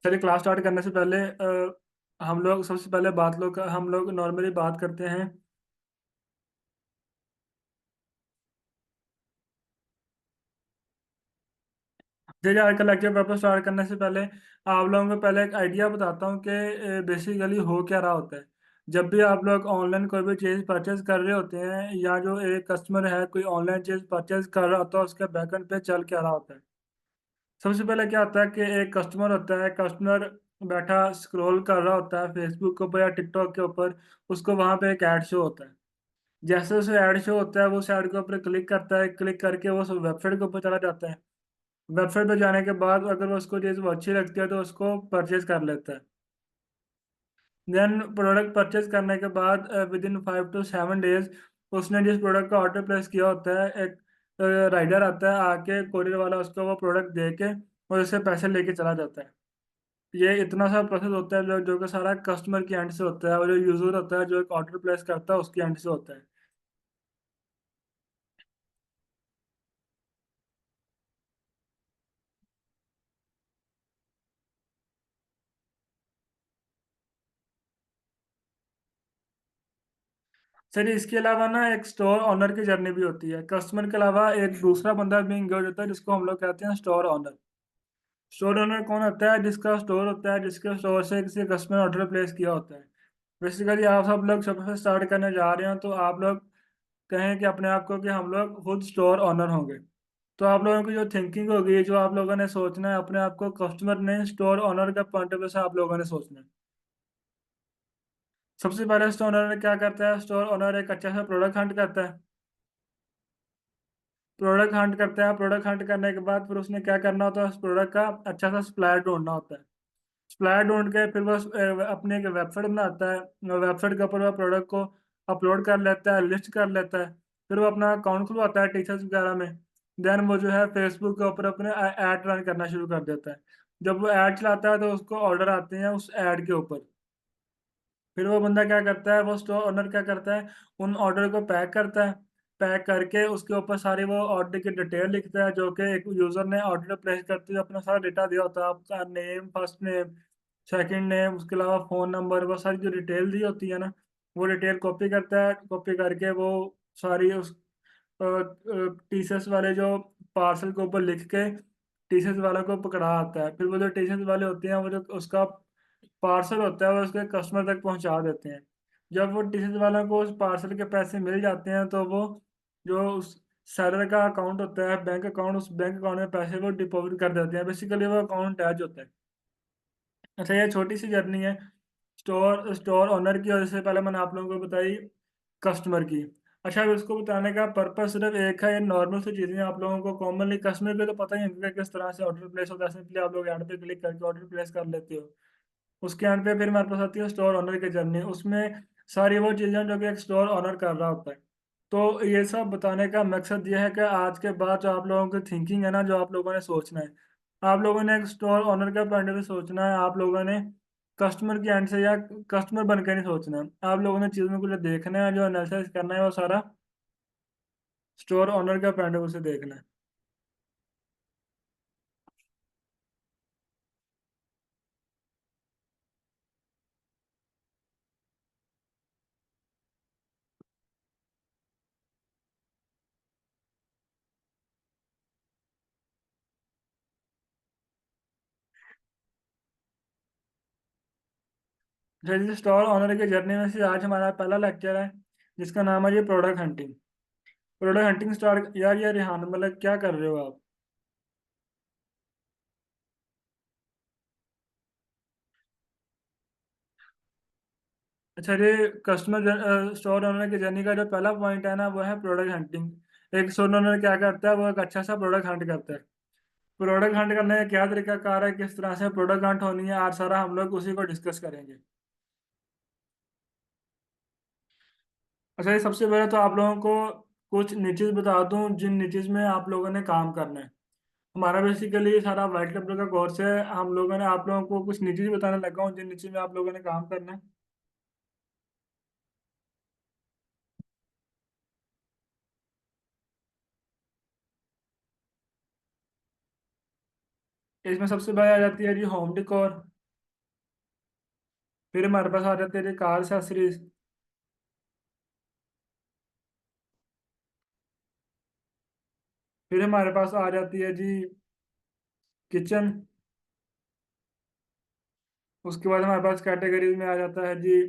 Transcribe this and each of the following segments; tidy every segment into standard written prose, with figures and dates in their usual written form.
चलिए class start करने से पहले हम लोग सबसे पहले हम लोग नॉर्मली बात करते हैं। चलिए आज का लेक्चर वापस स्टार्ट करने से पहले आप लोगों को पहले एक आइडिया बताता हूँ कि बेसिकली हो क्या रहा होता है। जब भी आप लोग ऑनलाइन कोई भी चीज़ परचेज कर रहे होते हैं या जो एक कस्टमर है कोई ऑनलाइन चीज़ परचेज कर रहा होता है उसके बैकएंड पे चल क्या रहा होता है। सबसे पहले क्या होता है कि एक कस्टमर होता है, कस्टमर बैठा स्क्रॉल कर रहा होता है फेसबुक के ऊपर या टिकटॉक के ऊपर। उसको वहाँ पे एक ऐड शो होता है। जैसे उसे ऐड शो होता है वो उस ऐड के ऊपर क्लिक करता है, क्लिक करके वो उस वेबसाइट के ऊपर चला जाता है। वेबसाइट पे जाने के बाद अगर वो उसको चीज़ वो अच्छी लगती है तो उसको परचेज कर लेता है। देन प्रोडक्ट परचेज करने के बाद विद इन 5 to 7 डेज उसने जिस प्रोडक्ट का ऑर्डर प्लेस किया होता है एक राइडर आता है, आके कोरियर वाला उसको वो प्रोडक्ट दे के और उससे पैसे लेके चला जाता है। ये इतना सा प्रोसेस होता है जो जो कि सारा कस्टमर की एंड से होता है और जो यूज़र होता है जो एक ऑर्डर प्लेस करता है उसकी एंड से होता है। सर इसके अलावा ना एक स्टोर ओनर की जर्नी भी होती है। कस्टमर के अलावा एक दूसरा बंदा भी इंगेज होता है जिसको हम लोग कहते हैं स्टोर ओनर। स्टोर ओनर कौन होता है? जिसका स्टोर होता है, जिसके स्टोर से किसी कस्टमर ऑर्डर प्लेस किया होता है। बेसिकली आप सब लोग सबसे स्टार्ट करने जा रहे हो तो आप लोग कहें कि अपने आप को कि हम लोग खुद स्टोर ओनर होंगे। तो आप लोगों की जो थिंकिंग होगी, जो आप लोगों ने सोचना है अपने आप को कस्टमर ने स्टोर ओनर का पॉइंट ऑफ व्यू से आप लोगों ने सोचना है। सबसे पहले स्टोर ओनर क्या करता है? स्टोर ओनर एक अच्छा सा प्रोडक्ट हंट करता है। प्रोडक्ट हंट करता है, प्रोडक्ट हंट करने के बाद फिर उसने क्या करना होता है? उस प्रोडक्ट का अच्छा सा सप्लायर ढूंढना होता है। सप्लायर ढूंढ के फिर वो अपनी एक वेबसाइट बनाता है। वेबसाइट के ऊपर वो प्रोडक्ट को अपलोड कर लेता है, लिस्ट कर लेता है। फिर वो अपना अकाउंट खुलवाता है टीचर्स वगैरह में। देन वो जो है फेसबुक के ऊपर अपने ऐड रन करना शुरू कर देता है। जब वो ऐड चलाता है तो उसको ऑर्डर आते हैं उस ऐड के ऊपर। फिर वो बंदा क्या करता है, वो स्टोर ओनर क्या करता है, उन ऑर्डर को पैक करता है। पैक करके उसके ऊपर सारी वो ऑर्डर की डिटेल लिखता है जो कि एक यूज़र ने ऑर्डर प्लेस करते हुए अपना सारा डेटा दिया होता है, आपका name, first name, second name, उसके अलावा फ़ोन नंबर, वो सारी जो डिटेल दी होती है ना, वो डिटेल कॉपी करता है। कॉपी करके वो सारी उस टीसीएस वाले जो पार्सल के ऊपर लिख के टीसीएस वाले को पकड़ा आता है। फिर वो जो टीसीएस वाले होते हैं वो जो उसका पार्सल होता है वो उसके कस्टमर तक पहुंचा देते हैं। जब वो टीसीएस वालों को उस पार्सल के पैसे मिल जाते हैं तो वो जो उस सेलर का अकाउंट होता है बैंक अकाउंट, उस बैंक अकाउंट में पैसे वो डिपॉजिट कर देते हैं। बेसिकली वो अकाउंट अटैच होता है। अच्छा ये छोटी सी जर्नी है स्टोर स्टोर ओनर की, और इससे पहले मैंने आप लोगों को बताई कस्टमर की। अच्छा अब इसको बताने का पर्पस सिर्फ एक है। ये नॉर्मल सी चीज़ें आप लोगों को कॉमनली कस्टमर को तो पता ही है कि किस तरह से ऑर्डर प्लेस होता है। सिंपली आप लोग ऐड पे क्लिक करके ऑर्डर प्लेस कर लेते हो। उसके एंड पे फिर हमारे पास आती है स्टोर ओनर की जर्नी। उसमें सारी वो चीज़ें जो कि एक स्टोर ओनर कर रहा होता है। तो ये सब बताने का मकसद ये है कि आज के बाद जो आप लोगों की थिंकिंग है ना, जो आप लोगों ने सोचना है, आप लोगों ने एक स्टोर ओनर का पॉइंट ऑफ व्यू सोचना है। आप लोगों ने कस्टमर की एंड से या कस्टमर बन के नहीं सोचना है। आप लोगों ने चीज़ों को जो देखना है, जो एनालिसिस करना है, वो सारा स्टोर ओनर का पॉइंट ऑफ व्यू से देखना है। जैसे स्टोर ओनर की जर्नी में से आज हमारा पहला लेक्चर है जिसका नाम है ये product hunting. Product hunting start यार, ये रिहान मतलब क्या कर रहे हो आप? अच्छा ये कस्टमर स्टोर ओनर की जर्नी का जो पहला पॉइंट है ना वो है प्रोडक्ट हंटिंग। एक स्टोर ओनर क्या करता है, वो एक अच्छा सा प्रोडक्ट हंट करता है। प्रोडक्ट हंट करने का क्या तरीका कार है, किस तरह से प्रोडक्ट हंट होनी है, आज सारा हम लोग उसी को डिस्कस करेंगे। अच्छा ये सबसे पहले तो आप लोगों को कुछ निचेस बता दूं जिन निचेस में आप लोगों ने काम करना है। हमारा बेसिकली सारा वाइट कलर का कोर्स है। हम लोगों ने आप लोगों को कुछ निचेस बताने लगा हूँ जिन निचेस में आप लोगों ने काम करना है। इसमें सबसे पहले आ जाती है जी होम डिकोर। फिर हमारे पास आ जाती है जी कार एक्सेसरीज। फिर हमारे पास आ जाती है जी किचन। उसके बाद हमारे पास कैटेगरीज में आ जाता है जी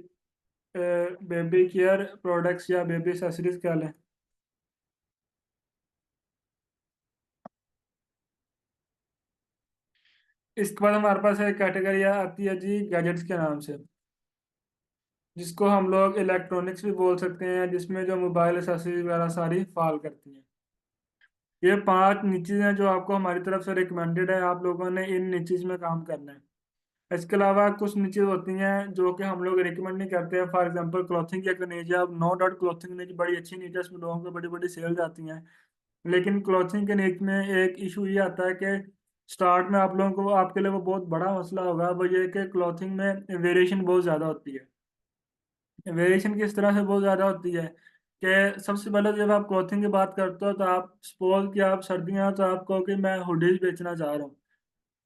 बेबी केयर प्रोडक्ट्स या बेबी एक्सेसरीज कह लें। इसके बाद हमारे पास एक कैटेगरी आती है जी गैजेट्स के नाम से, जिसको हम लोग इलेक्ट्रॉनिक्स भी बोल सकते हैं, जिसमें जो मोबाइल एक्सेसरीज वगैरह सारी फॉल करती हैं। ये 5 नीचेज हैं जो आपको हमारी तरफ से रिकमेंडेड है, आप लोगों ने इन नीचेज में काम करना है। इसके अलावा कुछ नीचेज होती हैं जो कि हम लोग रिकमेंड नहीं करते हैं। फॉर एग्जांपल क्लॉथिंग की एक नीच है, अब नो डाउट क्लॉथिंग नीच बड़ी अच्छी नीच है, इसमें लोगों को बड़ी बड़ी सेल्स आती हैं। लेकिन क्लॉथिंग के नीच में एक इशू ये आता है कि स्टार्ट में आप लोगों को, आपके लिए वो बहुत बड़ा मसला होगा, वो ये है कि क्लॉथिंग में वेरिएशन बहुत ज़्यादा होती है। वेरिएशन किस तरह से बहुत ज़्यादा होती है कि सबसे पहले जब आप क्लॉथिंग की बात करते हो तो आप सपोज कि आप सर्दियाँ हैं तो आप कहो कि मैं हुडीज बेचना चाह रहा हूँ।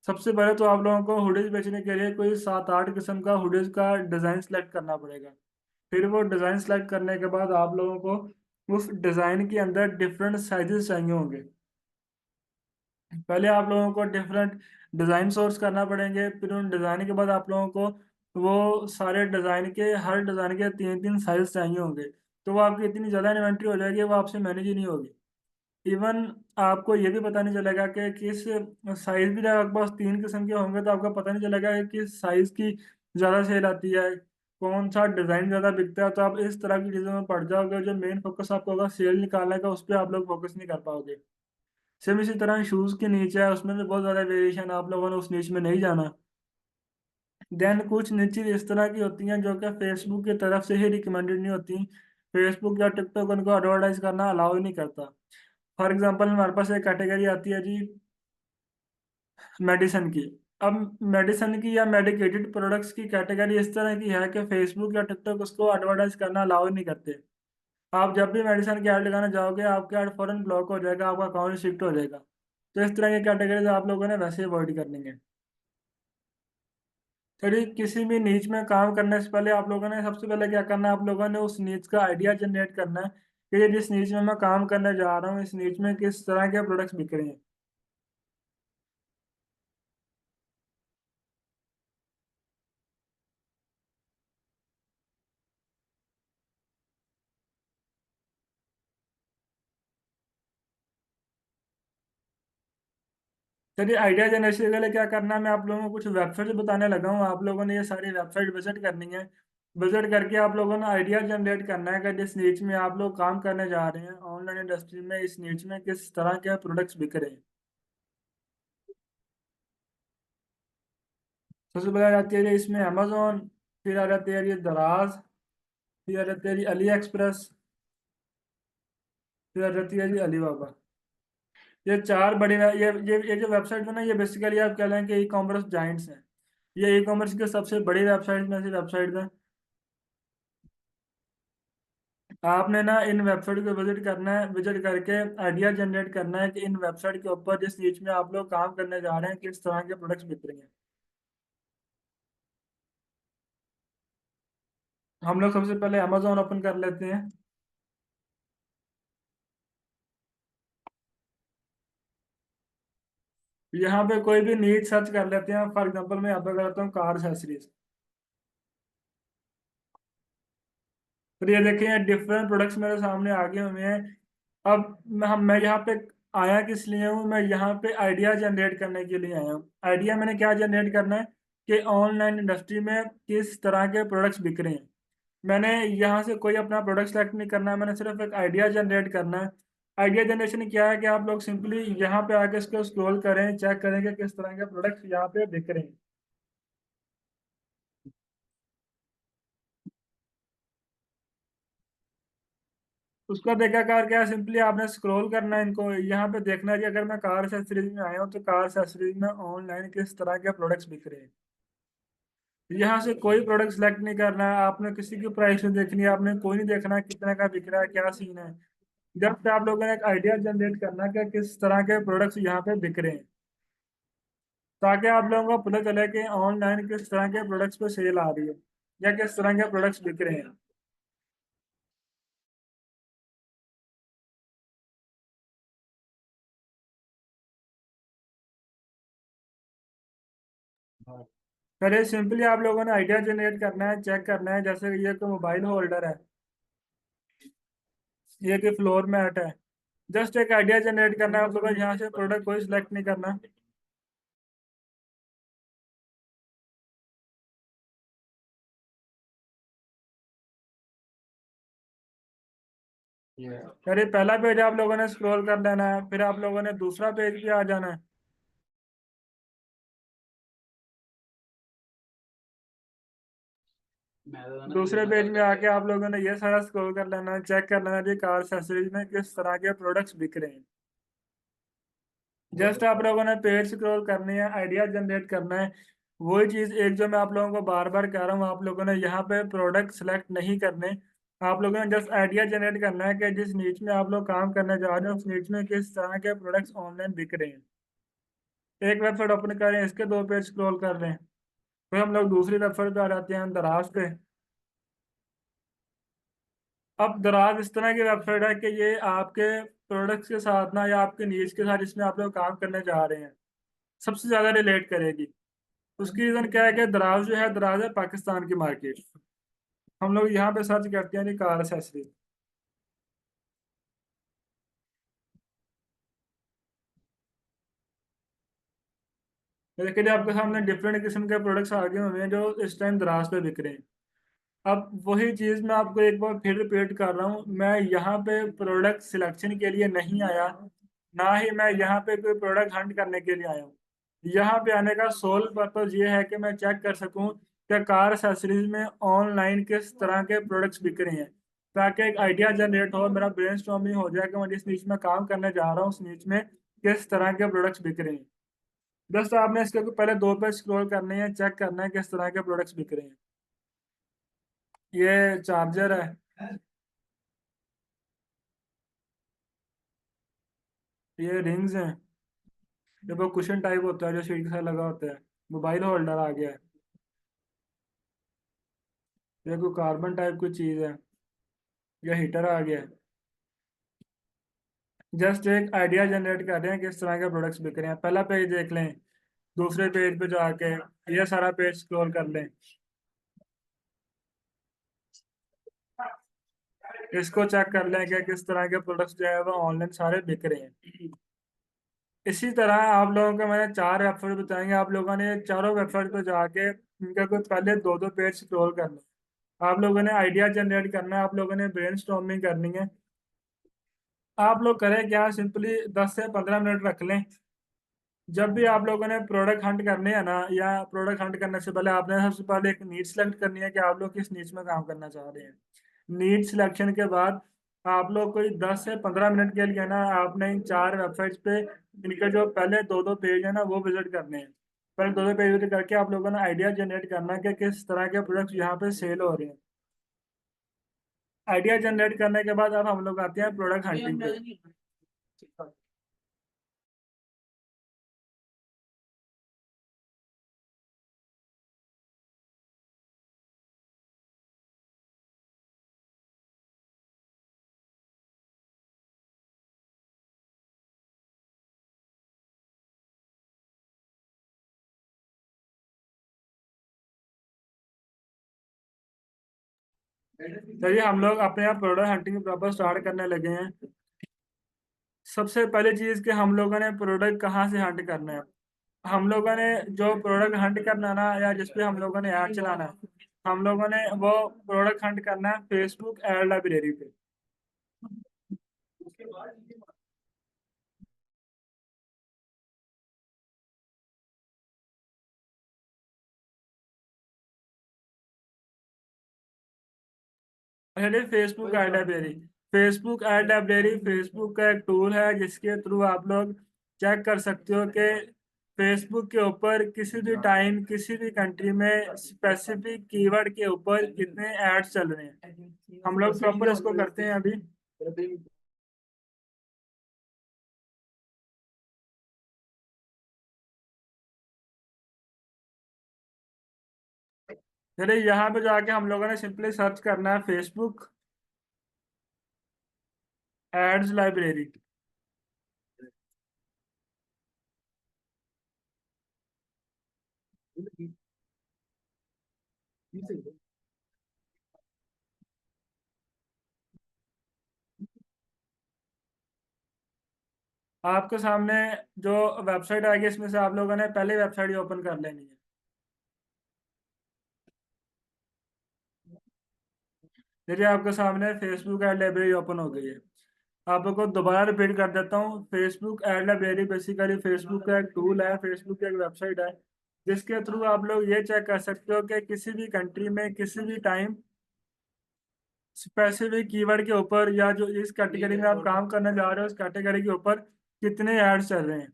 सबसे पहले तो आप लोगों को हुडीज बेचने के लिए कोई 7-8 किस्म का हुडीज का डिज़ाइन सेलेक्ट करना पड़ेगा। फिर वो डिज़ाइन सेलेक्ट करने के बाद आप लोगों को उस डिज़ाइन के अंदर डिफरेंट साइजेस चाहिए होंगे। पहले आप लोगों को डिफरेंट डिज़ाइन सोर्स करना पड़ेंगे, फिर उन डिज़ाइन के बाद आप लोगों को वो सारे डिज़ाइन के, हर डिज़ाइन के 3-3 साइज चाहिए होंगे। तो वो आपकी इतनी ज़्यादा इन्वेंट्री हो जाएगी, वो आपसे मैनेज ही नहीं होगी। इवन आपको ये भी पता नहीं चलेगा कि किस साइज भी, जब आपके पास 3 किस्म के होंगे तो आपको पता नहीं चलेगा कि किस साइज की ज़्यादा सेल आती है, कौन सा डिज़ाइन ज़्यादा बिकता है। तो आप इस तरह की चीज़ों में पड़ जाओगे, जो मेन फोकस आपको होगा सेल निकालने का, उस पर आप लोग फोकस नहीं कर पाओगे। सेम इसी तरह शूज़ के नीचे है, उसमें भी बहुत ज़्यादा वेरिएशन, आप लोगों ने उस नीच में नहीं जाना। देन कुछ नीचे इस तरह की होती हैं जो कि फेसबुक की तरफ से ही रिकमेंडेड नहीं होती। फेसबुक या टिकटॉक उनको एडवर्टाइज करना अलाउ ही नहीं करता। फॉर एग्जांपल हमारे पास एक कैटेगरी आती है जी मेडिसिन की। अब मेडिसिन की या मेडिकेटेड प्रोडक्ट्स की कैटेगरी इस तरह की है कि फेसबुक या टिकटॉक उसको एडवर्टाइज करना अलाउ नहीं करते। आप जब भी मेडिसिन की ऐड लगाना जाओगे, आपका ऐड फौरन ब्लॉक हो जाएगा, आपका अकाउंट शिफ्ट हो जाएगा। तो इस तरह की कैटेगरीज आप लोगों ने वैसे अवॉइड करनी है। चलिए, किसी भी नीच में काम करने से पहले आप लोगों ने सबसे पहले क्या करना है, आप लोगों ने उस नीच का आइडिया जनरेट करना है कि ये जिस नीच में मैं काम करने जा रहा हूँ, इस नीच में किस तरह के प्रोडक्ट्स बिक रहे हैं। चलिए, आइडिया जनरेशन के लिए क्या करना है, मैं आप लोगों को कुछ वेबसाइट बताने लगा हूँ, आप लोगों ने ये सारी वेबसाइट विजिट करनी है। विजिट करके आप लोगों ने आइडिया जनरेट करना है कि जिस नीच में आप लोग काम करने जा रहे हैं ऑनलाइन इंडस्ट्री में, इस नीच में किस तरह के प्रोडक्ट्स बिक रहे हैं। सबसे पहले आ जाती है जी इसमें अमेजोन, फिर आ जाती है जी दराज, फिर आ जाती है जी अली एक्सप्रेस, फिर आ जाती है जी अलीबाबा। ये चार बड़ी ये जो वेबसाइट है ना, ये बेसिकली आप कह लें कि ई कॉमर्स जाइंट्स हैं। ये ई कॉमर्स की सबसे बड़ी वेबसाइट में से वेबसाइट है। आपने ना इन वेबसाइट को विजिट करना है, विजिट करके आइडिया जनरेट करना है कि इन वेबसाइट के ऊपर जिस चीज में आप लोग काम करने जा रहे हैं किस तरह के प्रोडक्ट्स बिक रहे हैं। हम लोग सबसे पहले अमेजोन ओपन कर लेते हैं। यहाँ पे कोई भी नीड सर्च कर लेते हैं, फॉर एग्जांपल मैं यहाँ पे करता हूँ कार एक्सेसरीज। फिर ये देखें डिफरेंट प्रोडक्ट्स मेरे सामने आगे हुए हैं। अब मैं यहाँ पे आया किस लिए हूँ, मैं यहाँ पे आइडिया जनरेट करने के लिए आया हूँ। आइडिया मैंने क्या जनरेट करना है कि ऑनलाइन इंडस्ट्री में किस तरह के प्रोडक्ट्स बिक रहे हैं। मैंने यहाँ से कोई अपना प्रोडक्ट सेलेक्ट नहीं करना है, मैंने सिर्फ एक आइडिया जनरेट करना है। आइडिया जनरेशन क्या है कि आप लोग सिंपली यहाँ पे आके इसको स्क्रॉल करें, चेक करें कि किस तरह के प्रोडक्ट्स यहाँ पे बिक रहे हैं। उसका बेकार क्या, सिंपली आपने स्क्रॉल करना है, इनको यहाँ पे देखना है कि अगर मैं कार एक्सेसरीज में आया हूँ तो कार एक्सेसरीज में ऑनलाइन किस तरह के प्रोडक्ट्स बिक रहे हैं। यहाँ से कोई प्रोडक्ट सेलेक्ट नहीं करना है, आपने किसी की प्राइस नहीं देखनी है, आपने कोई नहीं देखना है कितने का बिक रहा है, क्या सीन है। जब से आप लोगों ने एक आइडिया जनरेट करना है कि किस तरह के प्रोडक्ट्स यहाँ पे बिक रहे हैं, ताकि आप लोगों को पता चले कि ऑनलाइन किस तरह के प्रोडक्ट्स पे सेल आ रही है। या किस तरह के प्रोडक्ट्स बिक रहे हैं। पहले सिंपली आप लोगों ने आइडिया जनरेट करना है, चेक करना है, जैसे ये कोई मोबाइल होल्डर है, ये कोई फ्लोर मैट है। जस्ट एक आइडिया जनरेट करना है आप लोगों को, यहाँ से प्रोडक्ट कोई सिलेक्ट नहीं करना। अरे पहला पेज आप लोगों ने स्क्रॉल कर लेना है, फिर आप लोगों ने दूसरा पेज पे आ जाना है। दूसरे पेज में आके आप लोगों ने ये सारा स्क्रॉल कर लेना है, चेक कर लेना है कि कार एक्सेसरीज में किस तरह के प्रोडक्ट्स बिक रहे हैं। जस्ट आप लोगों ने पेज स्क्रॉल करनी है, आइडिया जनरेट करना है। वही चीज एक जो मैं आप लोगों को बार बार कह रहा हूँ, आप लोगों ने यहाँ पे प्रोडक्ट सेलेक्ट नहीं करने। आप लोगों ने जस्ट आइडिया जनरेट करना है कि जिस नीच में आप लोग काम करने जा रहे हैं उस नीच में किस तरह के प्रोडक्ट्स ऑनलाइन बिक रहे हैं। एक वेबसाइट ओपन करें, इसके दो पेज स्क्रॉल कर लें, फिर हम लोग दूसरी वेबसाइट पे आ जाते हैं, दराज पे। अब दराज इस तरह की वेबसाइट है कि ये आपके प्रोडक्ट्स के साथ ना, या आपके नीच के साथ जिसमें आप लोग काम करने जा रहे हैं, सबसे ज्यादा रिलेट करेगी। उसकी रीजन क्या है कि दराज जो है, दराज है पाकिस्तान की मार्केट। हम लोग यहाँ पे सर्च करते हैं कार एक्सेसरी। लेकिन आपके सामने डिफरेंट किस्म के प्रोडक्ट्स आ गए हुए हैं जो इस टाइम दराज पे बिक रहे हैं। अब वही चीज मैं आपको एक बार फिर रिपीट कर रहा हूँ, मैं यहाँ पे प्रोडक्ट सिलेक्शन के लिए नहीं आया, ना ही मैं यहाँ पे कोई प्रोडक्ट हंट करने के लिए आया हूँ। यहाँ पे आने का सोल पर्पज ये है कि मैं चेक कर सकूँ कि कार एक्सेसरीज में ऑनलाइन किस तरह के प्रोडक्ट्स बिक रहे हैं, ताकि एक आइडिया जनरेट हो, मेरा ब्रेनस्टॉर्मिंग हो जाए कि मैं जिस नीच में काम करने जा रहा हूँ उस नीच में किस तरह के प्रोडक्ट्स बिक रहे हैं। जस्ट आपने इसके पहले दो पे स्क्रॉल करने हैं, चेक करना है किस तरह के प्रोडक्ट्स बिक रहे हैं। ये चार्जर है, ये रिंग्स हैं, ये वो कुशन टाइप होता है जो शीट के साथ लगा होता है। मोबाइल होल्डर आ गया है, ये कोई कार्बन टाइप की चीज है, ये हीटर आ गया है। जस्ट एक आइडिया जनरेट कर रहे हैं किस तरह के प्रोडक्ट्स बिक रहे हैं। पहला पेज देख लें, दूसरे पेज पे जाके ये सारा पेज स्क्रॉल कर लें, इसको चेक कर लें कि किस तरह के प्रोडक्ट्स जो है वो ऑनलाइन सारे बिक रहे हैं। इसी तरह आप लोगों को मैंने चार वेबसाइट बताएंगे, आप लोगों ने चारों वेबसाइट पे जाके इनका कुछ पहले दो दो पेज स्क्रॉल करना है। आप लोगों ने आइडिया जनरेट करना है, आप लोगों ने ब्रेनस्टॉर्मिंग करनी है। आप लोग करें क्या, सिंपली 10 से 15 मिनट रख लें। जब भी आप लोगों ने प्रोडक्ट हंट करने हैं ना, या प्रोडक्ट हंट करने से पहले आपने सबसे पहले एक नीड सेलेक्ट करनी है कि आप लोग किस नीच में काम करना चाह रहे हैं। नीड सिलेक्शन के बाद आप लोग कोई 10 से 15 मिनट के लिए ना, आपने इन चार वेबसाइट्स पे इनके जो पहले दो दो पेज है ना वो विजिट करने हैं। पहले दो दो पेज विजिट करके आप लोगों ने आइडिया जनरेट करना है कि किस तरह के प्रोडक्ट्स यहाँ पे सेल हो रहे हैं। आइडिया जनरेट करने के बाद अब हम लोग आते हैं प्रोडक्ट हंटिंग पे। चलिए हम लोग अपने यहाँ प्रोडक्ट हंटिंग प्रॉपर स्टार्ट करने लगे हैं। सबसे पहली चीज कि हम लोगों ने प्रोडक्ट कहाँ से हंट करना है। हम लोगों ने जो प्रोडक्ट हंट करना ना, या जिसपे हम लोगों ने ऐड चलाना है, हम लोगों ने वो प्रोडक्ट हंट करना है फेसबुक एड लाइब्रेरी पे। पहले Facebook ad library. Facebook ad library Facebook का एक टूल है जिसके थ्रू आप लोग चेक कर सकते हो कि फेसबुक के ऊपर किसी भी टाइम किसी भी कंट्री में स्पेसिफिक कीवर्ड के ऊपर कितने एड्स चल रहे हैं। हम लोग प्रॉपर इसको करते हैं अभी। चलिए यहाँ पे जाके हम लोगों ने सिंपली सर्च करना है फेसबुक एड्स लाइब्रेरी। आपके सामने जो वेबसाइट आएगी इसमें से आप लोगों ने पहले वेबसाइट ही ओपन कर लेनी है। देखिए आपके सामने फेसबुक एड लाइब्रेरी ओपन हो गई है। आपको दोबारा रिपीट कर देता हूँ, Facebook ad library basically Facebook का एक टूल है, फेसबुक की एक वेबसाइट है, जिसके थ्रू आप लोग ये चेक कर सकते हो कि किसी भी कंट्री में किसी भी टाइम स्पेसिफिक कीवर्ड के ऊपर या जो इस कैटेगरी में आप काम करने जा रहे हो उस कैटेगरी के ऊपर कितने एड्स चल रहे हैं।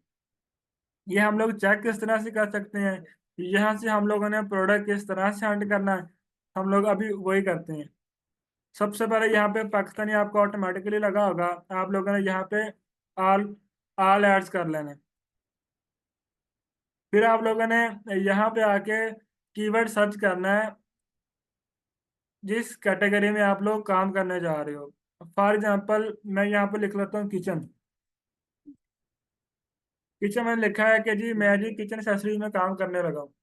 ये हम लोग चेक किस तरह से कर सकते हैं, यहाँ से हम लोगों ने प्रोडक्ट किस तरह से हंट करना है, हम लोग अभी वही करते हैं। सबसे पहले यहाँ पे पाकिस्तानी आपको ऑटोमेटिकली लगा होगा, आप लोगों ने यहाँ पे ऑल ऑल एड्स कर लेना है। फिर आप लोगों ने यहाँ पे आके कीवर्ड सर्च करना है जिस कैटेगरी में आप लोग काम करने जा रहे हो। फॉर एग्जांपल मैं यहाँ पे लिख लेता हूँ किचन। किचन में लिखा है कि जी मैं जी किचन एक्सेसरीज में काम करने लगा हूँ।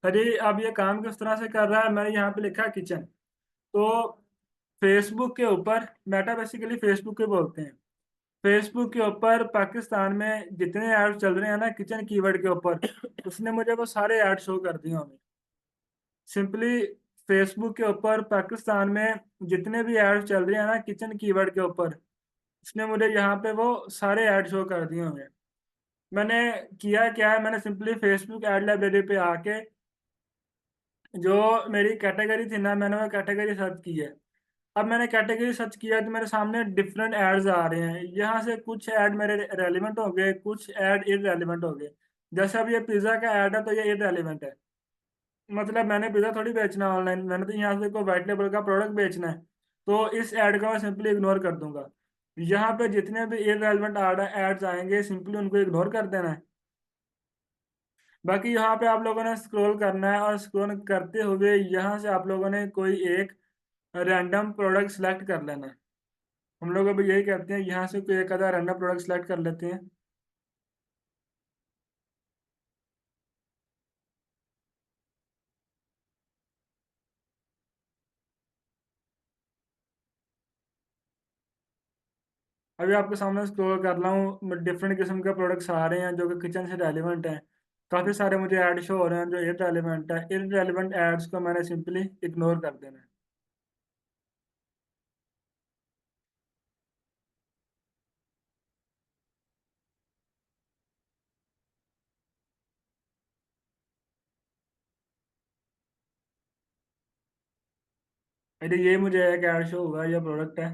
अरे अब ये काम किस तरह से कर रहा है, मैंने यहाँ पे लिखा है किचन। तो फेसबुक के ऊपर, मेटा बेसिकली फेसबुक के बोलते हैं, फेसबुक के ऊपर पाकिस्तान में जितने ऐड चल रहे हैं ना किचन कीवर्ड के ऊपर, उसने मुझे वो सारे ऐड शो कर दिए हमें। सिंपली फेसबुक के ऊपर पाकिस्तान में जितने भी ऐड चल रहे हैं ना किचन कीवर्ड के ऊपर, उसने मुझे यहाँ पे वो सारे ऐड शो कर दिए हमें। मैंने किया क्या है, मैंने सिंपली फेसबुक ऐड लाइब्रेरी पे आके जो मेरी कैटेगरी थी ना मैंने वो कैटेगरी सर्च की है। अब मैंने कैटेगरी सर्च किया तो मेरे सामने डिफरेंट एड्स आ रहे हैं, यहाँ से कुछ ऐड मेरे रेलिवेंट हो गए, कुछ ऐड इररेलेवेंट हो गए। जैसे अब ये पिज्ज़ा का ऐड है तो ये इररेलेवेंट है, मतलब मैंने पिज़्ज़ा थोड़ी बेचना है ऑनलाइन, मैंने तो यहाँ से कोई वाइट लेबल का प्रोडक्ट बेचना है। तो इस ऐड का मैं सिंपली इग्नोर कर दूंगा। यहाँ पे जितने भी इररेलेवेंट एड्स आएंगे सिंपली उनको इग्नोर कर देना है। बाकी यहाँ पे आप लोगों ने स्क्रॉल करना है और स्क्रॉल करते हुए यहाँ से आप लोगों ने कोई एक रैंडम प्रोडक्ट सेलेक्ट कर लेना है। हम लोग अभी यही करते हैं, यहाँ से कोई एक आधा रैंडम प्रोडक्ट सेलेक्ट कर लेते हैं। अभी आपके सामने स्क्रॉल कर रहा हूँ, डिफरेंट किस्म के प्रोडक्ट्स आ रहे हैं जो कि किचन से रेलिवेंट हैं। काफ़ी सारे मुझे ऐड शो हो रहे हैं जो इररेलेवेंट है, इररेलेवेंट एड्स को मैंने सिंपली इग्नोर कर देना है। अरे ये मुझे एक ऐड शो हुआ है, ये प्रोडक्ट है।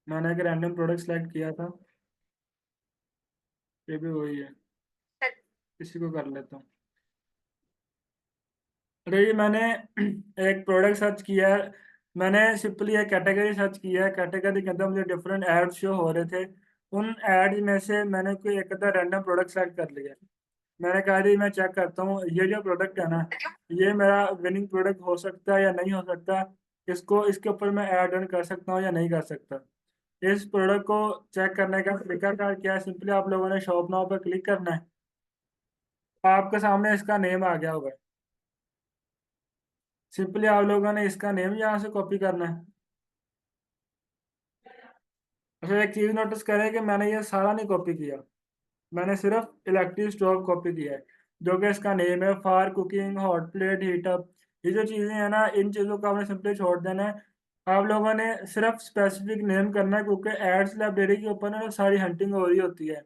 मैंने एक रैंडम प्रोडक्ट सेलेक्ट किया था, ये भी वही है, इसी को कर लेता हूँ। अरे ये मैंने एक प्रोडक्ट सर्च किया है, मैंने सिंपली एक कैटेगरी सर्च किया है, कैटेगरी के अंदर मुझे डिफरेंट एड्स शो हो रहे थे। उन एड्स में से मैंने कोई एक अद्धा रैंडम प्रोडक्ट सेलेक्ट कर लिया। मैंने कहा जी मैं चेक करता हूँ ये जो प्रोडक्ट है ना, ये मेरा विनिंग प्रोडक्ट हो सकता है या नहीं हो सकता, इसको इसके ऊपर मैं ऐड ऑन कर सकता हूँ या नहीं कर सकता। इस प्रोडक्ट को चेक करने का तरीका क्या है, सिंपली आप लोगों ने शॉप नाउ पर क्लिक करना है, आपके सामने इसका नेम आ गया होगा। सिंपली आप लोगों ने इसका नेम यहाँ से कॉपी करना है। अच्छा एक चीज नोटिस करें कि मैंने ये सारा नहीं कॉपी किया, मैंने सिर्फ इलेक्ट्रिक स्टोव कॉपी किया है, जो कि इसका नेम है fire cooking hot plate heat up. ये जो चीजें हैं ना इन चीजों को आपने सिंपली छोड़ देना है। आप लोगों ने सिर्फ स्पेसिफिक नेम करना है, क्योंकि एड्स लाइब्रेरी के ऊपर ना सारी हंटिंग हो रही होती है,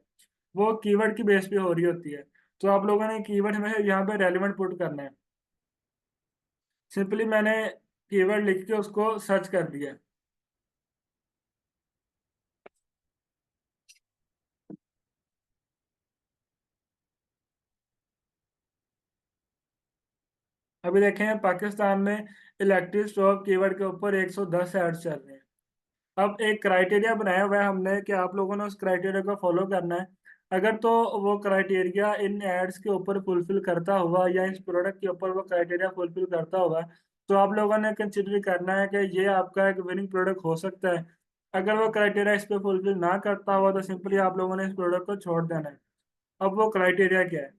वो कीवर्ड की बेस पे हो रही होती है। तो आप लोगों ने कीवर्ड में से यहाँ पे रेलिवेंट पुट करना है। सिंपली मैंने कीवर्ड लिख के उसको सर्च कर दिया। अभी देखें पाकिस्तान में इलेक्ट्रिक स्टोव कीवर्ड के ऊपर 110 एड्स चल रहे हैं। अब एक क्राइटेरिया बनाया हुआ है हमने कि आप लोगों ने उस क्राइटेरिया को फॉलो करना है। अगर तो वो क्राइटेरिया इन एड्स के ऊपर फुलफिल करता हुआ या इस प्रोडक्ट के ऊपर वो क्राइटेरिया फुलफिल करता हुआ, तो आप लोगों ने कंसिडर करना है कि ये आपका एक विनिंग प्रोडक्ट हो सकता है। अगर वो क्राइटेरिया इस पे फुलफिल ना करता हुआ तो सिंपली आप लोगों ने इस प्रोडक्ट को छोड़ देना है। अब वो क्राइटेरिया क्या है?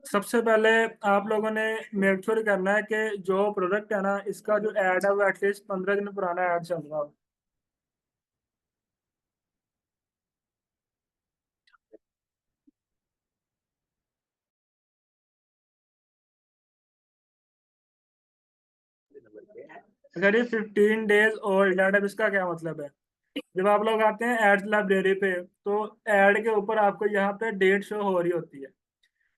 सबसे पहले आप लोगों ने मेक श्योर करना है कि जो प्रोडक्ट है ना, इसका जो ऐड है वो एटलीस्ट 15 दिन पुराना ऐड चल रहा हो। अगर ये 15 डेज ओल्ड ऐड, अब इसका क्या मतलब है? जब आप लोग आते हैं एड्स लाइब्रेरी पे, तो ऐड के ऊपर आपको यहाँ पे डेट शो हो रही होती है।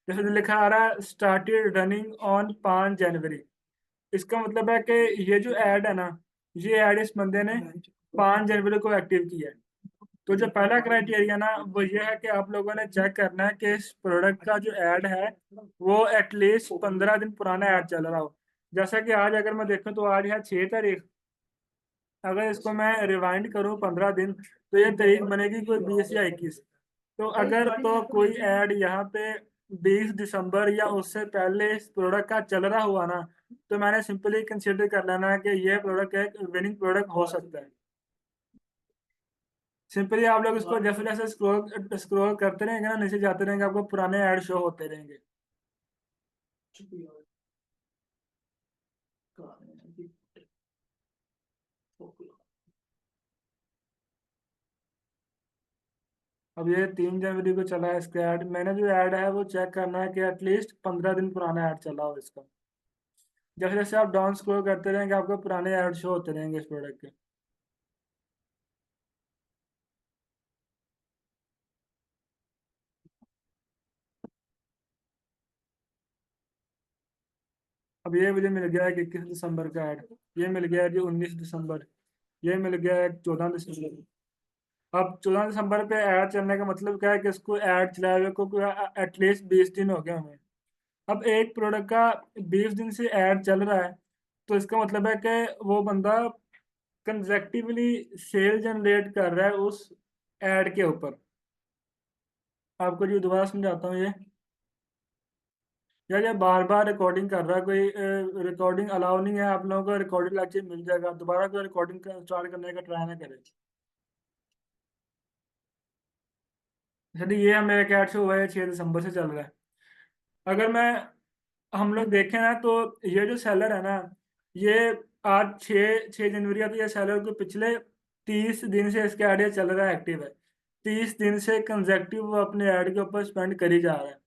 जैसे जो लिखा आ रहा है स्टार्टेड रनिंग ऑन 5 जनवरी। इसका मतलब है कि ये जो ऐड है ना, ये ऐड इस बंदे ने 5 जनवरी को एक्टिव किया है। तो जो पहला क्राइटेरिया ना, वो ये है कि आप लोगों ने चेक करना है कि इस प्रोडक्ट का जो ऐड है वो एटलीस्ट 15 दिन पुराना ऐड चल रहा हो। जैसा कि आज अगर मैं देखूं तो आज है 6 तारीख। अगर इसको मैं रिवाइंड करूं 15 दिन, तो ये तारीख बनेगी कोई 20 या 21। तो अगर तो कोई ऐड यहाँ पे 20 दिसंबर या उससे पहले इस प्रोडक्ट का चल रहा हुआ ना, तो मैंने सिंपली कंसिडर कर लेना है कि ये प्रोडक्ट एक विनिंग प्रोडक्ट हो सकता है। सिंपली आप लोग इसको जैसे जैसे स्क्रॉल स्क्रॉल करते रहेंगे ना, नीचे जाते रहेंगे, आपको पुराने ऐड शो होते रहेंगे। अब ये 3 जनवरी को चला है इसका ऐड। मैंने जो ऐड है वो चेक करना है कि एटलीस्ट 15 दिन पुराना ऐड चला हो इसका। जैसे जैसे आप डाउन स्क्रॉल करते रहेंगे, आपको पुराने ऐड शो होते रहेंगे इस प्रोडक्ट के। अब ये मुझे मिल गया है कि 21 दिसंबर का ऐड। ये मिल गया है जी 19 दिसंबर। ये मिल गया है 14 दिसंबर। अब 14 दिसंबर पे ऐड चलने का मतलब क्या है कि इसको ऐड चलाए हुए को एटलीस्ट 20 दिन हो गए हमें। अब एक प्रोडक्ट का 20 दिन से ऐड चल रहा है, तो इसका मतलब है कि वो बंदा कंजेक्टिवली सेल जनरेट कर रहा है उस ऐड के ऊपर। आपको जो दोबारा समझाता हूँ ये। यार ये बार बार रिकॉर्डिंग कर रहा है कोई। रिकॉर्डिंग अलाउ नहीं है। आप लोगों को रिकॉर्डिंग लेक्चर मिल जाएगा, दोबारा कोई रिकॉर्डिंग स्टार्ट करने का ट्राई ना करें। चलिए ये हमें एक ऐड से हुआ है 6 दिसंबर से चल रहा है। अगर मैं हम लोग देखें ना, तो ये जो सेलर है ना, ये आज 6 जनवरी है, तो ये सेलर को पिछले 30 दिन से इसका ऐड चल रहा है, एक्टिव है। 30 दिन से कंजेक्टिव वो अपने ऐड के ऊपर स्पेंड कर ही जा रहा है।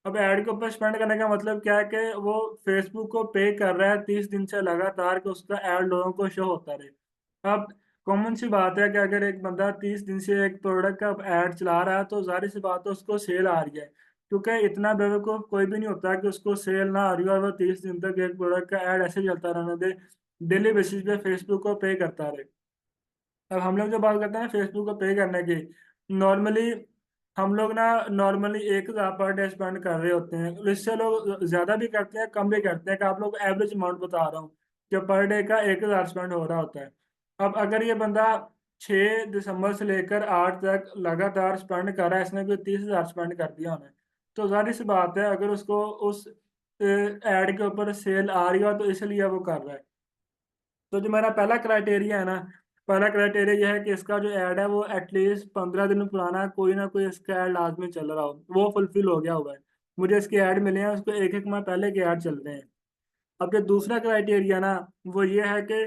अब ऐड के ऊपर स्पेंड करने का मतलब क्या है कि वो फेसबुक को पे कर रहा है 30 दिन से लगातार, कि उसका ऐड लोगों को शो होता रहे। अब कॉमन सी बात है कि अगर एक बंदा 30 दिन से एक प्रोडक्ट का ऐड चला रहा है, तो जाहिर सी बात है उसको सेल आ रही है। क्योंकि इतना बेवकूफ कोई भी नहीं होता कि उसको सेल ना आ रही हो और वो 30 दिन तक एक प्रोडक्ट का ऐड ऐसे चलता रहने दे, डेली बेसिस पे फेसबुक को पे करता रहे। अब हम लोग जो बात करते हैं फेसबुक को पे करने की, नॉर्मली हम लोग ना नॉर्मली 1,000 पर डे स्पेंड कर रहे होते हैं। इससे लोग ज्यादा भी करते हैं, कम भी करते हैं, कि आप लोग एवरेज अमाउंट बता रहा हूँ कि पर डे का 1,000 स्पेंड हो रहा होता है। अब अगर ये बंदा 6 दिसंबर से लेकर 8 तक लगातार स्पेंड कर रहा है, इसने कोई 30,000 स्पेंड कर दिया उन्हें, तो जाहिर सी बात है अगर उसको उस एड के ऊपर सेल आ रही हो तो इसलिए वो कर रहा है। तो जो मेरा पहला क्राइटेरिया है ना, पहला क्राइटेरिया यह है कि इसका जो ऐड है वो एटलीस्ट 15 दिन पुराना है, कोई ना कोई इसका ऐड लाजमी चल रहा हो, वो फुलफिल हो गया हुआ है। मुझे इसके ऐड मिले हैं, उसको एक एक माह पहले के ऐड चल रहे हैं। अब जो दूसरा क्राइटेरिया ना, वो ये है कि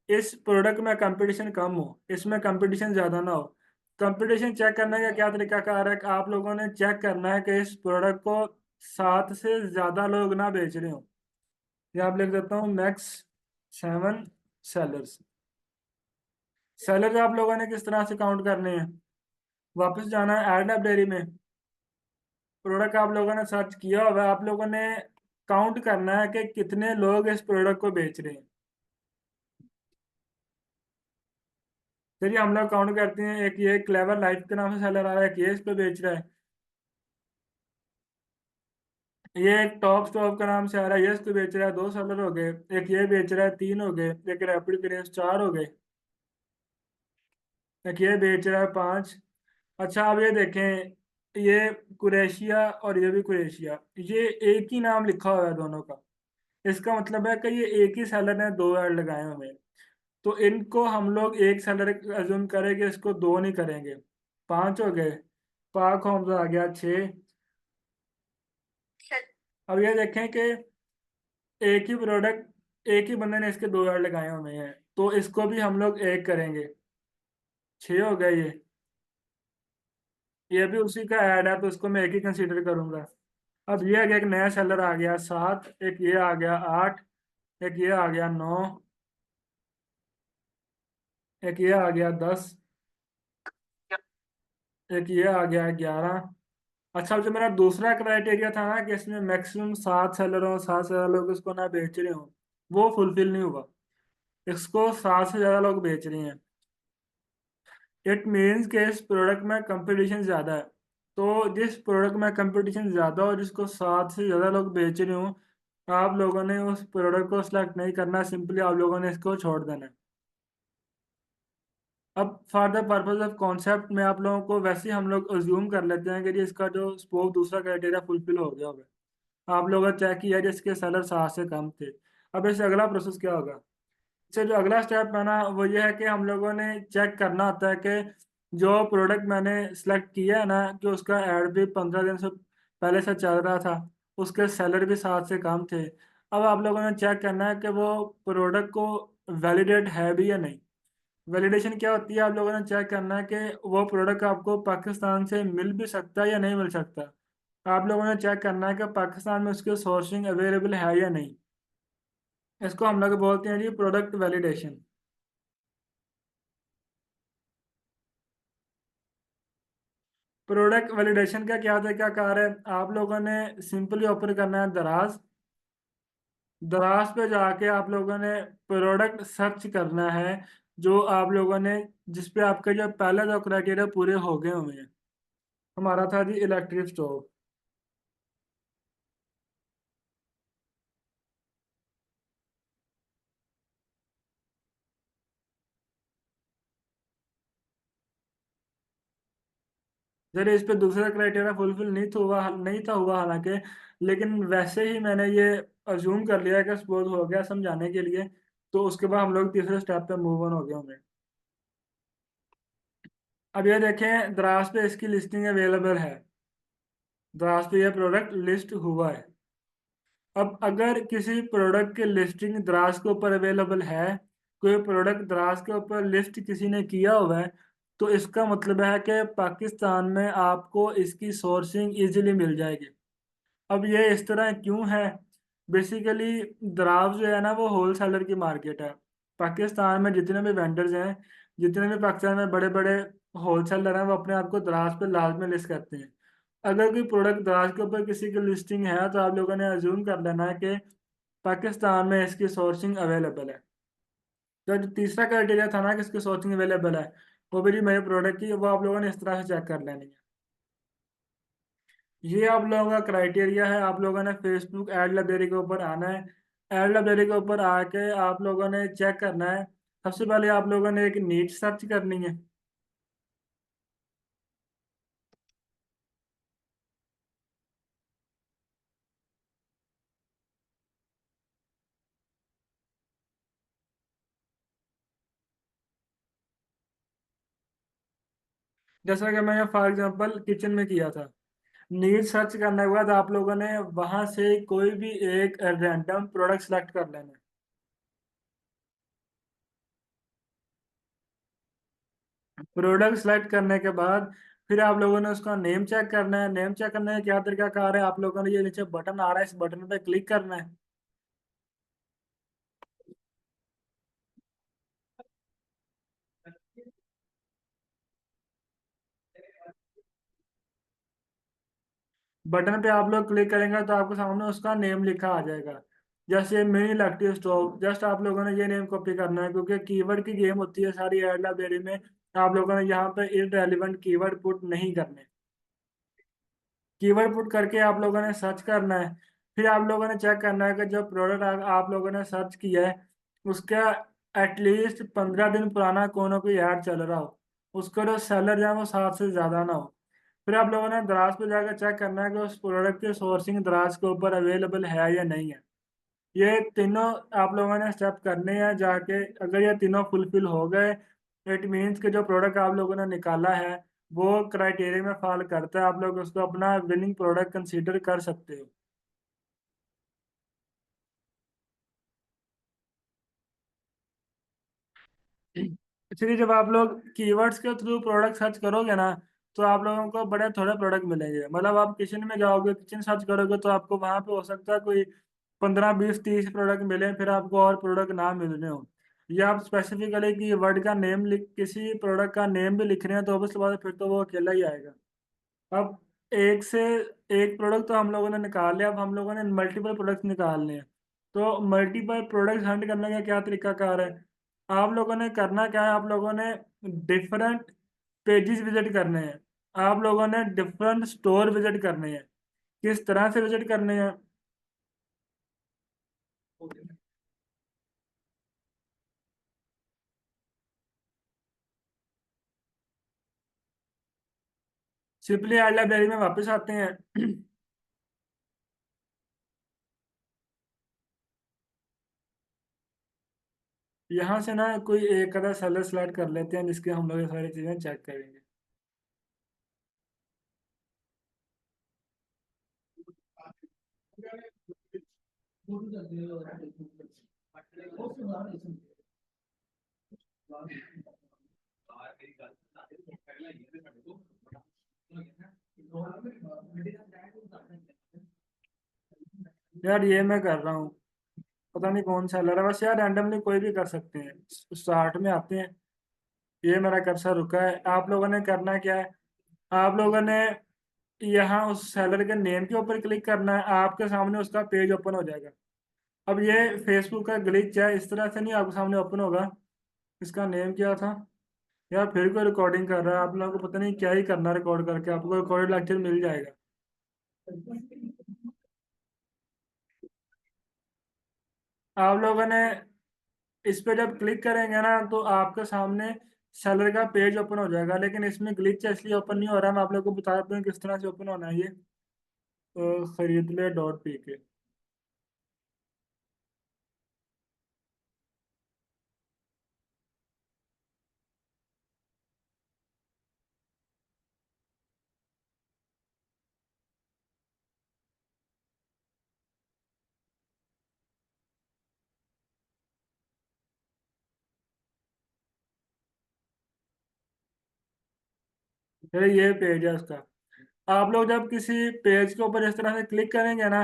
इस प्रोडक्ट में कंपटीशन कम हो, इसमें कंपटीशन ज़्यादा ना हो। कंपटीशन चेक करने का क्या तरीका कार है कि आप लोगों ने चेक करना है कि इस प्रोडक्ट को 7 से ज़्यादा लोग ना बेच रहे हो। या आप लिख देता हूँ मैक्स 7 सेलर्स। सेलर आप लोगों ने किस तरह से काउंट करने हैं? वापस जाना है ऐड लाइब्रेरी में। प्रोडक्ट आप लोगों ने सर्च किया होगा, आप लोगों ने काउंट करना है कि कितने लोग इस प्रोडक्ट को बेच रहे हैं। चलिए हम लोग काउंट करते हैं। एक ये क्लेवर लाइफ के नाम से सेलर आ रहा है, एक ये इस पे बेच रहा है। ये एक टॉप स्टॉप के नाम से आ रहा है, ये इसको बेच रहा है, दो सेलर हो गए। एक ये बेच रहा है, तीन हो गए। एक रैपिड क्रेज, चार हो गए। एक ये बेच रहा है, पांच। अच्छा अब ये देखें, ये कुरेशिया और ये भी कुरेशिया, ये एक ही नाम लिखा हुआ है दोनों का। इसका मतलब है कि ये एक ही सेलर ने दो ऐड लगाए हुए हैं। तो इनको हम लोग एक सेलर अज्यूम करेंगे, इसको दो नहीं करेंगे। पांच हो गए। पाक होम्स आ गया, छः। अब ये देखें कि एक ही प्रोडक्ट, एक ही बंदे ने इसके दो ऐड लगाए हुए हैं, तो इसको भी हम लोग एक करेंगे। छः हो गए ये भी उसी का ऐड है, तो इसको मैं एक ही कंसीडर करूंगा। अब ये आ गया, एक नया सेलर आ गया, सात। एक ये आ गया, आठ। एक ये आ गया, नौ। एक ये आ गया, दस। एक ये आ गया, ग्यारह। अच्छा, अब जो मेरा दूसरा क्राइटेरिया था ना कि इसमें मैक्सिमम सात सेलर हो, सात से ज्यादा लोग इसको ना बेच रहे हो, वो फुलफिल नहीं हुआ। इसको सात से ज्यादा लोग बेच रहे हैं। इट मीन्स कि इस प्रोडक्ट में कंपटीशन ज़्यादा है। तो जिस प्रोडक्ट में कंपटीशन ज़्यादा हो, जिसको सात से ज़्यादा लोग बेच रहे हो, आप लोगों ने उस प्रोडक्ट को सिलेक्ट नहीं करना, सिंपली आप लोगों ने इसको छोड़ देना है। अब for the purpose of concept में आप लोगों को वैसे ही हम लोग अज्यूम कर लेते हैं कि जी इसका जो स्कोप दूसरा क्राइटेरिया फुलफिल हो गया होगा। आप लोगों ने चेक किया जिसके सेलर सात से कम थे। अब इससे अगला प्रोसेस क्या होगा? इससे जो अगला स्टेप है ना, वो ये है कि हम लोगों ने चेक करना होता है कि जो प्रोडक्ट मैंने सेलेक्ट किया है ना, कि उसका एड भी 15 दिन से पहले से चल रहा था, उसके सेलर भी सात से कम थे। अब आप लोगों ने चेक करना है कि वो प्रोडक्ट को वैलिडेट है भी या नहीं। वैलिडेशन क्या होती है? आप लोगों ने चेक करना है कि वो प्रोडक्ट आपको पाकिस्तान से मिल भी सकता है या नहीं मिल सकता। आप लोगों ने चेक करना है कि पाकिस्तान में उसकी सोर्सिंग अवेलेबल है या नहीं। इसको हम लोग बोलते हैं जी प्रोडक्ट वैलिडेशन। प्रोडक्ट वैलिडेशन का क्या था, क्या कार्य है? आप लोगों ने सिंपली ओपन करना है दराज। दराज पे जाके आप लोगों ने प्रोडक्ट सर्च करना है, जो आप लोगों ने, जिस पे आपके जो पहले दो क्राइटेरिया पूरे हो गए हुए हैं। हमारा था जी इलेक्ट्रिक स्टोव। जरा इस पे दूसरा क्राइटेरिया फुलफिल नहीं तो हुआ, नहीं था हुआ हालांकि, लेकिन वैसे ही मैंने ये अज्यूम कर लिया कि सपोज हो गया समझाने के लिए। तो उसके बाद हम लोग तीसरे स्टेप पे मूव ऑन हो गए होंगे। अब ये देखें, द्रास पे इसकी लिस्टिंग अवेलेबल है। द्रास पे ये प्रोडक्ट लिस्ट हुआ है। अब अगर किसी प्रोडक्ट की लिस्टिंग द्रास के ऊपर अवेलेबल है, कोई प्रोडक्ट द्रास के ऊपर लिस्ट किसी ने किया हुआ है, तो इसका मतलब है कि पाकिस्तान में आपको इसकी सोर्सिंग इजीली मिल जाएगी। अब ये इस तरह क्यों है? बेसिकली द्रास जो है ना, वो होल सेलर की मार्केट है। पाकिस्तान में जितने भी वेंडर्स हैं, जितने भी पाकिस्तान में बड़े बड़े होल सेलर हैं, वो अपने आप को द्रास पे लाजमी लिस्ट करते हैं। अगर कोई प्रोडक्ट द्रास के ऊपर किसी की लिस्टिंग है, तो आप लोगों ने अज्यूम कर लेना है कि पाकिस्तान में इसकी सोर्सिंग अवेलेबल है। तो जो तीसरा क्राइटेरिया था ना कि इसकी सोर्सिंग अवेलेबल है, वो भी मेरे प्रोडक्ट की, वो आप लोगों ने इस तरह से चेक कर लेनी है। ये आप लोगों का क्राइटेरिया है। आप लोगों ने फेसबुक एड लाइब्रेरी के ऊपर आना है। एड लाइब्रेरी के ऊपर आके आप लोगों ने चेक करना है। सबसे पहले आप लोगों ने एक नीच सर्च करनी है। जैसा कि मैंने फॉर एग्जांपल किचन में किया था। नीड सर्च करने के बाद आप लोगों ने वहां से कोई भी एक रैंडम प्रोडक्ट सेलेक्ट कर लेना है। प्रोडक्ट सेलेक्ट करने के बाद फिर आप लोगों ने उसका नेम चेक करना है। नेम चेक करने का क्या तरीका कार है? आप लोगों ने ये नीचे बटन आ रहा है, इस बटन पे क्लिक करना है। बटन पे आप लोग क्लिक करेंगे तो आपके सामने उसका नेम लिखा आ जाएगा। जैसे मिनी इलेक्ट्रिक स्टोव, जस्ट आप लोगों ने ये नेम कॉपी करना है, क्योंकि कीवर्ड की गेम होती है सारी एड लाइब्रेरी में। आप लोगों ने यहाँ पे इररेलेवेंट कीवर्ड पुट नहीं करने। कीवर्ड पुट करके आप लोगों ने सर्च करना है। फिर आप लोगों ने चेक करना है कि जो प्रोडक्ट आप लोगों ने सर्च किया है उसका एटलीस्ट 15 दिन पुराना कोई ना कोई ऐड चल रहा हो, उसका जो सेलर जो है वो 7 से ज़्यादा ना हो। फिर आप लोगों ने दराज पे जाकर चेक करना है कि उस प्रोडक्ट की सोर्सिंग दराज के ऊपर अवेलेबल है या नहीं है। ये तीनों आप लोगों ने स्टेप करने हैं जाके। अगर ये तीनों फुलफिल हो गए, इट मीन्स कि जो प्रोडक्ट आप लोगों ने निकाला है वो क्राइटेरिया में फॉल करता है, आप लोग उसको अपना विनिंग प्रोडक्ट कंसीडर कर सकते हो। इसलिए जब आप लोग कीवर्ड्स के थ्रू प्रोडक्ट सर्च करोगे ना, तो आप लोगों को बड़े थोड़े प्रोडक्ट मिलेंगे। मतलब आप किचन में जाओगे, किचन सर्च करोगे तो आपको वहां पे हो सकता है कोई 15 20 30 प्रोडक्ट मिले, फिर आपको और प्रोडक्ट ना मिलने हो। या आप स्पेसिफिकली की वर्ड का नेम लिख, किसी प्रोडक्ट का नेम भी लिख रहे हैं तो ऑब्वियसली बात है, फिर तो वो अकेला ही आएगा। अब एक से एक प्रोडक्ट तो हम लोगों ने निकाल लिया, अब हम लोगों ने मल्टीपल प्रोडक्ट निकालने हैं। तो मल्टीपल प्रोडक्ट हंट करने का क्या तरीकाकार है? आप लोगों ने करना क्या है, आप लोगों ने डिफरेंट पेजेस विजिट करने हैं। आप लोगों ने डिफरेंट स्टोर विजिट करने हैं। किस तरह से विजिट करने हैं? सिंपली आई लाइब्रेरी में वापस आते हैं। यहाँ से ना कोई एक आधा सेलर सेलेक्ट कर लेते हैं जिसके हम लोग ये सारी चीजें चेक करेंगे। यार ये मैं कर रहा हूँ, पता नहीं कौन सा सेलर है, बस यार रैंडमली कोई भी कर सकते हैं। स्टार्ट में आते हैं, ये मेरा कर्सर रुका है। आप लोगों ने करना क्या है, आप लोगों ने यहाँ उस सेलर के नेम के ऊपर क्लिक करना है, आपके सामने उसका पेज ओपन हो जाएगा। अब ये फेसबुक का ग्लिच है, इस तरह से नहीं आपके सामने ओपन होगा। इसका नेम क्या था? यार फिर कोई रिकॉर्डिंग कर रहा है, आप लोगों को पता नहीं क्या ही करना है रिकॉर्ड करके, आपको रिकॉर्डेड लेक्चर मिल जाएगा। आप लोगों ने इस पे जब क्लिक करेंगे ना तो आपके सामने सेलर का पेज ओपन हो जाएगा, लेकिन इसमें ग्लिच है इसलिए ओपन नहीं हो रहा। मैं आप लोगों को बता देता हूँ किस तरह से ओपन होना है ये। खरीद ले डॉट पी के। ये पेज है उसका। आप लोग जब किसी पेज के ऊपर इस तरह से क्लिक करेंगे ना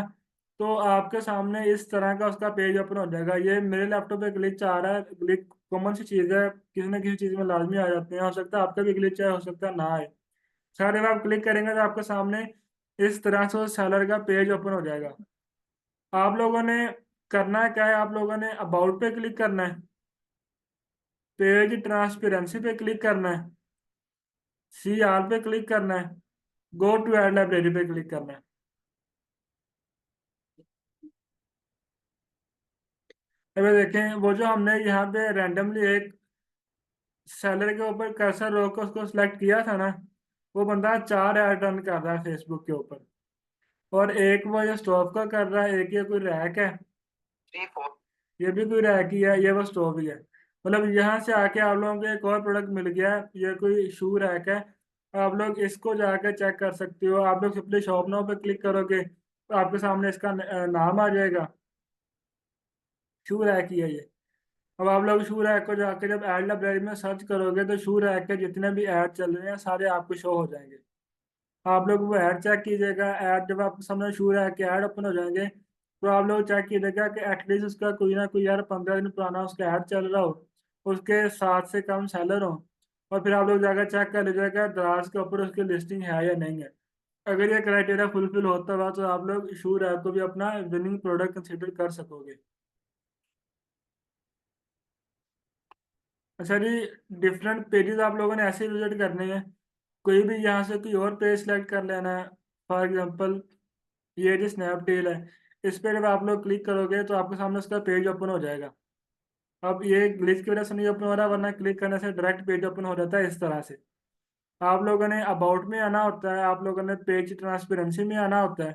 तो आपके सामने इस तरह का उसका पेज ओपन हो जाएगा। ये मेरे लैपटॉप पे ग्लिच आ रहा है, ग्लिच कॉमन सी चीज़ है, किसी ना किसी चीज़ में लाजमी आ जाते हैं। हो सकता है आपका भी ग्लिच है, हो सकता है ना आए। सारे में आप क्लिक करेंगे तो आपके सामने इस तरह से सेलर का पेज ओपन हो जाएगा। आप लोगों ने करना है क्या है, आप लोगों ने अबाउट पे क्लिक करना है, पेज ट्रांसपेरेंसी पे क्लिक करना है, सी आर पे क्लिक करना है, गो टू एड लाइब्रेरी पे क्लिक करना है। अभी देखें वो जो हमने यहाँ पे रैंडमली एक सेलर के ऊपर कर्सर रोक कर उसको सिलेक्ट किया था ना, वो बंदा 4 ऐड रन कर रहा है फेसबुक के ऊपर। और एक वो ये स्टॉप का कर रहा है, एक ये कोई रैक है, ये भी कोई रैक ही है, ये वो स्टॉप ही है। मतलब यहाँ से आके आप लोगों को एक और प्रोडक्ट मिल गया है, ये कोई शू रैक है। आप लोग इसको जाके चेक कर सकते हो। आप लोग सिंपली शॉप नाउ पे क्लिक करोगे तो आपके सामने इसका नाम आ जाएगा, शू रैक ही है ये। अब आप लोग शू रैक को जाके जब एड लाइब्रेरी में सर्च करोगे तो शू रैक के जितने भी ऐड चल रहे हैं सारे आपको शो हो जाएंगे। आप लोग वो ऐड चेक कीजिएगा। ऐड जब आपके सामने शू रैक के ऐड ओपन हो जाएंगे तो आप लोग चेक कीजिएगा कि एटलीस्ट उसका कोई ना कोई यार 15 दिन पुराना उसका ऐड चल रहा हो, उसके 7 से कम सेलर हो। और फिर आप लोग जाकर चेक कर लीजिएगा दराज के ऊपर उसकी लिस्टिंग है या नहीं है। अगर ये क्राइटेरिया फुलफिल होता हुआ तो आप लोग श्योर ऐप को भी अपना विनिंग प्रोडक्ट कंसिडर कर सकोगे। अच्छा जी, डिफरेंट पेजेस आप लोगों ने ऐसे विजिट करने हैं। कोई भी यहाँ से कोई और पेज सेलेक्ट कर लेना है। फॉर एग्जांपल ये जो स्नैपडील है, इस पर जब आप लोग क्लिक करोगे तो आपके सामने उसका पेज ओपन हो जाएगा। अब ये ग्लिच की वजह से नहीं ओपन हो रहा, वरना क्लिक करने से डायरेक्ट पेज ओपन हो जाता है इस तरह से। आप लोगों ने अबाउट में आना होता है, आप लोगों ने पेज ट्रांसपेरेंसी में आना होता है,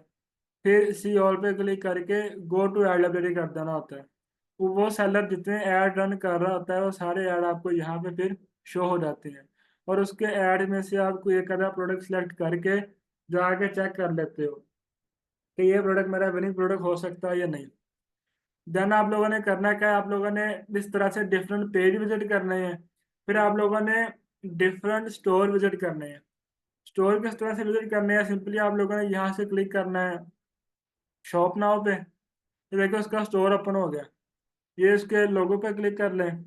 फिर सी ऑल पे क्लिक करके गो टू एड लाइब्रेरी कर देना होता है। वो सेलर जितने ऐड रन कर रहा होता है वो सारे ऐड आपको यहाँ पे फिर शो हो जाते हैं। और उसके ऐड में से आपको एक आधा प्रोडक्ट सिलेक्ट करके जाके चेक कर लेते हो कि ये प्रोडक्ट मेरा विनिंग प्रोडक्ट हो सकता है या नहीं। देन आप लोगों ने करना क्या है, आप लोगों ने इस तरह से डिफरेंट पेज विजिट करने हैं। फिर आप लोगों ने डिफरेंट स्टोर विजिट करने हैं। स्टोर किस तरह से विजिट करने हैं, सिंपली आप लोगों ने यहाँ से क्लिक करना है शॉप नाउ पे। ये देखो उसका स्टोर ओपन हो गया। ये इसके लोगो पे क्लिक कर लें।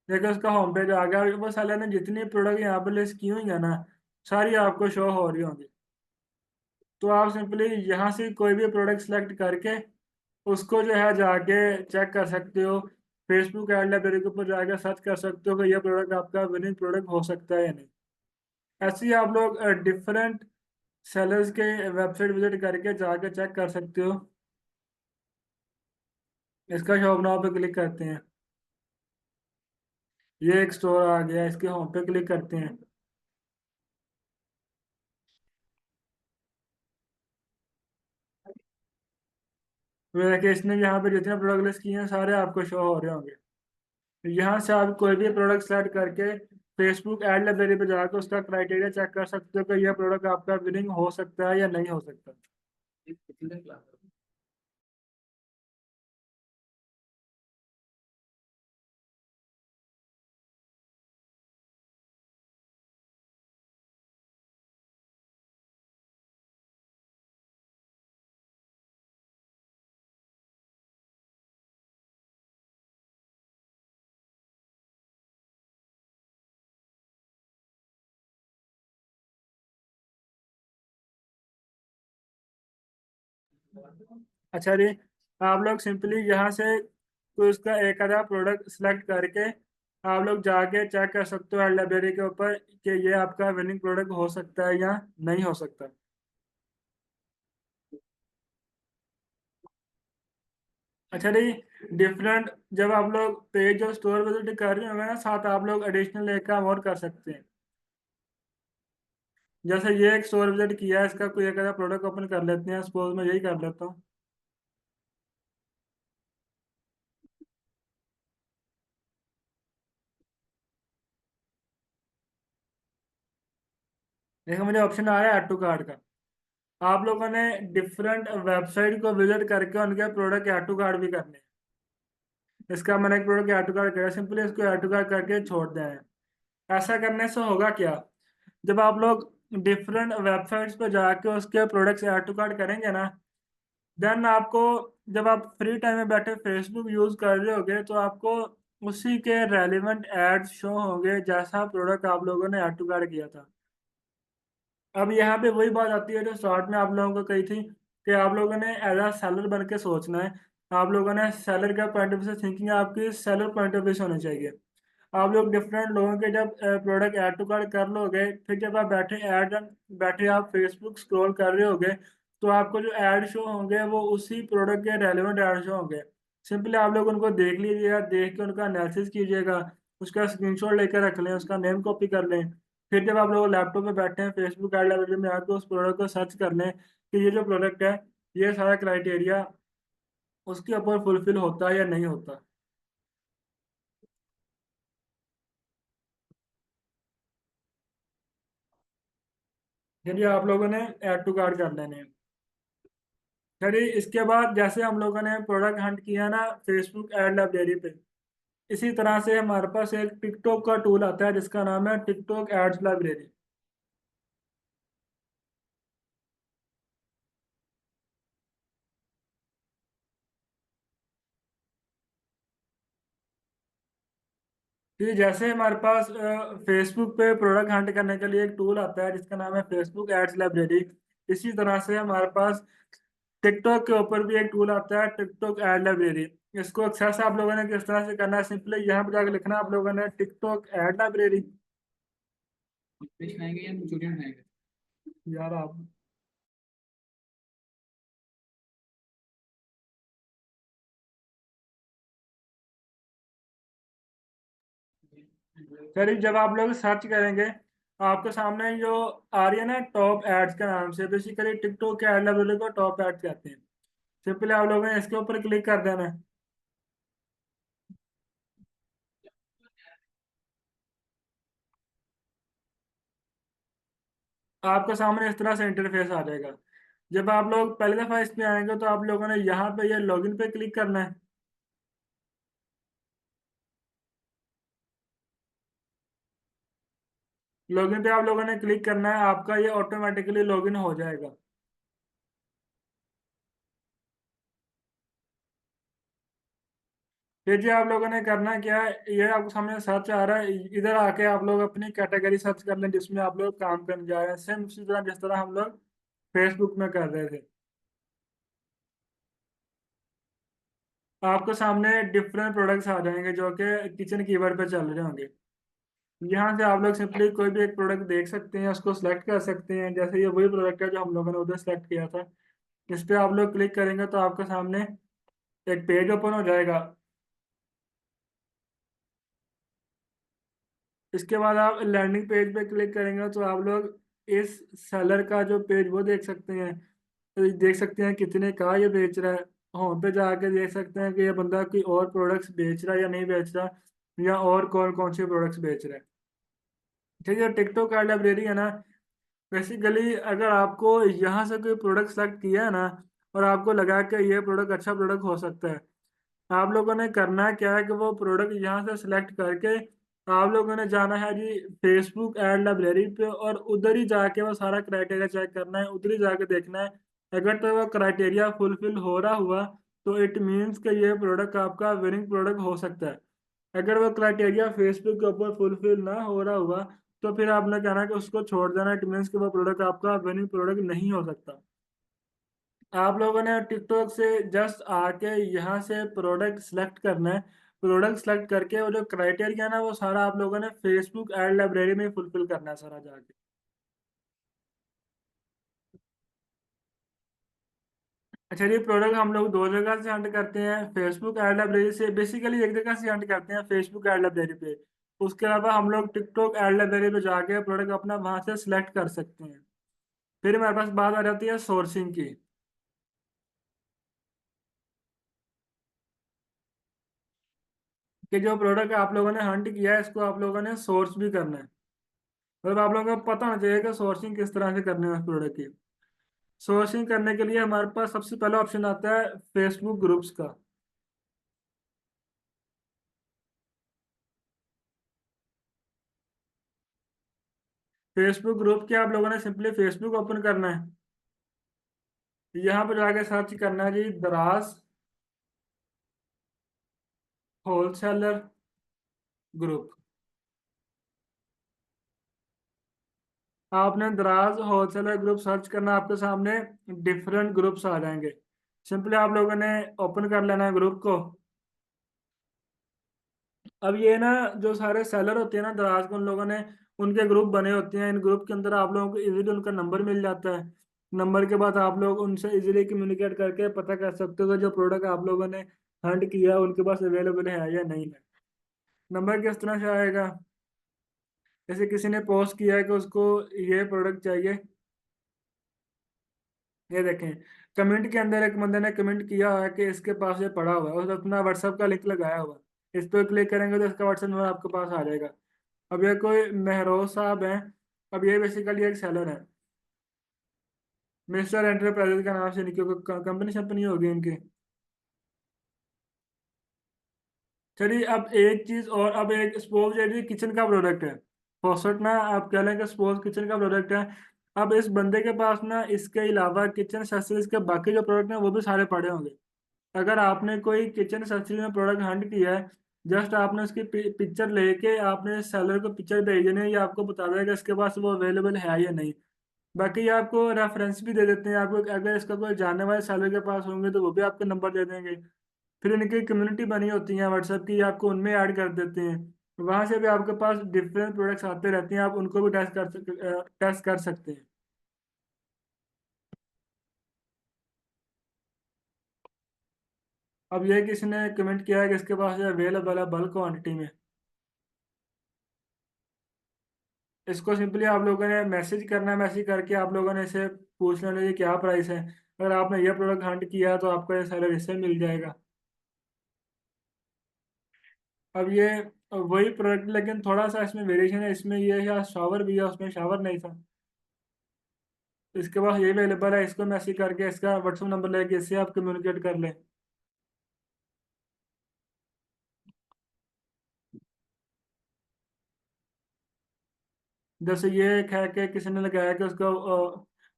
देखो उसका होम पेज आ गया। वो साले ने जितनी प्रोडक्ट यहाँ पे लिस्ट की हुई है ना, सारी आपको शो हो रही होंगी। तो आप सिंपली यहाँ से कोई भी प्रोडक्ट सेलेक्ट करके उसको जो है जाके चेक कर सकते हो। फेसबुक एड लाइब्रेरी के ऊपर जाके सर्च कर सकते हो कि यह प्रोडक्ट आपका विनिंग प्रोडक्ट हो सकता है या नहीं। ऐसे ही आप लोग डिफरेंट सेलर्स के वेबसाइट विजिट करके जाके चेक कर सकते हो। इसका शॉप नाउ पे क्लिक करते हैं। ये एक स्टोर आ गया, इसके होम पे क्लिक करते हैं। तो देखिए इसने यहाँ पे जितने प्रोडक्ट लिस्ट किए हैं सारे आपको शो हो रहे होंगे। तो यहाँ से आप कोई भी प्रोडक्ट सेलेक्ट करके फेसबुक एड लाइब्रेरी पे जाकर उसका क्राइटेरिया चेक कर सकते हो कि यह प्रोडक्ट आपका विनिंग हो सकता है या नहीं हो सकता। अच्छा जी, आप लोग सिंपली यहाँ से कोई उसका एक आधा प्रोडक्ट सेलेक्ट करके आप लोग जाके चेक कर सकते हो लाइब्रेरी के ऊपर कि ये आपका विनिंग प्रोडक्ट हो सकता है या नहीं हो सकता। अच्छा जी, डिफरेंट जब आप लोग पेज और स्टोर विजिट कर रहे होंगे ना, साथ आप लोग एडिशनल एक काम और कर सकते हैं। जैसे ये एक स्टोर विजिट किया है, इसका कोई एक आधा प्रोडक्ट ओपन कर लेते हैं। सपोज मैं यही कर लेता हूँ। देखो मुझे ऑप्शन आ रहा है ऐड टू कार्ट का। आप लोगों ने डिफरेंट वेबसाइट को विजिट करके उनके प्रोडक्ट ऐड टू कार्ट भी करने हैं। इसका मैंने एक प्रोडक्ट ऐड टू कार्ट किया, सिंपली इसको ऐड टू कार्ट करके छोड़ दें। ऐसा करने से होगा क्या, जब आप लोग डिफरेंट वेबसाइट्स पर जाके उसके प्रोडक्ट्स ऐड टू कार्ट करेंगे ना, देन आपको जब आप फ्री टाइम में बैठे फेसबुक यूज कर रहे होगे तो आपको उसी के रेलिवेंट एड्स शो होंगे जैसा प्रोडक्ट आप लोगों ने ऐड टू कार्ट किया था। अब यहाँ पे वही बात आती है जो स्टार्ट में आप लोगों को कही थी कि आप लोगों ने एज अ सेलर बन के सोचना है। आप लोगों ने सेलर का पॉइंट ऑफ व्यू से थिंकिंग आपकी सेलर पॉइंट ऑफ व्यू से होनी चाहिए। आप लोग डिफरेंट लोगों के जब प्रोडक्ट ऐड टू कार्ट कर लोगे, फिर जब आप बैठे आप फेसबुक स्क्रॉल कर रहे होगे, तो आपको जो ऐड शो होंगे वो उसी प्रोडक्ट के रेलेवेंट ऐड शो होंगे। सिंपली आप लोग उनको देख लीजिएगा, देख के उनका एनालिसिस कीजिएगा, उसका स्क्रीनशॉट लेकर रख लें, उसका नेम कॉपी कर लें। फिर जब आप लोग लैपटॉप पे बैठे हैं फेसबुक ऐड लाइब्रेरी में आकर उस प्रोडक्ट को सर्च कर लें कि ये जो प्रोडक्ट है, ये सारा क्राइटेरिया उसके ऊपर फुलफिल होता है या नहीं होता। यदि आप लोगों ने ऐड टू कार्ट कर लेने हैं। फिर इसके बाद जैसे हम लोगों ने प्रोडक्ट हंट किया ना फेसबुक एड लाइब्रेरी पे, इसी तरह से हमारे पास एक टिकटॉक का टूल आता है जिसका नाम है टिकटॉक एड्स लाइब्रेरी। कि जैसे हमारे पास फेसबुक पे प्रोडक्ट हंट करने के लिए एक टूल आता है जिसका नाम है फेसबुक एड्स लाइब्रेरी। इसी तरह से हमारे पास टिकटॉक के ऊपर भी एक टूल आता है टिकटॉक एड लाइब्रेरी। इसको एक्सेस आप लोगों ने किस तरह से करना है, सिंपली यहाँ पर जाकर लिखना है आप लोगों ने टिकटॉक एड लाइब्रेरी। खाएंगे या मंचूरियन खाएंगे? यार आप, फिर जब आप लोग सर्च करेंगे आपके सामने जो आ रही है ना टॉप एड्स के नाम से, बेसिकली टिकटॉक के एड लाइब्रेरी को टॉप एड्स कहते हैं। सिंपली आप लोगों ने इसके ऊपर क्लिक कर देना है। आपके सामने इस तरह से इंटरफेस आ जाएगा। जब आप लोग पहली दफा इस पे आएंगे तो आप लोगों ने यहाँ पे ये लॉगिन पे क्लिक करना है। लॉगिन पे आप लोगों ने क्लिक करना है, आपका ये ऑटोमेटिकली लॉगिन हो जाएगा। फिर जी आप लोगों ने करना क्या है, ये आपके सामने सर्च आ रहा है, इधर आके आप लोग अपनी कैटेगरी सर्च कर लें जिसमें आप लोग काम करने जा रहे हैं, सेम उसी तरह जिस तरह हम लोग फेसबुक में कर रहे थे। आपके सामने डिफरेंट प्रोडक्ट्स आ जाएंगे जो कि किचन कीवर्ड पे चल रहे होंगे। यहाँ से आप लोग सिंपली कोई भी एक प्रोडक्ट देख सकते हैं, उसको सिलेक्ट कर सकते हैं। जैसे ये वही प्रोडक्ट है जो हम लोगों ने उधर सेलेक्ट किया था। इस पे आप लोग क्लिक करेंगे तो आपके सामने एक पेज ओपन हो जाएगा। इसके बाद आप लैंडिंग पेज पे क्लिक करेंगे तो आप लोग इस सेलर का जो पेज वो देख सकते हैं। तो देख सकते हैं कितने का ये बेच रहा है। होम पे जाके देख सकते हैं कि ये बंदा कोई और प्रोडक्ट्स बेच रहा है या नहीं बेच रहा, या और कौन कौन से प्रोडक्ट्स बेच रहा है। ठीक है, टिकटॉक का लाइब्रेरी है ना, बेसिकली अगर आपको यहाँ से कोई प्रोडक्ट सेलेक्ट किया है ना और आपको लगा कि ये प्रोडक्ट अच्छा प्रोडक्ट हो सकता है, आप लोगों ने करना क्या है कि वो प्रोडक्ट यहाँ से सिलेक्ट करके आप लोगों ने जाना है जी फेसबुक एड लाइब्रेरी पे, और उधर ही जाके वो सारा क्राइटेरिया चेक करना है, उधर ही जाके देखना है। अगर तो वो क्राइटेरिया फुलफिल हो रहा हुआ तो इट मीन्स कि ये प्रोडक्ट आपका विनिंग प्रोडक्ट हो सकता है। अगर वो क्राइटेरिया फेसबुक के ऊपर फुलफिल ना हो रहा हुआ तो फिर आपने कहना कि उसको छोड़ देना, इट मीन्स कि वो प्रोडक्ट आपका विनिंग प्रोडक्ट नहीं हो सकता। आप लोगों ने टिकटॉक से जस्ट आके यहाँ से प्रोडक्ट सेलेक्ट करना है। प्रोडक्ट सेलेक्ट करके वो जो क्राइटेरिया ना वो सारा आप लोगों ने फेसबुक एड लाइब्रेरी में फुलफिल करना है सारा जाके। अच्छा, ये प्रोडक्ट हम लोग दो जगह से हंट करते हैं, फेसबुक एड लाइब्रेरी से बेसिकली एक जगह से हंट करते हैं फेसबुक एड लाइब्रेरी पे। उसके अलावा हम लोग टिकटॉक एड लाइब्रेरी पे जाके प्रोडक्ट अपना वहां से सिलेक्ट कर सकते हैं। फिर हमारे पास बात आ जाती है सोर्सिंग की, कि जो प्रोडक्ट आप लोगों ने हंट किया है इसको आप लोगों ने सोर्स भी करना है। मतलब आप लोगों को पता होना चाहिए कि सोर्सिंग किस तरह से करनी है उस प्रोडक्ट की। सोर्सिंग करने के लिए हमारे पास सबसे पहला ऑप्शन आता है फेसबुक ग्रुप्स का। फेसबुक ग्रुप के आप लोगों ने सिंपली फेसबुक ओपन करना है। यहाँ पर जाके सर्च करना है जी दराज होलसेलर ग्रुप। आपने दराज होलसेलर ग्रुप सर्च करना, आपके सामने डिफरेंट ग्रुप्स आ जाएंगे। सिंपली आप लोगों ने ओपन कर लेना है ग्रुप को। अब ये ना जो सारे सेलर होते हैं ना दराज के, उन लोगों ने उनके ग्रुप बने होते हैं। इन ग्रुप के अंदर आप लोगों को इजीली उनका नंबर मिल जाता है। नंबर के बाद आप लोग उनसे इजीली कम्युनिकेट करके पता कर सकते हो कि जो प्रोडक्ट आप लोगों ने हंट किया है उनके पास अवेलेबल है या नहीं है। नंबर किस तरह से आएगा, जैसे किसी ने पोस्ट किया है कि उसको ये प्रोडक्ट चाहिए, ये देखें कमेंट के अंदर एक बंदे ने कमेंट किया हुआ है कि इसके पास ये पड़ा हुआ है, उसने अपना व्हाट्सएप का लिंक लगाया हुआ है। इस पर क्लिक करेंगे तो इसका व्हाट्सएप नंबर आपके पास आ जाएगा। अब ये कोई महरोज साहब हैं। अब ये बेसिकली एक सेलर है, मिस्टर एंटरप्राइजेज का नाम से नहीं, क्योंकि कंपनी शंपनी होगी इनकी। चलिए अब एक चीज और, अब एक सपोज ये किचन का प्रोडक्ट है, फॉसेट ना आप कह लें कि सपोज किचन का प्रोडक्ट है। अब इस बंदे के पास ना इसके अलावा किचन एक्सेसरीज के बाकी जो प्रोडक्ट हैं वो भी सारे पड़े होंगे। अगर आपने कोई किचन एक्सेसरीज में प्रोडक्ट हंट किया है जस्ट आपने उसकी पिक्चर लेके आपने सेलर को पिक्चर भेज देनी है, ये आपको बता देगा इसके पास वो अवेलेबल है या नहीं। बाकी ये आपको रेफरेंस भी दे देते हैं, आपको अगर इसका कोई जानने वाले सेलर के पास होंगे तो वो भी आपका नंबर दे देंगे। फिर इनकी कम्युनिटी बनी होती है व्हाट्सएप की, आपको उनमें ऐड कर देते हैं। वहां से भी आपके पास डिफरेंट प्रोडक्ट्स आते रहते हैं, आप उनको भी टेस्ट कर सकते हैं। अब ये किसी ने कमेंट किया है कि इसके पास अवेलेबल है बल्क क्वांटिटी में। इसको सिंपली आप लोगों ने मैसेज करना है, मैसेज करके आप लोगों ने इसे पूछ लेना ये क्या प्राइस है। अगर आपने ये प्रोडक्ट हंट किया है तो आपको ये सारा इससे मिल जाएगा। अब ये वही प्रोडक्ट, लेकिन थोड़ा सा इसमें वेरिएशन है, इसमें ये है शावर भी है, उसमें शावर नहीं था। तो इसके पास ये अवेलेबल है, इसको मैसेज करके इसका व्हाट्सएप नंबर लेके इससे आप कम्युनिकेट कर लें। जैसे ये एक है कि किसी ने लगाया कि उसको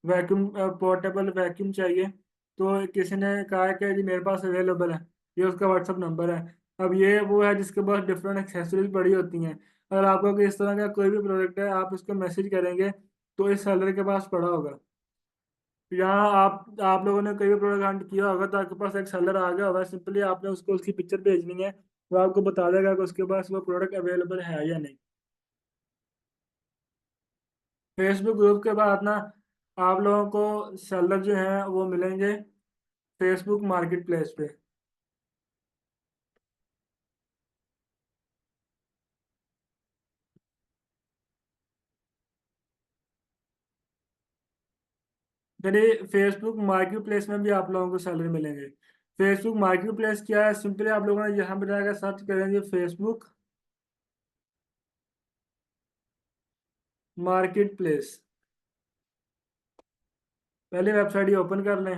वैक्यूम पोर्टेबल वैक्यूम चाहिए, तो किसी ने कहा है कि जी मेरे पास अवेलेबल है, ये उसका व्हाट्सअप नंबर है। अब ये वो है जिसके पास डिफरेंट एक्सेसरीज पड़ी होती हैं। अगर आपको कि इस तरह का कोई भी प्रोडक्ट है, आप उसको मैसेज करेंगे तो इस सेलर के पास पड़ा होगा। यहाँ आप लोगों ने कोई भी प्रोडक्ट हंट किया होगा तो आपके पास एक सेलर आ गया होगा, सिंपली आपने उसको उसकी पिक्चर भेजनी है, वो आपको बता देगा कि उसके पास वो प्रोडक्ट अवेलेबल है या नहीं। फेसबुक ग्रुप के बाद ना आप लोगों को सेलर जो हैं वो मिलेंगे फेसबुक मार्केट प्लेस पे। यानी फेसबुक मार्केट प्लेस में भी आप लोगों को सेलर मिलेंगे। फेसबुक मार्केट प्लेस क्या है, सिंपली आप लोगों ने यहाँ पे जाकर सर्च करेंगे फेसबुक मार्केट प्लेस। पहले वेबसाइट ये ओपन कर लें।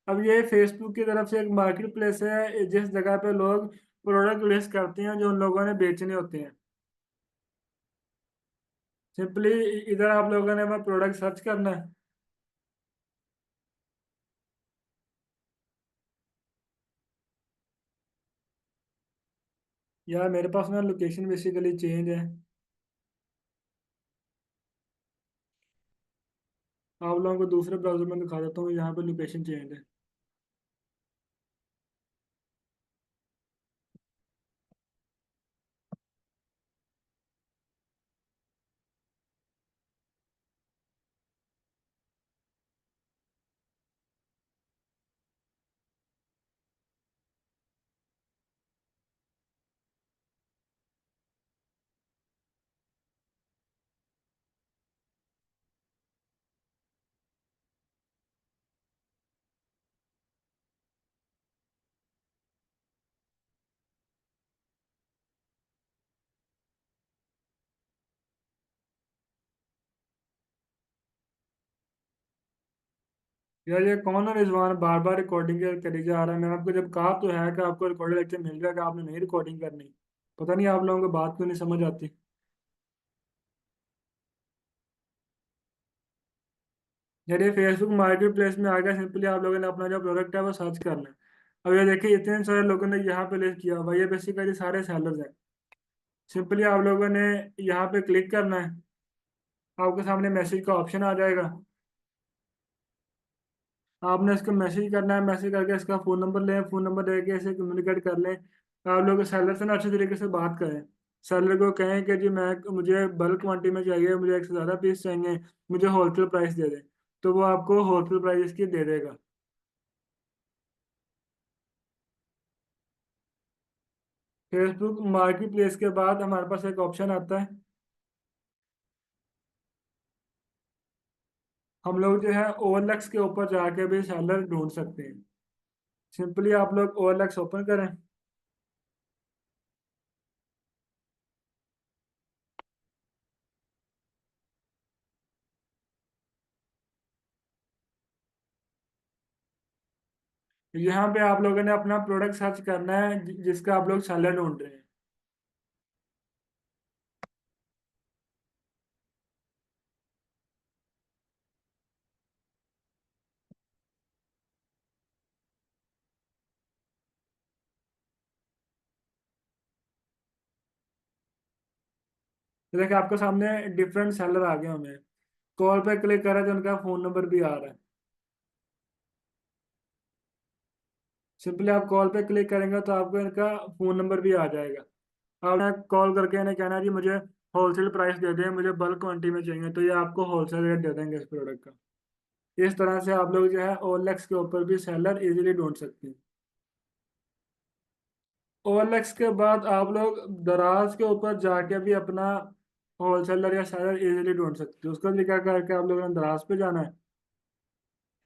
अब ये फेसबुक की तरफ से एक मार्केट प्लेस है जिस जगह पे लोग प्रोडक्ट लिस्ट करते हैं जो उन लोगों ने बेचने होते हैं। सिंपली इधर आप लोगों ने अपना प्रोडक्ट सर्च करना है। यार मेरे पास ना लोकेशन बेसिकली चेंज है, आप लोगों को दूसरे ब्राउजर में दिखा देता हूँ, यहाँ पे लोकेशन चेंज है। यार ये कौन है रिजवान, बार बार रिकॉर्डिंग करी जा रहा है। मैंने आपको जब कहा तो है कि आपको रिकॉर्डेड लेक्चर मिल जाएगा, आपने नहीं रिकॉर्डिंग करनी। पता नहीं आप लोगों को बात क्यों नहीं समझ आती। यार ये फेसबुक मार्केट प्लेस में आ गया, सिंपली आप लोगों ने अपना जो प्रोडक्ट है वो सर्च करना है। अब ये देखिए इतने सारे लोगों ने यहाँ पे लिस्ट किया हुआ है, ये बेसिकली सारे सेलर्स हैं। सिंपली आप लोगों ने यहाँ पे क्लिक करना है, आपके सामने मैसेज का ऑप्शन आ जाएगा। आपने इसको मैसेज करना है, मैसेज करके इसका फ़ोन नंबर लें, फ़ोन नंबर लेके इसे कम्युनिकेट कर लें। आप लोग सेलर से ना अच्छे तरीके से बात करें। सेलर को कहें कि जी मैं मुझे बल्क क्वांटिटी में चाहिए, मुझे एक से ज़्यादा पीस चाहिए, मुझे होलसेल प्राइस दे दें। तो वो आपको होलसेल प्राइस इसकी दे देगा। फेसबुक मार्केट प्लेस के बाद हमारे पास एक ऑप्शन आता है, हम लोग जो है OLX के ऊपर जाके भी सेलर ढूंढ सकते हैं। सिंपली आप लोग OLX ओपन करें। यहाँ पे आप लोगों ने अपना प्रोडक्ट सर्च करना है जिसका आप लोग सेलर ढूंढ रहे हैं। देखिए आपके सामने डिफरेंट सेलर आ गए हमें। कॉल पे क्लिक करें तो उनका फोन नंबर भी आ रहा है। सिंपली आप कॉल पे क्लिक करेंगे तो आपको इनका फोन नंबर भी आ जाएगा। आपने कॉल करके इन्हें कहना है जी मुझे होलसेल प्राइस दे दें, मुझे बल्क क्वांटिटी में चाहिए, तो ये आपको होलसेल रेट दे देंगे इस प्रोडक्ट का। इस तरह से आप लोग जो है OLX के ऊपर भी सेलर इजीली ढूंढ सकते हैं। OLX के बाद आप लोग दराज के ऊपर जाके भी अपना होलसेलर या सेलर इजीली ढूंढ सकते हो। उसका तरीका करके आप लोगों ने दराज पे जाना है,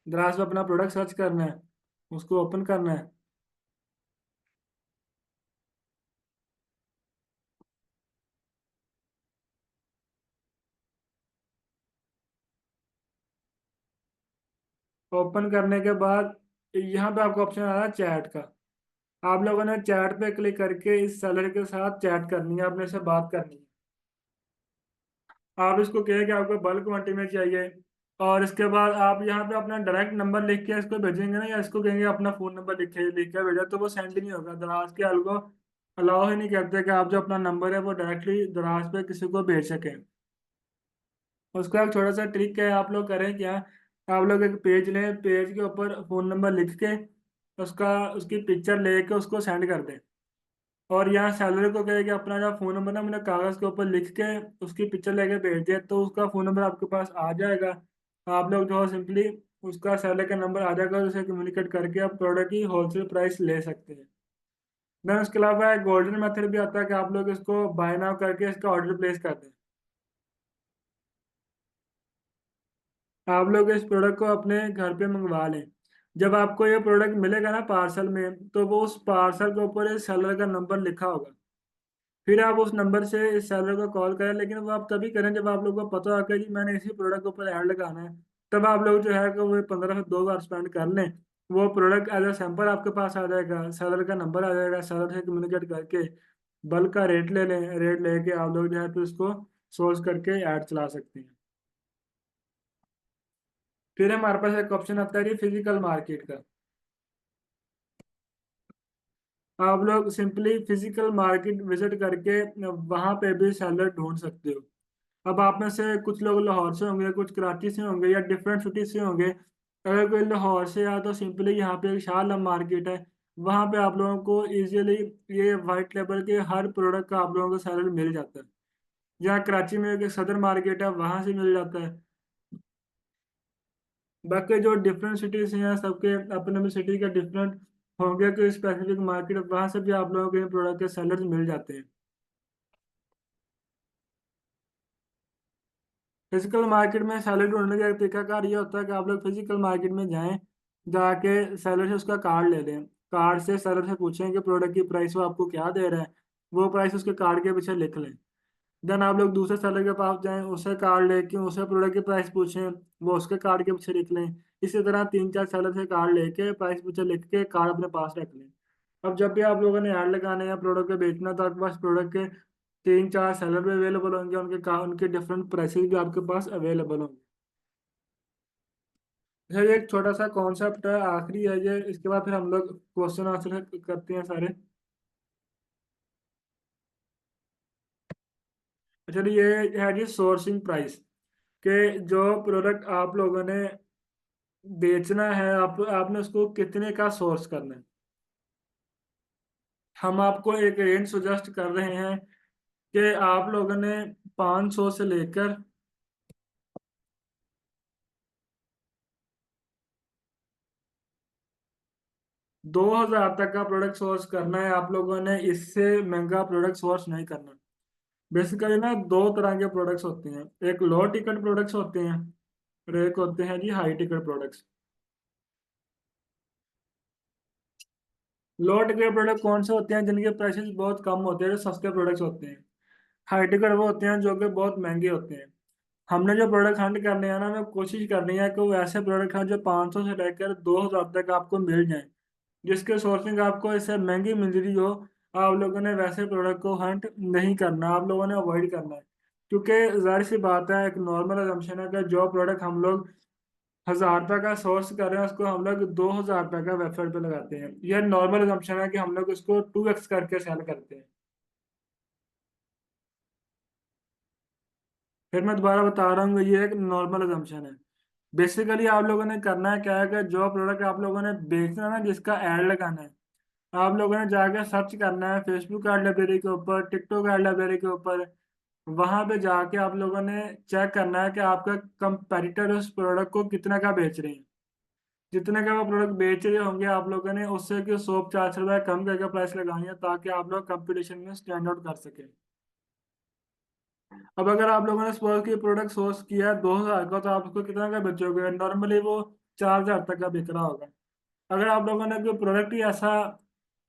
दराज पे अपना प्रोडक्ट सर्च करना है, उसको ओपन करना है। ओपन करने के बाद यहाँ पे आपको ऑप्शन आ रहा है चैट का। आप लोगों ने चैट पे क्लिक करके इस सेलर के साथ चैट करनी है, अपने से बात करनी है। आप इसको कहें कि आपको बल्क क्वांटिटी में चाहिए, और इसके बाद आप यहाँ पे अपना डायरेक्ट नंबर लिख के इसको भेजेंगे ना, या इसको कहेंगे अपना फोन नंबर लिख के भेजा, तो वो सेंड ही नहीं होगा। दराज के अलगो अलाउ ही नहीं करते कि आप जो अपना नंबर है वो डायरेक्टली दराज पे किसी को भेज सकें। उसका एक छोटा सा ट्रिक है, आप लोग करें क्या, आप लोग एक पेज लें, पेज के ऊपर फोन नंबर लिख के उसका उसकी पिक्चर लेके उसको सेंड कर दें। और यहाँ सैलरी को कहे कि अपना जो फोन नंबर ना मैंने कागज के ऊपर लिख के उसकी पिक्चर लेके भेज दिया, तो उसका फोन नंबर आपके पास आ जाएगा। आप लोग जो सिंपली उसका सैलरी का नंबर आ जाएगा, उसे कम्युनिकेट करके आप प्रोडक्ट की होलसेल प्राइस ले सकते हैं। देन उसके अलावा एक गोल्डन मेथड भी आता है कि आप लोग इसको बाय नाउ करके इसका ऑर्डर प्लेस कर दें। आप लोग इस प्रोडक्ट को अपने घर पे मंगवा लें। जब आपको ये प्रोडक्ट मिलेगा ना पार्सल में, तो वो उस पार्सल के ऊपर इस सेलर का नंबर लिखा होगा। फिर आप उस नंबर से इस सेलर को कॉल करें, लेकिन वो आप तभी करें जब आप लोगों को पता होगा कि मैंने इसी प्रोडक्ट के ऊपर ऐड लगाना है। तब आप लोग जो है कि वो 15 से 2 बार स्पेंड कर लें। वो प्रोडक्ट एज अ सैंपल आपके पास आ जाएगा, सेलर का नंबर आ जाएगा, सेलर से कम्युनिकेट करके बल्क का रेट ले लें। रेट लेके आप लोग जो है तो इसको सोर्स करके ऐड चला सकते हैं। फिर हमारे पास एक ऑप्शन आता है फिजिकल मार्केट का। आप लोग सिंपली फिजिकल मार्केट विजिट करके वहां पे भी सेलर ढूंढ सकते हो। अब आप में से कुछ लोग लाहौर से होंगे, कुछ कराची से होंगे, या डिफरेंट सिटी से होंगे। अगर कोई लाहौर से आया तो सिंपली यहाँ पे एक शाह आलम मार्केट है, वहाँ पे आप लोगों को इजीली ये वाइट लेबल के हर प्रोडक्ट का आप लोगों को सैलड मिल जाता है। यहाँ कराची में एक सदर मार्केट है, वहाँ से मिल जाता है। बाकी जो डिफरेंट सिटीज हैं सबके अपने अपने सिटी के डिफरेंट होंगे, कोई स्पेसिफिक मार्केट, वहाँ से भी आप लोगों के प्रोडक्ट के सैलड मिल जाते हैं। फिजिकल मार्केट में सैलरी ढूंढने का एक तरीकाकार ये होता है कि आप लोग फिजिकल मार्केट में जाएं, जाके सेलर से उसका कार्ड ले लें। कार्ड से सेलर से पूछें कि प्रोडक्ट की प्राइस वो आपको क्या दे रहा है, वो प्राइस उसके कार्ड के पीछे लिख लें। देन आप लोग दूसरे सेलर के पास जाएं, उससे कार्ड लेके उससे प्रोडक्ट की प्राइस पूछें, वो उसके कार्ड के पीछे लिख लें। इसी तरह 3-4 सेलर से कार्ड लेके प्राइस पीछे लिख के कार्ड अपने पास रख लें। अब जब भी आप लोगों ने ऐड लगाने या प्रोडक्ट को बेचना, तो आपके पास प्रोडक्ट के 3-4 सेलर भी अवेलेबल होंगे, उनके डिफरेंट प्राइसेस भी आपके पास अवेलेबल होंगे। अच्छा, ये एक छोटा सा कॉन्सेप्ट है, आखिरी है ये, इसके बाद फिर हम लोग क्वेश्चन आंसर करते हैं सारे। अच्छा, ये है जी सोर्सिंग प्राइस, के जो प्रोडक्ट आप लोगों ने बेचना है, आपने उसको कितने का सोर्स करना है। हम आपको एक रेंज सुजेस्ट कर रहे हैं कि आप लोगों ने 500 से लेकर 2000 तक का प्रोडक्ट सोर्स करना है। आप लोगों ने इससे महंगा प्रोडक्ट सोर्स नहीं करना। बेसिकली ना दो तरह के प्रोडक्ट्स होते हैं, एक लो टिकट प्रोडक्ट्स होते हैं, और एक होते हैं जी हाई टिकट प्रोडक्ट्स। लो टिकट प्रोडक्ट कौन से होते हैं, जिनके प्राइसेस बहुत कम होते हैं, जो सस्ते प्रोडक्ट्स होते हैं। हाई टिकट वो होते हैं जो कि बहुत महंगे होते हैं। हमने जो प्रोडक्ट हंट करने हैं ना, हमें कोशिश करनी है कि वो ऐसे प्रोडक्ट हैं जो 500 से लेकर 2000 तक आपको मिल जाएं, जिसके सोर्सिंग आपको इससे महंगी मिल रही हो। आप लोगों ने वैसे प्रोडक्ट को हंट नहीं करना, आप लोगों ने अवॉइड करना है। क्योंकि जाहिर सी बात है, एक नॉर्मल असम्पशन है कि जो प्रोडक्ट हम लोग 1000 रुपये का सोर्स कर रहे हैं, उसको हम लोग 2000 रुपये का वेबसाइट पे लगाते हैं। यह नॉर्मल असम्पशन है कि हम लोग उसको 2x करके सेल करते हैं। फिर मैं दोबारा बता रहा हूँ, ये एक नॉर्मल अजम्पशन है। बेसिकली आप लोगों ने करना है क्या है कि जो प्रोडक्ट आप लोगों ने बेचना है ना, जिसका एड लगाना है, आप लोगों ने जाकर सर्च करना है फेसबुक एड लाइब्रेरी के ऊपर, टिकटॉक एड लाइब्रेरी के ऊपर। वहां पे जाके आप लोगों ने चेक करना है कि आपका कंपेटिटर उस प्रोडक्ट को कितना का बेच रहे हैं। जितने का वो प्रोडक्ट बेच रहे होंगे आप लोगों ने उससे कि 100-400 रुपये कम करके प्राइस लगानी है, ताकि आप लोग कंपटीशन में स्टैंड आउट कर सके। अब अगर आप लोगों ने सपोज की प्रोडक्ट सोर्स किया है 2,000 का, तो आप उसको कितना का बेचोगे? नॉर्मली वो 4,000 तक का बिक रहा होगा। अगर आप लोगों ने कोई प्रोडक्ट ही ऐसा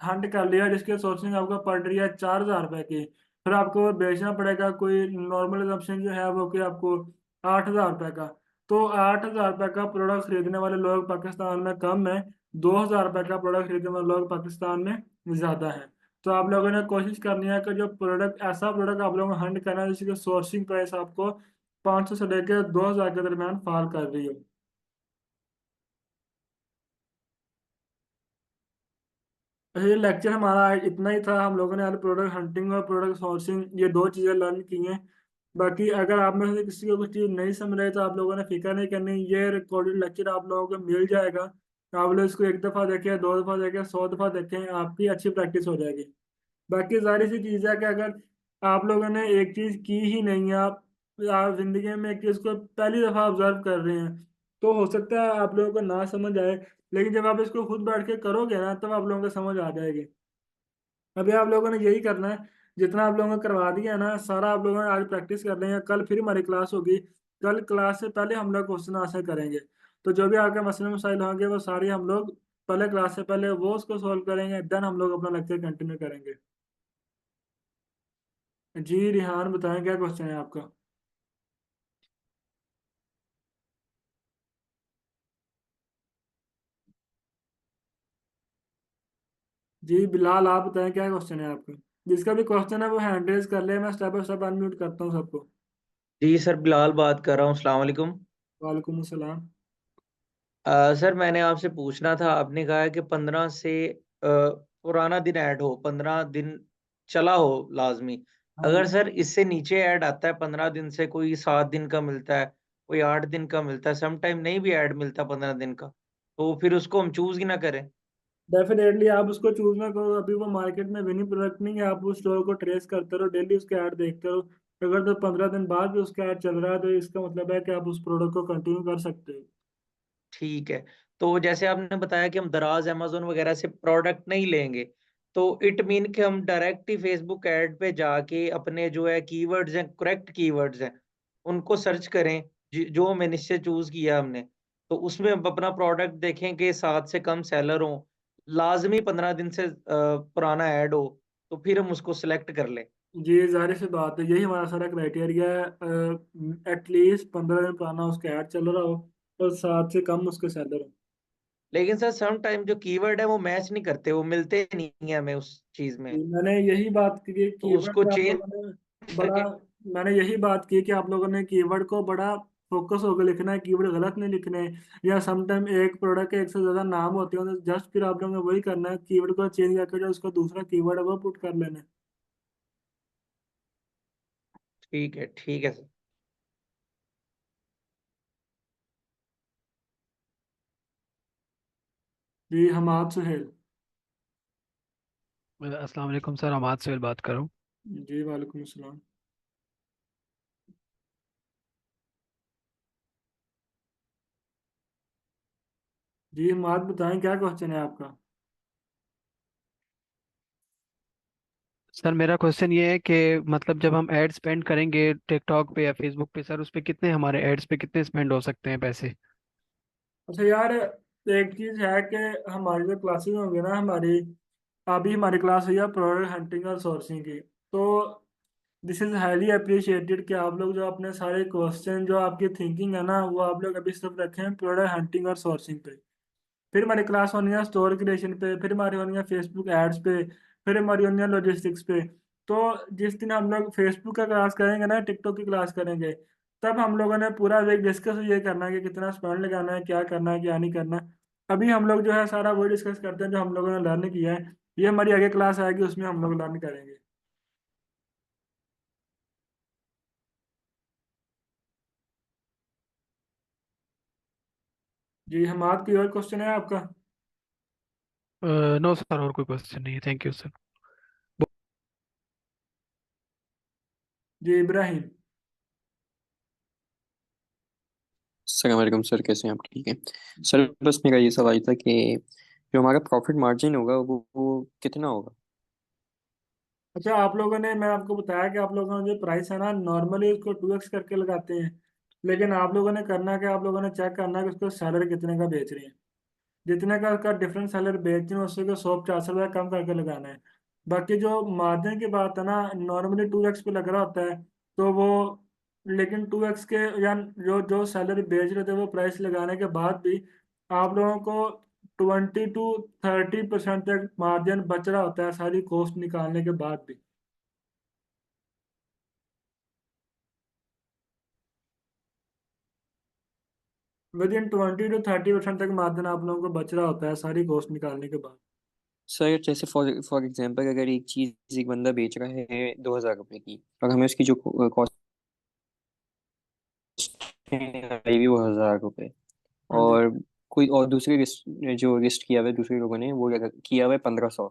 हंट कर लिया जिसकी सोर्सिंग आपको पड़ रही है 4,000 रुपए की, फिर आपको वो बेचना पड़ेगा कोई नॉर्मल ऑप्शन जो है वो कि आपको 8,000 रुपए का। तो 8,000 रुपए का प्रोडक्ट खरीदने वाले लोग पाकिस्तान में कम है, 2,000 रुपए का प्रोडक्ट खरीदने वाले लोग पाकिस्तान में ज्यादा है। तो आप लोगों ने कोशिश करनी है कि जो प्रोडक्ट, ऐसा प्रोडक्ट आप लोगों को हंट करना है जिसकी सोर्सिंग प्राइस आपको 500 से लेकर 2,000 के दरमियान फॉल कर रही हो। ये लेक्चर हमारा आज इतना ही था। हम लोगों ने आज प्रोडक्ट हंटिंग और प्रोडक्ट सोर्सिंग ये दो चीज़ें लर्न की हैं। बाकी अगर आप में से किसी को कुछ चीज़ नहीं समझ रही तो आप लोगों ने फिक्र नहीं करनी, ये रिकॉर्डेड लेक्चर आप लोगों को मिल जाएगा। आप लोग इसको एक दफ़ा देखें, 2 दफ़ा देखें, 100 दफ़ा देखें, आपकी अच्छी प्रैक्टिस हो जाएगी। बाकी जारी सी चीज़ है कि अगर आप लोगों ने एक चीज़ की ही नहीं है, आप जिंदगी में एक चीज़ को पहली दफ़ा ऑब्जर्व कर रहे हैं, तो हो सकता है आप लोगों को ना समझ आए। लेकिन जब आप इसको खुद बैठ के करोगे ना, तब आप लोगों को समझ आ जाएगी। अभी आप लोगों ने यही करना है, जितना आप लोगों ने करवा दिया है ना सारा, आप लोगों ने आज प्रैक्टिस कर लेंगे। कल फिर हमारी क्लास होगी, कल क्लास से पहले हम लोग क्वेश्चन आंसर करेंगे। तो जो भी आपके मसले मसाइल होंगे वो सारे हम लोग पहले क्लास से पहले वो उसको सॉल्व करेंगे, देन हम लोग अपना लेक्चर कंटिन्यू करेंगे। जी रिहान बताएं, क्या क्वेश्चन है आपका? जी बिलाल आप बताएं, क्या क्वेश्चन है आपका? जिसका भी क्वेश्चन है वो हैंड रेज कर ले, मैं स्टेप बाय स्टेप अनम्यूट करता हूँ सबको। जी सर, बिलाल बात कर रहा हूँ। अस्सलाम वालेकुम। वालेकुम अस्सलाम। सर, मैंने आपसे पूछना था। आपने कहा है कि 15 से पुराना दिन ऐड हो, 15 दिन चला हो लाजमी। हाँ अगर जी। सर इससे नीचे ऐड आता है 15 दिन से, कोई 7 दिन का मिलता है, कोई 8 दिन का मिलता है, समटाइम नहीं भी ऐड मिलता 15 दिन का, तो फिर उसको हम चूज ही ना करें? डेफिनेटली आप उसको चूज ना करो, अभी वो मार्केट में विनिंग प्रोडक्ट नहीं है। आप उस स्टोर को ट्रेस करते रहो, डेली उसके ऐड देखते रहो। अगर तो 15 दिन बाद भी उसका ऐड चल रहा है, तो इसका मतलब है कि आप उस प्रोडक्ट को कंटिन्यू कर सकते हो। ठीक है। तो जैसे आपने बताया कि हम दराज अमेजोन वगैरह से प्रोडक्ट नहीं लेंगे, तो इट मीन कि हम डायरेक्ट ही फेसबुक ऐड पे जाके अपने जो है कीवर्ड्स हैं, करेक्ट कीवर्ड्स हैं, उनको सर्च करें, जो मैंने से चूज किया हमने, तो उसमें हम अपना प्रोडक्ट देखें कि 7 से कम सेलर हो, लाजमी 15 दिन से पुराना ऐड हो, तो फिर हम उसको सिलेक्ट कर लें। जी जाहिर सी बात है, यही हमारा सारा क्राइटेरिया है। एटलीस्ट 15 दिन पुराना उसका ऐड चल रहा हो और 7 से कम उसके सेलर हो। लेकिन सर सम टाइम जो कीवर्ड है वो मैच नहीं करते, वो मिलते नहीं है हमें उस चीज में। मैंने यही बात की, तो कीवर्ड उसको पे आप चेंज लोगों ने बड़ा करके। मैंने यही बात की कि आप लोगों ने कीवर्ड को बड़ा फोकस होकर लिखना है, कीवर्ड गलत नहीं लिखने हैं। या समटाइम एक प्रोडक्ट के एक से ज्यादा नाम होते हैं, तो जस्ट फिर आप लोगों ने वही करना है, कीवर्ड को चेंज करके जो उसका दूसरा कीवर्ड है वो पुट कर लेना है। ठीक है सर। जी हमाद सुहेल। अस्सलाम वालेकुम सर, अमाद सोहेल बात कर रहा हूँ। जी वालेकुम अस्सलाम। जी हमाद बताएं, क्या क्वेश्चन है आपका? सर मेरा क्वेश्चन ये है कि मतलब जब हम एड स्पेंड करेंगे टिकटॉक पे या फेसबुक पे, सर उस पे कितने, हमारे एड्स पे कितने स्पेंड हो सकते हैं पैसे? अच्छा यार, एक चीज है कि हमारी जो क्लासेस होंगी ना, हमारी अभी हमारी क्लास हुई है प्रोडक्ट हंटिंग और सोर्सिंग की। तो दिस इज हाईली अप्रिशिएटेड कि आप लोग जो अपने सारे क्वेश्चन, जो आपकी थिंकिंग है ना, वो आप लोग अभी सिर्फ रखें प्रोडक्ट हंटिंग और सोर्सिंग पे। फिर हमारी क्लास होनी है स्टोर क्रिएशन पे, फिर हमारी होनी है फेसबुक एड्स पे, फिर हमारी होनी है लॉजिस्टिक्स पे। तो जिस दिन हम लोग फेसबुक का क्लास करेंगे ना, टिकटॉक की क्लास करेंगे, तब हम लोगों ने पूरा वीक डिस्कस ये करना है कि कितना स्पेंड लगाना है, क्या करना है, क्या नहीं करना। अभी हम लोग जो है सारा वही डिस्कस करते हैं जो हम लोगों ने लर्न किया है। ये हमारी आगे क्लास आएगी, उसमें हम लोग लर्न करेंगे। जी हमाद, कोई और क्वेश्चन है आपका? नो सर, और कोई क्वेश्चन नहीं है, थैंक यू सर। जी इब्राहिम। अस्सलाम वालेकुम सर, कैसे हैं आप? ठीक है सर। बस मेरा ये सवाल था कि जो हमारा प्रॉफिट मार्जिन होगा वो कितना होगा? अच्छा, आप लोगों ने, मैं आपको बताया कि आप लोगों ने जो प्राइस है ना, नॉर्मली उसको 2x करके लगाते हैं। लेकिन आप लोगों ने करना क्या, आप लोगों ने चेक करना है कि उसको सैलरी कितने का बेच रहे हैं। जितने का उसका डिफरेंट सेलर बेच रहे हैं उससे को 100-400 रुपया कम करके लगाना है। बाकी जो मार्जिन की बात है ना, नॉर्मली 2x पे लग रहा होता है। तो वो, लेकिन 2x के, या जो जो सैलरी बेच रहे थे वो प्राइस लगाने के बाद भी आप लोगों को 20 to 30% तक मार्जिन बच रहा होता है, सारी कॉस्ट निकालने के बाद भी। विद इन 20 to 30% तक मार्जिन आप लोगों को बच रहा होता है सारी कॉस्ट निकालने के बाद। सर जैसे फॉर फॉर एग्जांपल, अगर एक चीज़ एक बंदा बेच रहा है 2,000 रुपये की, और हमें उसकी जो कॉस्ट आई हुई वो 1,000 रुपये, हाँ जी। और कोई और दूसरे लिस्ट, जो लिस्ट किया हुआ है दूसरे लोगों ने वो किया हुआ है 1,500,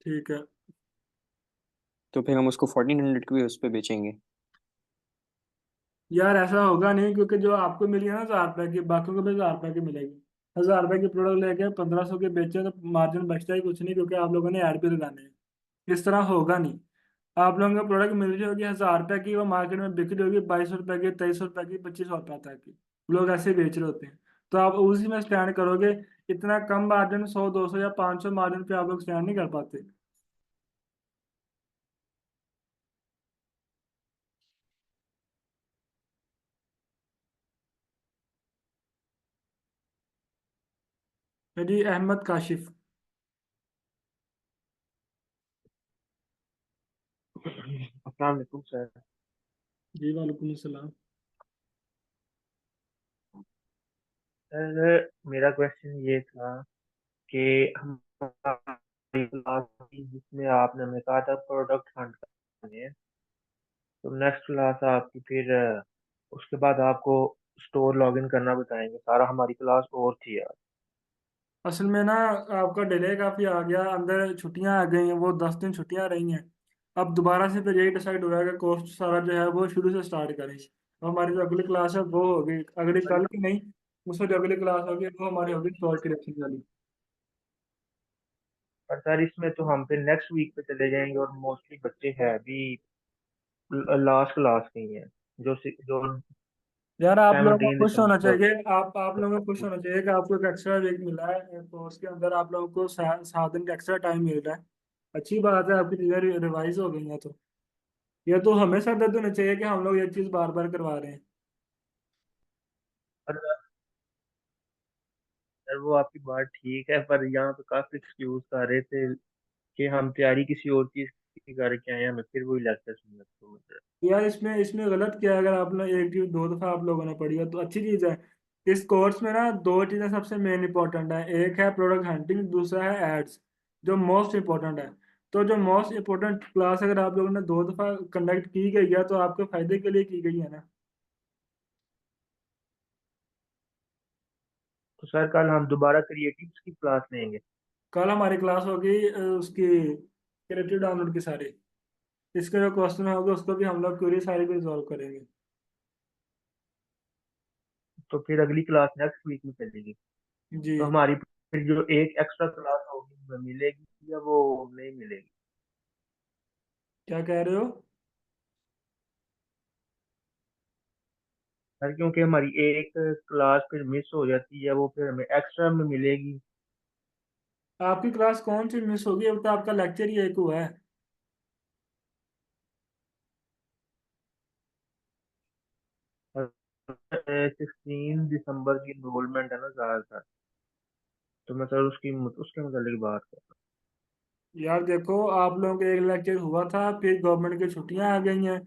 ठीक है। तो फिर हम उसको 1,400 के उस पर बेचेंगे? यार ऐसा होगा नहीं, क्योंकि जो आपको मिली है ना 1,000 रुपए की, बाकियों को भी 1,000 रुपए की मिलेगी। 1,000 रुपए की प्रोडक्ट लेके 1,500 के बेचे तो मार्जिन बचता ही कुछ नहीं, क्योंकि आप लोगों ने ऐड भी लगाने हैं। इस तरह होगा नहीं। आप लोगों को प्रोडक्ट मिल रही होगी 1,000 रुपए की, वो मार्केट में बिक रही होगी 2200 रुपए की, 2300 रुपए की, 2500 रुपए तक की। लोग ऐसे बेच रहे होते हैं। तो आप उसी में स्टैंड करोगे। इतना कम मार्जिन, 100, 200 या 500 मार्जिन पे आप लोग स्टैंड नहीं कर पाते। जी अहमद काशिफ। अस्सलाम वालेकुम सर। जी वालेकुम सलाम। सर मेरा क्वेश्चन ये था कि हमारी क्लास थी जिसमें आपने हमें कहा था प्रोडक्ट हंट करने हैं। तो नेक्स्ट क्लास आपकी फिर उसके बाद आपको स्टोर लॉगिन करना बताएंगे। सारा हमारी क्लास और थी यार। असल में ना, आपका डिले काफी आ गया, अंदर छुट्टियां आ गई हैं, वो 10 दिन छुट्टियां रही हैं। अब दोबारा से फिर यही डिसाइड हो रहा है कि कोर्स सारा जो है वो शुरू से स्टार्ट करें। तो हमारी जो अगली क्लास है वो होगी, अगली कल की नहीं, उसमें जो अगली क्लास होगी वो हमारी होगी स्टोर क्रिएशन वाली। पर सर इसमें तो हम फिर नेक्स्ट वीक पे चले जाएंगे और मोस्टली बच्चे हैं अभी लास्ट क्लास के ही हैं जो यार आप लोगों को 17 खुश होना दिसंबर। चाहिए, आप लोगों को खुश होना चाहिए कि आपको एक एक्स्ट्रा वीक मिला है, तो उसके अंदर आप लोगों को 7 दिन का एक्स्ट्रा टाइम मिल रहा है। अच्छी बात है, आपकी चीजें रिवाइज हो गई हैं। तो ये तो हमेशा दर्द होना चाहिए कि हम लोग ये चीज बार बार करवा रहे हैं। पर सर वो आपकी बात ठीक है, पर यहाँ पे काफी एक्सक्यूज कर रहे थे कि हम तैयारी किसी और चीज की करके आए हैं, हमें फिर वही लेक्चर सुनने को मिल रहा है। यार इसमें इसमें गलत क्या है? अगर आपने एक चीज 2 दफा आप लोगों ने पढ़ी है तो अच्छी चीज है। इस कोर्स में ना दो चीजें सबसे मेन इंपॉर्टेंट है, एक है प्रोडक्ट हंटिंग, दूसरा है एड्स, जो मोस्ट इंपॉर्टेंट है। तो जो मोस्ट इंपॉर्टेंट क्लास अगर आप लोगों ने 2 दफा कंडक्ट की गई है तो आपके फायदे के लिए की गई है ना। तो सर कल हम दोबारा क्रिएटिव्स की क्लास लेंगे। कल हमारी क्लास होगी उसकी क्रिएटिव डाउनलोड की सारी। इसके जो क्वेश्चन होगा उसको भी हम लोग क्वेरी सारी भी रिजॉल्व करेंगे। तो फिर अगली क्लास नेक्स्ट वीक में चलेगी। जी। तो हमारी फिर जो एक एक्स्ट्रा क्लास होगी वो मिलेगी या वो नहीं मिलेगी? क्या कह रहे हो? सर क्योंकि हमारी एक क्लास फिर मिस हो जाती है, वो फिर हमें एक्स्ट्रा में मिलेगी। आपकी क्लास कौन सी मिस होगी? अब तो आपका लेक्चर ही एक हुआ है। 16 दिसंबर की इनरोलमेंट है ना ज्यादातर। तो मैं सर उसकी उसके मतलब बात कर रहा यार देखो, आप लोगों का एक लेक्चर हुआ था, फिर गवर्नमेंट की छुट्टियां आ गई हैं।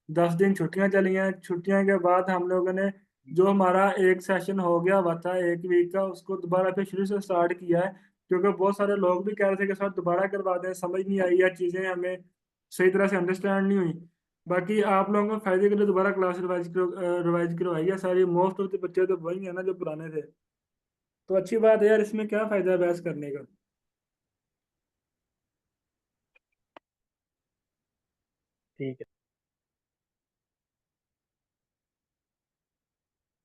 10 दिन छुट्टियां चली हैं, छुट्टियां के बाद हम लोगों ने हूँ। जो हमारा एक सेशन हो गया हुआ था एक वीक का, उसको दोबारा फिर शुरू से स्टार्ट किया है। क्योंकि बहुत सारे लोग भी कह रहे थे कि सर दोबारा करवा दें, समझ नहीं आई या चीज़ें हमें सही तरह से अंडरस्टैंड नहीं हुई। बाकी आप लोगों को फायदे के लिए दोबारा क्लास रिवाइज करवाई है सारी। मोस्ट ऑफ द बच्चे तो वही है ना जो पुराने थे। तो अच्छी बात है यार, इसमें क्या फायदा है बहस करने का। ठीक है।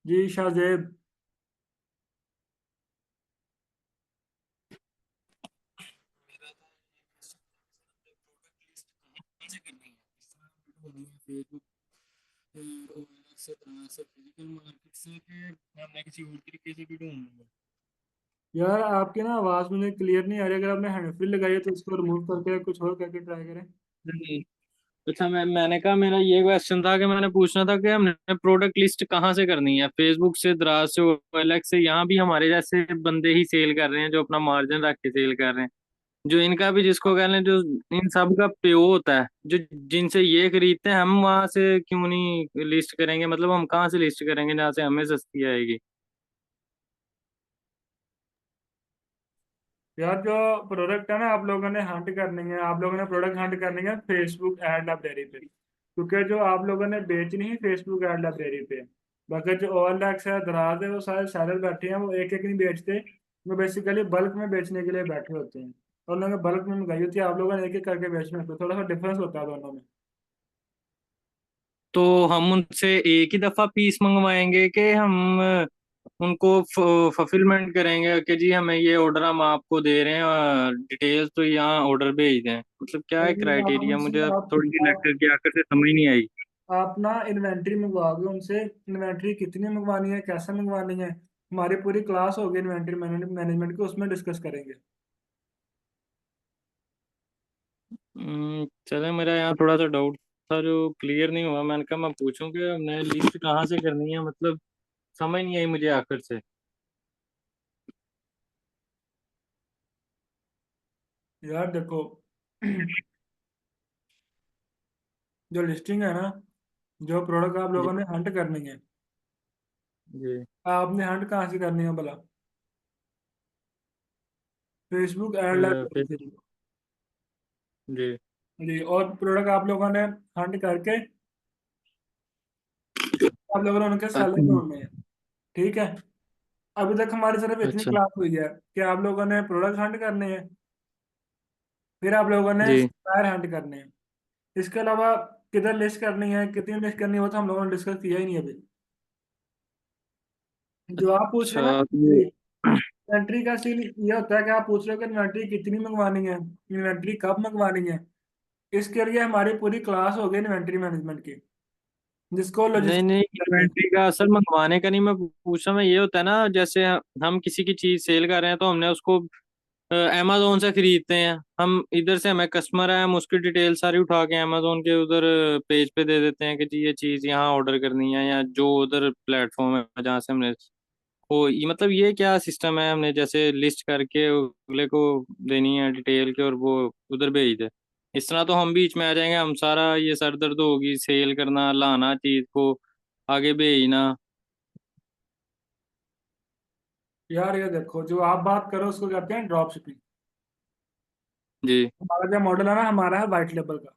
जी शाहजेब। फेसबुक से फिजिकल मार्केट से कि मैं किसी और तरीके से भी ढूंढूंगा। यार आपकी ना आवाज मुझे क्लियर नहीं आ रही, अगर आपने हैंड फ्री लगाई है तो उसको रिमूव करके कुछ और करके ट्राई करें। नहीं। अच्छा, मैंने कहा मेरा ये क्वेश्चन था कि मैंने पूछना था कि हमने प्रोडक्ट लिस्ट कहाँ से करनी है, फेसबुक से, दराज से, OLX से? यहाँ भी हमारे जैसे बंदे ही सेल कर रहे हैं जो अपना मार्जिन रख के सेल कर रहे हैं, जो इनका भी जिसको कह लें, जो इन सब का पीओ होता है, जो जिनसे ये खरीदते हैं, हम वहां से क्यों नहीं लिस्ट करेंगे? मतलब हम कहाँ से लिस्ट करेंगे जहाँ से हमें सस्ती आएगी? यार जो प्रोडक्ट है ना, आप लोगों ने हंट करनी है, आप लोगों ने प्रोडक्ट हंट करनी है फेसबुक एड लाइब्रेरी पे, क्योंकि जो आप लोगों ने बेचनी है फेसबुक एड लाइब्रेरी पे। बाकी जो OLX है, दराज है, वो सारे सेलर बैठे हैं, वो एक एक नहीं बेचते, वो बेसिकली बल्क में बेचने के लिए बैठे होते हैं। और उन्होंने बल्क में मंगाई होती है, आप लोगों ने एक एक करके बेचना होता है, थोड़ा सा डिफरेंस होता है दोनों में। तो हम उनसे एक ही दफा पीस मंगवाएंगे कि हम उनको फुलफिलमेंट करेंगे कि जी हमें ये ऑर्डर हम आपको दे रहे हैं, डिटेल्स तो यहाँ ऑर्डर भेज दें? मतलब क्या है नहीं, आप क्राइटेरिया? मुझे उनसे अब थोड़ी सी लेक्चर की आकर से समझ नहीं आई। आप ना इन्वेंट्री मंगवाओगे उनसे, इन्वेंट्री कितनी मंगवानी है, कैसे मंगवानी है, हमारी पूरी क्लास होगी इन्वेंट्री मैनेजमेंट की, उसमें डिस्कस करेंगे। चले, मेरा यहाँ थोड़ा सा डाउट था जो क्लियर नहीं हुआ, मैंने कहा मैं पूछूं कि हमने लिस्ट कहाँ से करनी है, मतलब समझ नहीं आई मुझे आखिर से। यार देखो जो लिस्टिंग है ना, जो प्रोडक्ट आप जी। लोगों ने हंट करनी है, जी। आपने हंट कहाँ से करनी है भला? फेसबुक एड फिर। लाइब्रेरी से। जी। जी, और प्रोडक्ट आप लोगों ने हंट करके आप लोगों ने उनके सेलर अच्छा। ढूंढने हैं। ठीक है, अभी तक हमारी सिर्फ इतनी अच्छा। क्लास हुई है कि आप लोगों ने प्रोडक्ट हंट करने हैं, फिर आप लोगों ने जी। सप्लायर हंट करने हैं। इसके अलावा किधर लिस्ट करनी है, कितनी लिस्ट करनी है, वो तो हम लोगों ने डिस्कस किया ही नहीं अभी। जो आप पूछ रहे हैं अच्छा, ना, इन्वेंट्री का सीन ये होता है कि आप पूछ रहे हो कि इन्वेंट्री कितनी मंगवानी है, इन्वेंट्री कब मंगवानी है। इसके लिए हमारी पूरी क्लास हो गई इन्वेंट्री मैनेजमेंट की, जिसको नहीं नहीं, लॉजिस्टिक्स कहते हैं। इन्वेंट्री का असर मंगवाने का नहीं मैं पूछ रहा, मैं ये होता है ना, जैसे हम किसी की चीज सेल कर रहे हैं तो हमने उसको अमेजोन से खरीदते हैं, हम इधर से, हमें कस्टमर है, हम उसकी डिटेल सारी उठा के अमेजोन के उधर पेज पे दे देते हैं कि जी ये चीज यहाँ ऑर्डर करनी है, या जो उधर प्लेटफॉर्म है जहाँ से हमने, वो ये मतलब ये क्या सिस्टम है? हमने जैसे लिस्ट करके अगले को देनी है डिटेल के और वो उधर भेज दे, इस तरह तो हम बीच में आ जाएंगे, हम सारा ये सर दर्द होगी, सेल करना, लाना चीज को, आगे भेजना। यार ये देखो, जो आप बात करो उसको कहते हैं ड्रॉप शिपिंग। जी। हमारा जो मॉडल है ना, हमारा है वाइट लेबल का।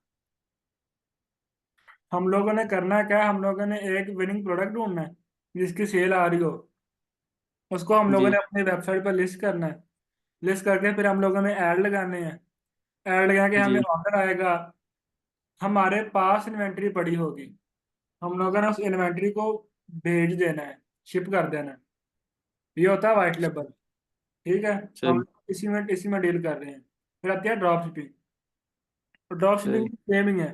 हम लोगों ने करना क्या है, हम लोगों ने एक विनिंग प्रोडक्ट ढूंढना है जिसकी सेल आ रही हो, उसको हम लोगों ने जी। अपनी वेबसाइट पर लिस्ट करना है। लिस्ट करके फिर हम लोगों ने ऐड लगाने हैं। ऐड लगा के हमें जी। ऑर्डर आएगा, हमारे पास इन्वेंट्री पड़ी होगी, हम लोगों ने उस इन्वेंट्री को भेज देना है, शिप कर देना है। ये होता है वाइट लेबल। ठीक है, हम सही। लोग इसी में डील कर रहे हैं। फिर आती है ड्रॉप शिपिंग। तो ड्रॉप शिपिंग सही। सेम ही है।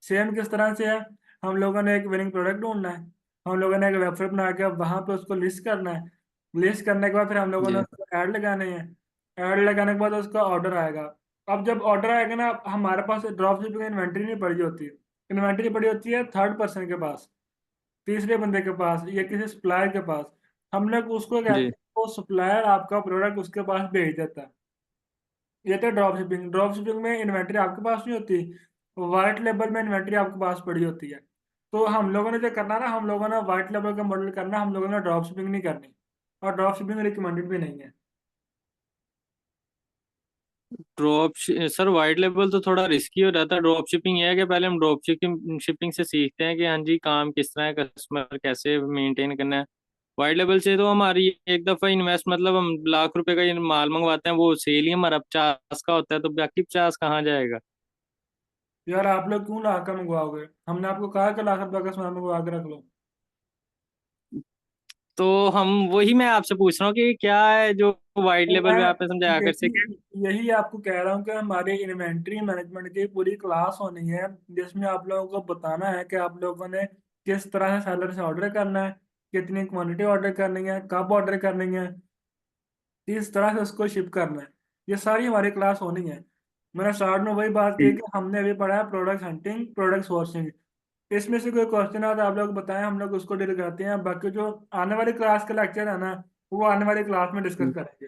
सेम किस तरह से है, हम लोगों ने एक विनिंग प्रोडक्ट ढूंढना है, हम लोगों ने एक वेबसाइट बना के वहां पे उसको लिस्ट करना है। लिस्ट करने के बाद फिर हम लोगों ने जी। उसको ऐड लगाने हैं। ऐड लगाने के बाद उसका ऑर्डर आएगा। अब जब ऑर्डर आएगा ना, हमारे पास ड्रॉप शिपिंग इन्वेंट्री नहीं पड़ी होती। इन्वेंट्री पड़ी होती है थर्ड पर्सन के पास, तीसरे बंदे के पास, या किसी सप्लायर के पास। हमने उसको कहते जी। हैं, वो सप्लायर आपका प्रोडक्ट उसके पास भेज देता है। ये तो ड्रॉप शिपिंग। ड्रॉप शिपिंग में इन्वेंट्री आपके पास नहीं होती, वाइट लेबल में इन्वेंट्री आपके पास पड़ी होती है। तो हम लोगों ने जो करना ना, हम लोगों ने वाइट लेबल का मॉडल करना, हम लोगों ने ड्रॉप शिपिंग नहीं करनी, और ड्रॉप शिपिंग रिकमेंडेड भी नहीं है। सर, वाइट लेबल तो थोड़ा रिस्की हो जाता है, ड्रॉप शिपिंग ये है कि पहले हम ड्रॉप शिपिंग शिपिंग से सीखते हैं कि हाँ जी काम किस तरह है, कस्टमर कैसे मेंटेन करना है, वाइट लेवल से तो हमारी एक दफा इन्वेस्ट, मतलब हम लाख रुपए का ये माल मंगवाते हैं, वो सेल ही हमारा 50 का होता है, तो बाकी 50 कहाँ जाएगा? यार आप लोग क्यों लाख का मंगवाओगे? हमने आपको कहा कि लाख रुपए का सामान मंगवा के रख लो। तो हम वही मैं आपसे पूछ रहा हूँ कि क्या है जो वाइट तो लेवल मैं पे आपने समझाया कर सके। यही यही आपको कह रहा हूँ कि हमारी इन्वेंट्री मैनेजमेंट की पूरी क्लास होनी है, जिसमें आप लोगों को बताना है कि आप लोगों ने किस तरह से सेलर से ऑर्डर करना है, कितनी क्वांटिटी ऑर्डर करनी है, कब ऑर्डर करनी है, किस तरह से उसको शिप करना है। ये सारी हमारी क्लास होनी है। मैंने स्टार्ट में वही बात की कि हमने अभी पढ़ा है प्रोडक्ट हंटिंग, प्रोडक्ट सोर्सिंग। इसमें से कोई क्वेश्चन आता है आप लोग बताएं, हम लोग उसको डील करते हैं। बाकी जो आने वाली क्लास का लेक्चर है ना, वो आने वाली क्लास में डिस्कस करेंगे।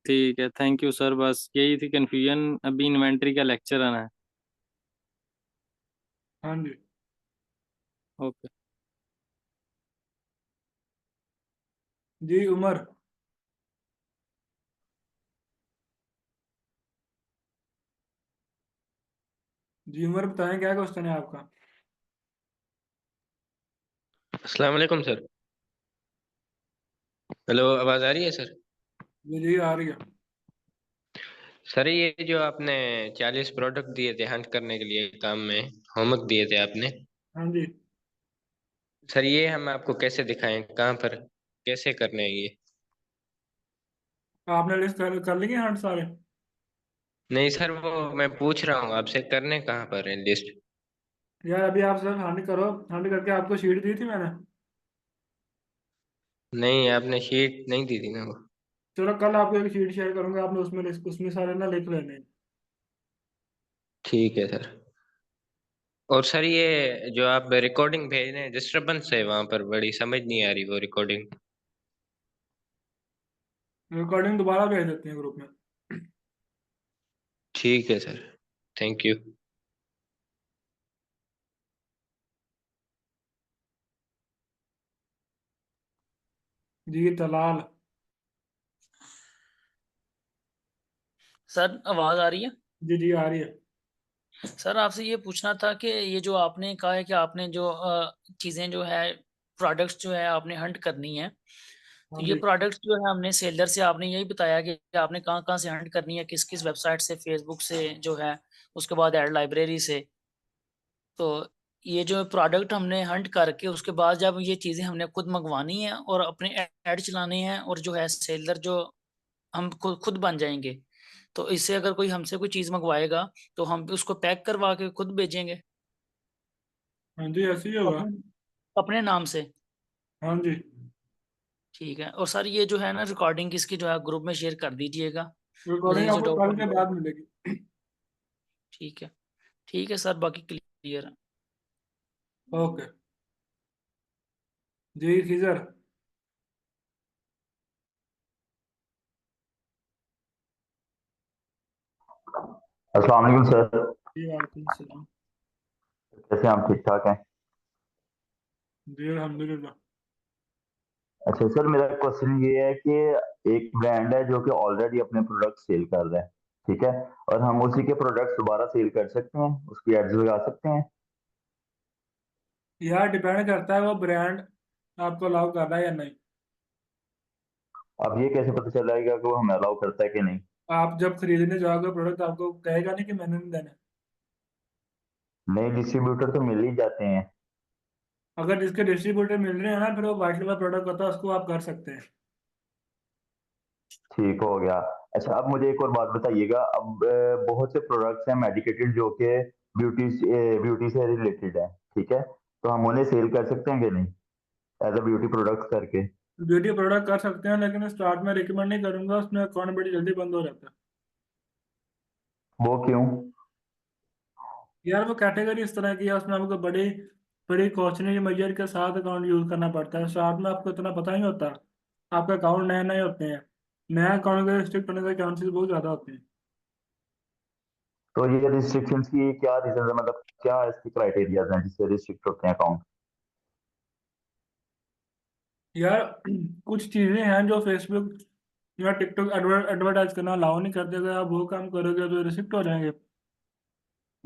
ठीक है, थैंक यू सर, बस यही थी कंफ्यूजन, अभी इन्वेंट्री का लेक्चर आना है। हाँ जी। ओके। जी उमर। जी उमर बताएं क्या क्वेश्चन है आपका? अस्सलाम वालेकुम सर। हेलो, आवाज़ आ रही है सर? जी जी आ रही है। सर ये जो आपने 40 प्रोडक्ट दिए थे हंट करने के लिए काम में, होमवर्क दिए थे आपने, हाँ जी। सर ये हम आपको कैसे दिखाएं, कहाँ पर कैसे करने हैं ये? आपने लिस्ट कर ली है हंट सारे? नहीं सर, वो मैं पूछ रहा हूँ आपसे, करने कहाँ पर है लिस्ट? यार अभी आप सर हंट करो। हंट करके आपको शीट दी थी मैंने। नहीं, आपने शीट नहीं दी थी ना वो। चलो कल आपको एक शीट शेयर करूंगा, आपने उसमें उसमें सारे ना लिख लेने हैं। ठीक है सर। और सर ये जो आप रिकॉर्डिंग भेज रहे हैं, डिस्टरबेंस है वहां पर, बड़ी समझ नहीं आ रही वो रिकॉर्डिंग। रिकॉर्डिंग दोबारा भेज देते हैं ग्रुप में। ठीक है सर, थैंक यू। जी तलाल। सर आवाज आ रही है? जी जी आ रही है। सर आपसे ये पूछना था कि ये जो आपने कहा है कि आपने जो चीजें जो है, प्रोडक्ट्स जो है आपने हंट करनी है, तो हाँ ये जी। प्रोडक्ट्स जो है हमने सेलर से, आपने यही बताया कि आपने कहाँ कहाँ से हंट करनी है, किस किस वेबसाइट से, फेसबुक से जो है, उसके बाद एड लाइब्रेरी से। तो ये जो प्रोडक्ट हमने हंट करके उसके बाद जब ये चीजें हमने खुद मंगवानी है और अपने ऐड चलाने हैं, और जो है सेलर जो हम खुद बन जाएंगे, तो इससे अगर कोई हमसे कोई चीज मंगवाएगा तो हम भी उसको पैक करवा के खुद भेजेंगे हाँ जी ऐसे ही होगा। अपने अपने नाम से। हाँ जी। ठीक है। और सर ये जो है ना रिकॉर्डिंग इसकी जो है ग्रुप में शेयर कर दीजिएगा, मुझे रिकॉर्डिंग ये जो आपको डाउट कल के होगा। बाद मिलेगी। ठीक है। ठीक है सर, बाकी क्लियर है। ओके। जी खिजर। अस्सलाम वालेकुम सर। जी वालेकुम सलाम। कैसे हैं आप, ठीक ठाक हैं? जी अल्हम्दुलिल्लाह। अच्छा सर, मेरा क्वेश्चन ये है कि एक ब्रांड है जो कि ऑलरेडी अपने प्रोडक्ट सेल कर रहा है, ठीक है, और हम उसी के प्रोडक्ट्स दोबारा सेल कर सकते हैं, उसकी एड्स लगा सकते हैं? यार डिपेंड करता है वो ब्रांड आपको अलाउ कर रहा है या नहीं। अब ये कैसे पता चलेगा कि वो हमें अलाउ करता है कि नहीं? आप जब खरीदने जाओगे प्रोडक्ट आपको कहेगा नहीं कि मैंने नहीं देना। नए डिस्ट्रीब्यूटर तो मिल ही जाते हैं। अगर जिसके डिस्ट्रीब्यूटर मिल रहे हैं ना, फिर वो वाइट लेवल प्रोडक्ट होता है, उसको आप कर सकते हैं। ठीक हो गया। अच्छा, अब मुझे एक और बात बताइएगा। अब बहुत से प्रोडक्ट्स हैं मेडिकेटेड जो कि ब्यूटी ब्यूटी से रिलेटेड है, ठीक है, तो हम उन्हें सेल कर सकते हैं कि नहीं, एज अ ब्यूटी प्रोडक्ट करके? ब्यूटी प्रोडक्ट कर सकते हैं, लेकिन स्टार्ट में रिकमेंड नहीं करूंगा, उसमें अकाउंट बड़ी जल्दी बंद हो जाता है। वो क्यों? यार वो कैटेगरी इस तरह की है, उसमें आपको बड़ी बड़ी कॉस्टली मेजर के साथ अकाउंट यूज करना पड़ता है। स्टार्ट में आपको इतना पता नहीं होता, आपका अकाउंट नए नए होते हैं। नया अकाउंट के रिस्ट्रिक्ट होने के चांसेस बहुत ज्यादा होते हैं। तो ये रिस्ट्रिक्शंस की क्या रीजन है, मतलब क्या इसकी क्राइटेरियाज हैं जिससे रिस्ट्रिक्ट होते हैं अकाउंट? यार कुछ चीजें हैं जो फेसबुक या टिकटॉक एडवर्टाइज करना अलाउ नहीं करते। अगर आप वो काम करोगे तो रिस्ट्रिक्ट हो जाएंगे।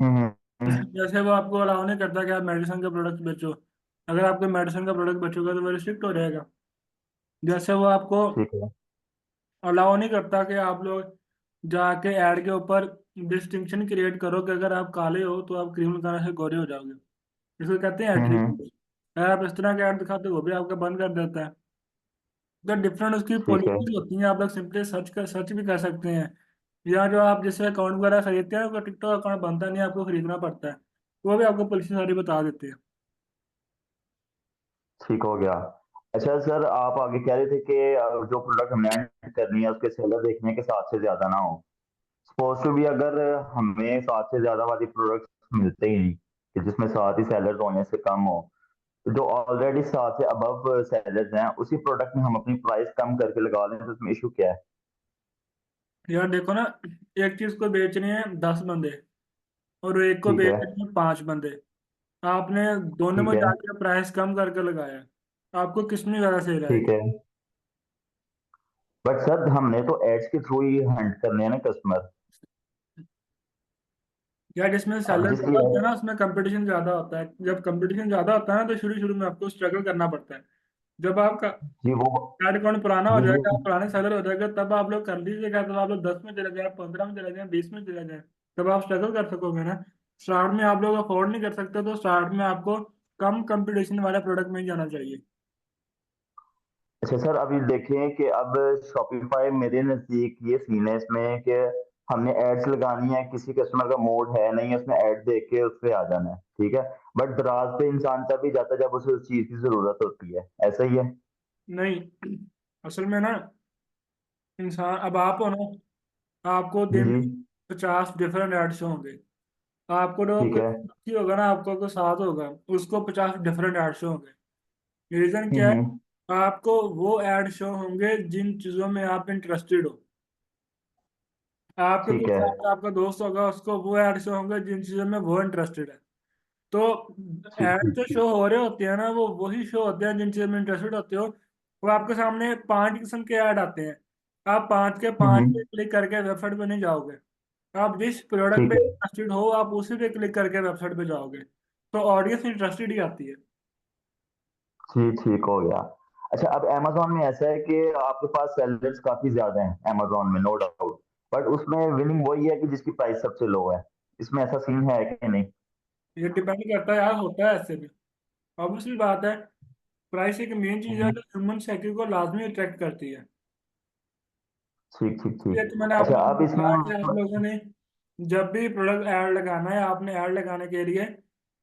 हम्म। हम्म। जैसे वो आपको अलाउ नहीं करता कि आप मेडिसिन का प्रोडक्ट बेचो। अगर आप कोई मेडिसिन का प्रोडक्ट बेचोगे तो वो रिस्ट्रिक्ट हो जाएगा। जैसे वो आपको ठीक है। अलाउ नहीं करता कि आप लोग जाके ऐड के ऊपर डिस्टिंक्शन क्रिएट करो कि अगर आप काले हो तो आप क्रीम लगाने से गोरे हो जाओगे। इसको कहते हैं हम्म। एट्रीब्यूट। अगर आप इस तरह के ऐड दिखाते हो वो भी आपका बंद कर देता है। तो डिफरेंट उसकी ठीक है। पॉलिसीज होती हैं। आप लोग सिंपली सर्च भी कर सकते हैं। या जो आप जैसे अकाउंट वगैरह खरीदते हैं, तो टिकटॉक अकाउंट बनता नहीं, आपको खरीदना पड़ता है। वो भी आपको पॉलिसी सारी बता देते हैं। ठीक हो गया। अच्छा सर, आप आगे कह रहे थे कि जो प्रोडक्ट हमने ऐड करनी है उसके सेलर देखने के 7 से ज्यादा ना हो। सपोज टू भी अगर हमें 7 से ज्यादा वाली प्रोडक्ट्स मिलते ही नहीं, कि जिसमें 7 ही सेलर्स होने से कम हो, तो जो ऑलरेडी 7 से अबव सेलर्स हैं उसी प्रोडक्ट में हम अपनी प्राइस कम करके लगा लें, तो उसमें इशू क्या है? यार देखो ना, एक चीज को बेचनी है 10 बंदे और एक को ठीक है। बेचनी है 5 बंदे। आपने दोनों ठीक में है। जाके प्राइस कम करके लगाया, आपको किसमें ज्यादा सेल ठीक आएगी? है। बट सर हमने तो एड्स के थ्रू ही हंट करने हैं ना कस्टमर। या जिसमें अब सेलर जिसकी ज्यादा होता है ना, उसमें कंपटीशन ज्यादा होता है। जब कंपटीशन ज्यादा होता है ना, तो शुरू शुरू में आपको स्ट्रगल करना पड़ता है। जब आपका जी वो कार्ड अकाउंट पुराना हो जी वो जाएगा, आप पुराने सेलर हो जाएगा, तब आप लोग कर लीजिएगा। तब आप लोग 10 में चले जाए, 15 में चले जाए, 20 में चले जाए, तब आप स्ट्रगल कर सकोगे ना। स्टार्ट में आप लोग अफोर्ड नहीं कर सकते, तो स्टार्ट में आपको कम कंपटीशन वाले प्रोडक्ट में ही जाना चाहिए। अच्छा सर, अभी देखें कि अब शॉपिफाई मेरे नज़दीक ये सीन है इसमें कि हमने एड्स लगानी है, किसी कस्टमर का मूड है नहीं है उसमें ऐड देख के उस पे आ जाना है, ठीक है। बट दराज पे इंसान तभी जाता है जब उसे उस चीज की जरूरत होती है, ऐसा ही है? नहीं, असल में ना, इंसान अब आप हो ना, आपको जी दिन जी। में 50 डिफरेंट ऐड शो होंगे। आपको तो ठीक कोई है। अच्छी होगा ना, आपको कोई साथ होगा, उसको 50 डिफरेंट ऐड शो होंगे। रीजन क्या है? हम्म। आपको वो ऐड शो होंगे जिन चीजों में आप इंटरेस्टेड हो। आपके ठीक कोई है। साथ आपका दोस्त होगा, उसको वो ऐड शो होंगे जिन चीजों में वो इंटरेस्टेड है। तो ठीक ऐड ठीक जो ठीक। शो हो रहे होते हैं ना, वो वही शो होते हैं जिन चीजों में इंटरेस्टेड होते हो। वो आपके सामने 5 किस्म के ऐड आते हैं। आप 5 के 5 पे हम्म। क्लिक करके वेबसाइट पे नहीं जाओगे। आप जिस प्रोडक्ट पे ठीक है। इंटरेस्टेड हो, आप उसी पे क्लिक करके वेबसाइट पे जाओगे। तो ऑडियंस इंटरेस्टेड ही आती है। ठीक ठीक हो गया। अच्छा, अब amazon में ऐसा है कि आपके पास सेलर्स काफी ज्यादा हैं amazon में, नो डाउट। बट उसमें विनिंग वही है कि जिसकी प्राइस सबसे लो है। इसमें ऐसा सीन है कि नहीं? ये डिपेंड करता है यार, होता है ऐसे भी। ऑब्वियसली बात है, प्राइस एक मेन चीज है हम्म। जो ह्यूमन साइकिल को लाजमी अट्रैक्ट करती है। ठीक ठीक ये ठीक। तो मैंने आप अच्छा, लोगों अब को इसमें कहा कि आप लोगों ने जब भी प्रोडक्ट ऐड लगाना है, आपने ऐड लगाने के लिए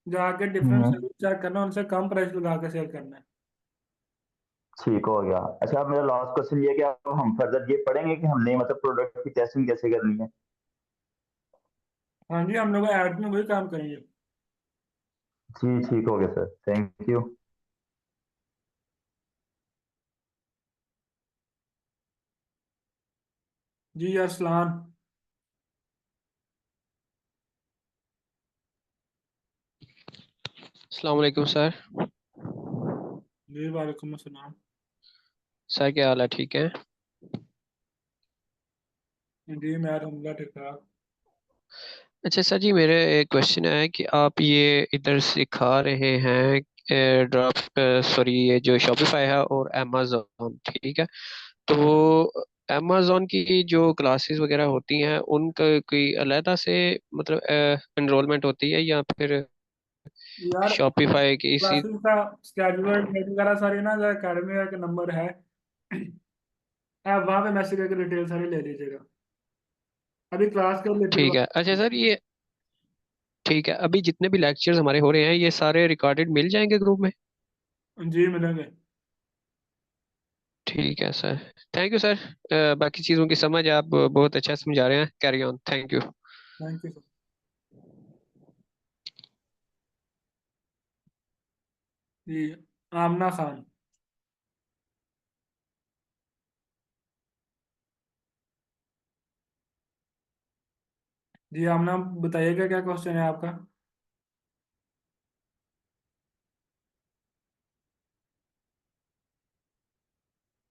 जाके डिफरेंट हम्म, सर्विस चेक करना है, उनसे कम प्राइस लगा के सेल करना है। ठीक हो गया। अच्छा, अब मेरा लास्ट क्वेश्चन ये है कि अब हम फर्दर ये पढ़ेंगे कि हमने मतलब प्रोडक्ट की टेस्टिंग कैसे करनी है? हाँ जी, हम लोग ऐड में वही काम करेंगे। जी ठीक हो गया सर, थैंक यू। जी असलान। अस्सलाम वालेकुम सर। जी वालेकुम अस्सलाम। सर क्या हाल है, ठीक है? जी मैं अलहम्दुलिल्लाह ठीक ठाक। अच्छा सर जी, मेरे एक क्वेश्चन है कि आप ये इधर सिखा रहे हैं ड्रॉप, सॉरी, ये जो शॉपिफाई है और अमेजोन, ठीक है? तो अमेजोन की जो क्लासेस वगैरह होती हैं उनका कोई अलहदा से मतलब एनरोलमेंट होती है, या फिर यार शॉपिफाई की इसी? क्लासेस का स्केड्यूल डेट वगैरह सारी ना, जो अकेडमी का एक नंबर है, आप वहाँ पे मैसेज करके डिटेल सारी ले लीजिएगा। अभी क्लास के ठीक रिलेटेड। है। अच्छा सर ये, ठीक है, अभी जितने भी लेक्चर्स हमारे हो रहे हैं ये सारे रिकॉर्डेड मिल जाएंगे ग्रुप में? जी मिलेंगे। ठीक है सर। Thank you sir. बाकी चीज़ों की समझ आप बहुत अच्छा समझा रहे हैं। Carry on, thank you. Thank you sir. जी आमना खान। जी आमना, बताइएगा क्या क्वेश्चन है आपका?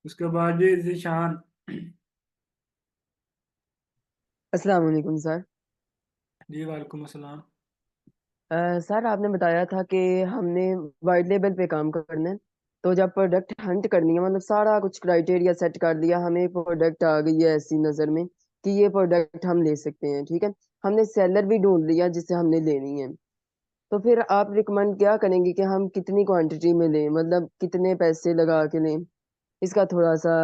उसके बाद जी जीशान। अस्सलाम वालेकुम सर। जी वालेकुम अस्सलाम। सर आपने बताया था कि हमने वाइट लेबल पे काम करना है। तो जब प्रोडक्ट हंट करनी है, मतलब सारा कुछ क्राइटेरिया सेट कर दिया, हमें प्रोडक्ट आ गई है ऐसी नजर में कि ये प्रोडक्ट हम ले सकते हैं, ठीक है, हमने सेलर भी ढूंढ लिया जिससे हमने लेनी है, तो फिर आप रिकमेंड क्या करेंगे कि हम कितनी क्वांटिटी में लें, मतलब कितने पैसे लगा के लें, इसका थोड़ा सा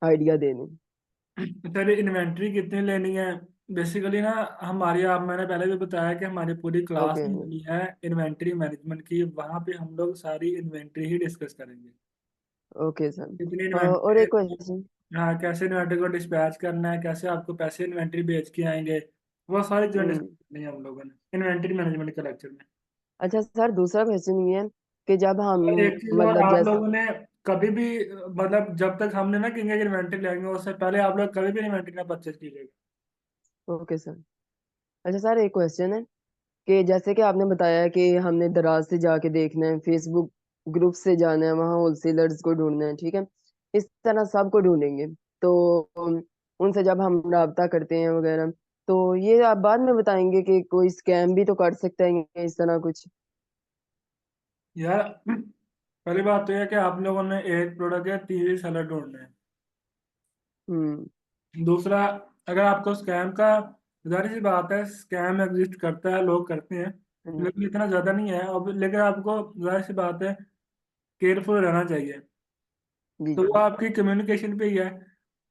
आइडिया दे दें। तेरी इन्वेंट्री कितनी लेनी है? बेसिकली ना, हमारी, आप, मैंने पहले भी बताया कि हमारी पूरी क्लास ओके। होनी है इन्वेंट्री मैनेजमेंट की। वहां पे हम लोग सारी इन्वेंट्री ही डिस्कस करेंगे। Okay sir. कितनी और एक इन्वेंट्री, क्वेश्चन। हाँ, कैसे इन्वेंट्री को डिस्पैच करना है, कैसे आपको पैसे इन्वेंट्री बेच के आएंगे, वो सारी चीजें डिस्कस करनी है हम लोगों ने इन्वेंट्री मैनेजमेंट के लेक्चर में। अच्छा सर, दूसरा क्वेश्चन ये है कि जब हम, और एक चीज और, मतलब आप जैसे, लोगों ने कभी भी, मतलब जब तक हमने ना किंग की इन्वेंट्री लेंगे उससे पहले आप लोग कभी भी इन्वेंट्री ना परचेज कीजिएगा। Okay sir. अच्छा सर, एक क्वेश्चन है कि जैसे कि आपने बताया कि हमने दराज से जाके देखना है, फेसबुक ग्रुप से जाना है, वहाँ होलसेलर्स को ढूंढना है, ठीक है, इस तरह सबको ढूंढेंगे, तो उनसे जब हम राब्ता करते हैं वगैरह, तो ये आप बाद में बताएंगे कि कोई स्कैम भी तो कर सकते हैं इस तरह कुछ। यार, पहली बात तो यह है कि आप लोगों ने एक प्रोडक्ट या 30 सेलर ढूंढने हैं। हम्म। दूसरा, अगर आपको स्कैम का, जाहिर सी बात है स्कैम एग्जिस्ट करता है, लोग करते हैं, हम्म, लेकिन इतना ज्यादा नहीं है अब। लेकिन आपको, जाहिर सी बात है, केयरफुल रहना चाहिए। जी तो जी। वो आपकी कम्युनिकेशन पे ही है,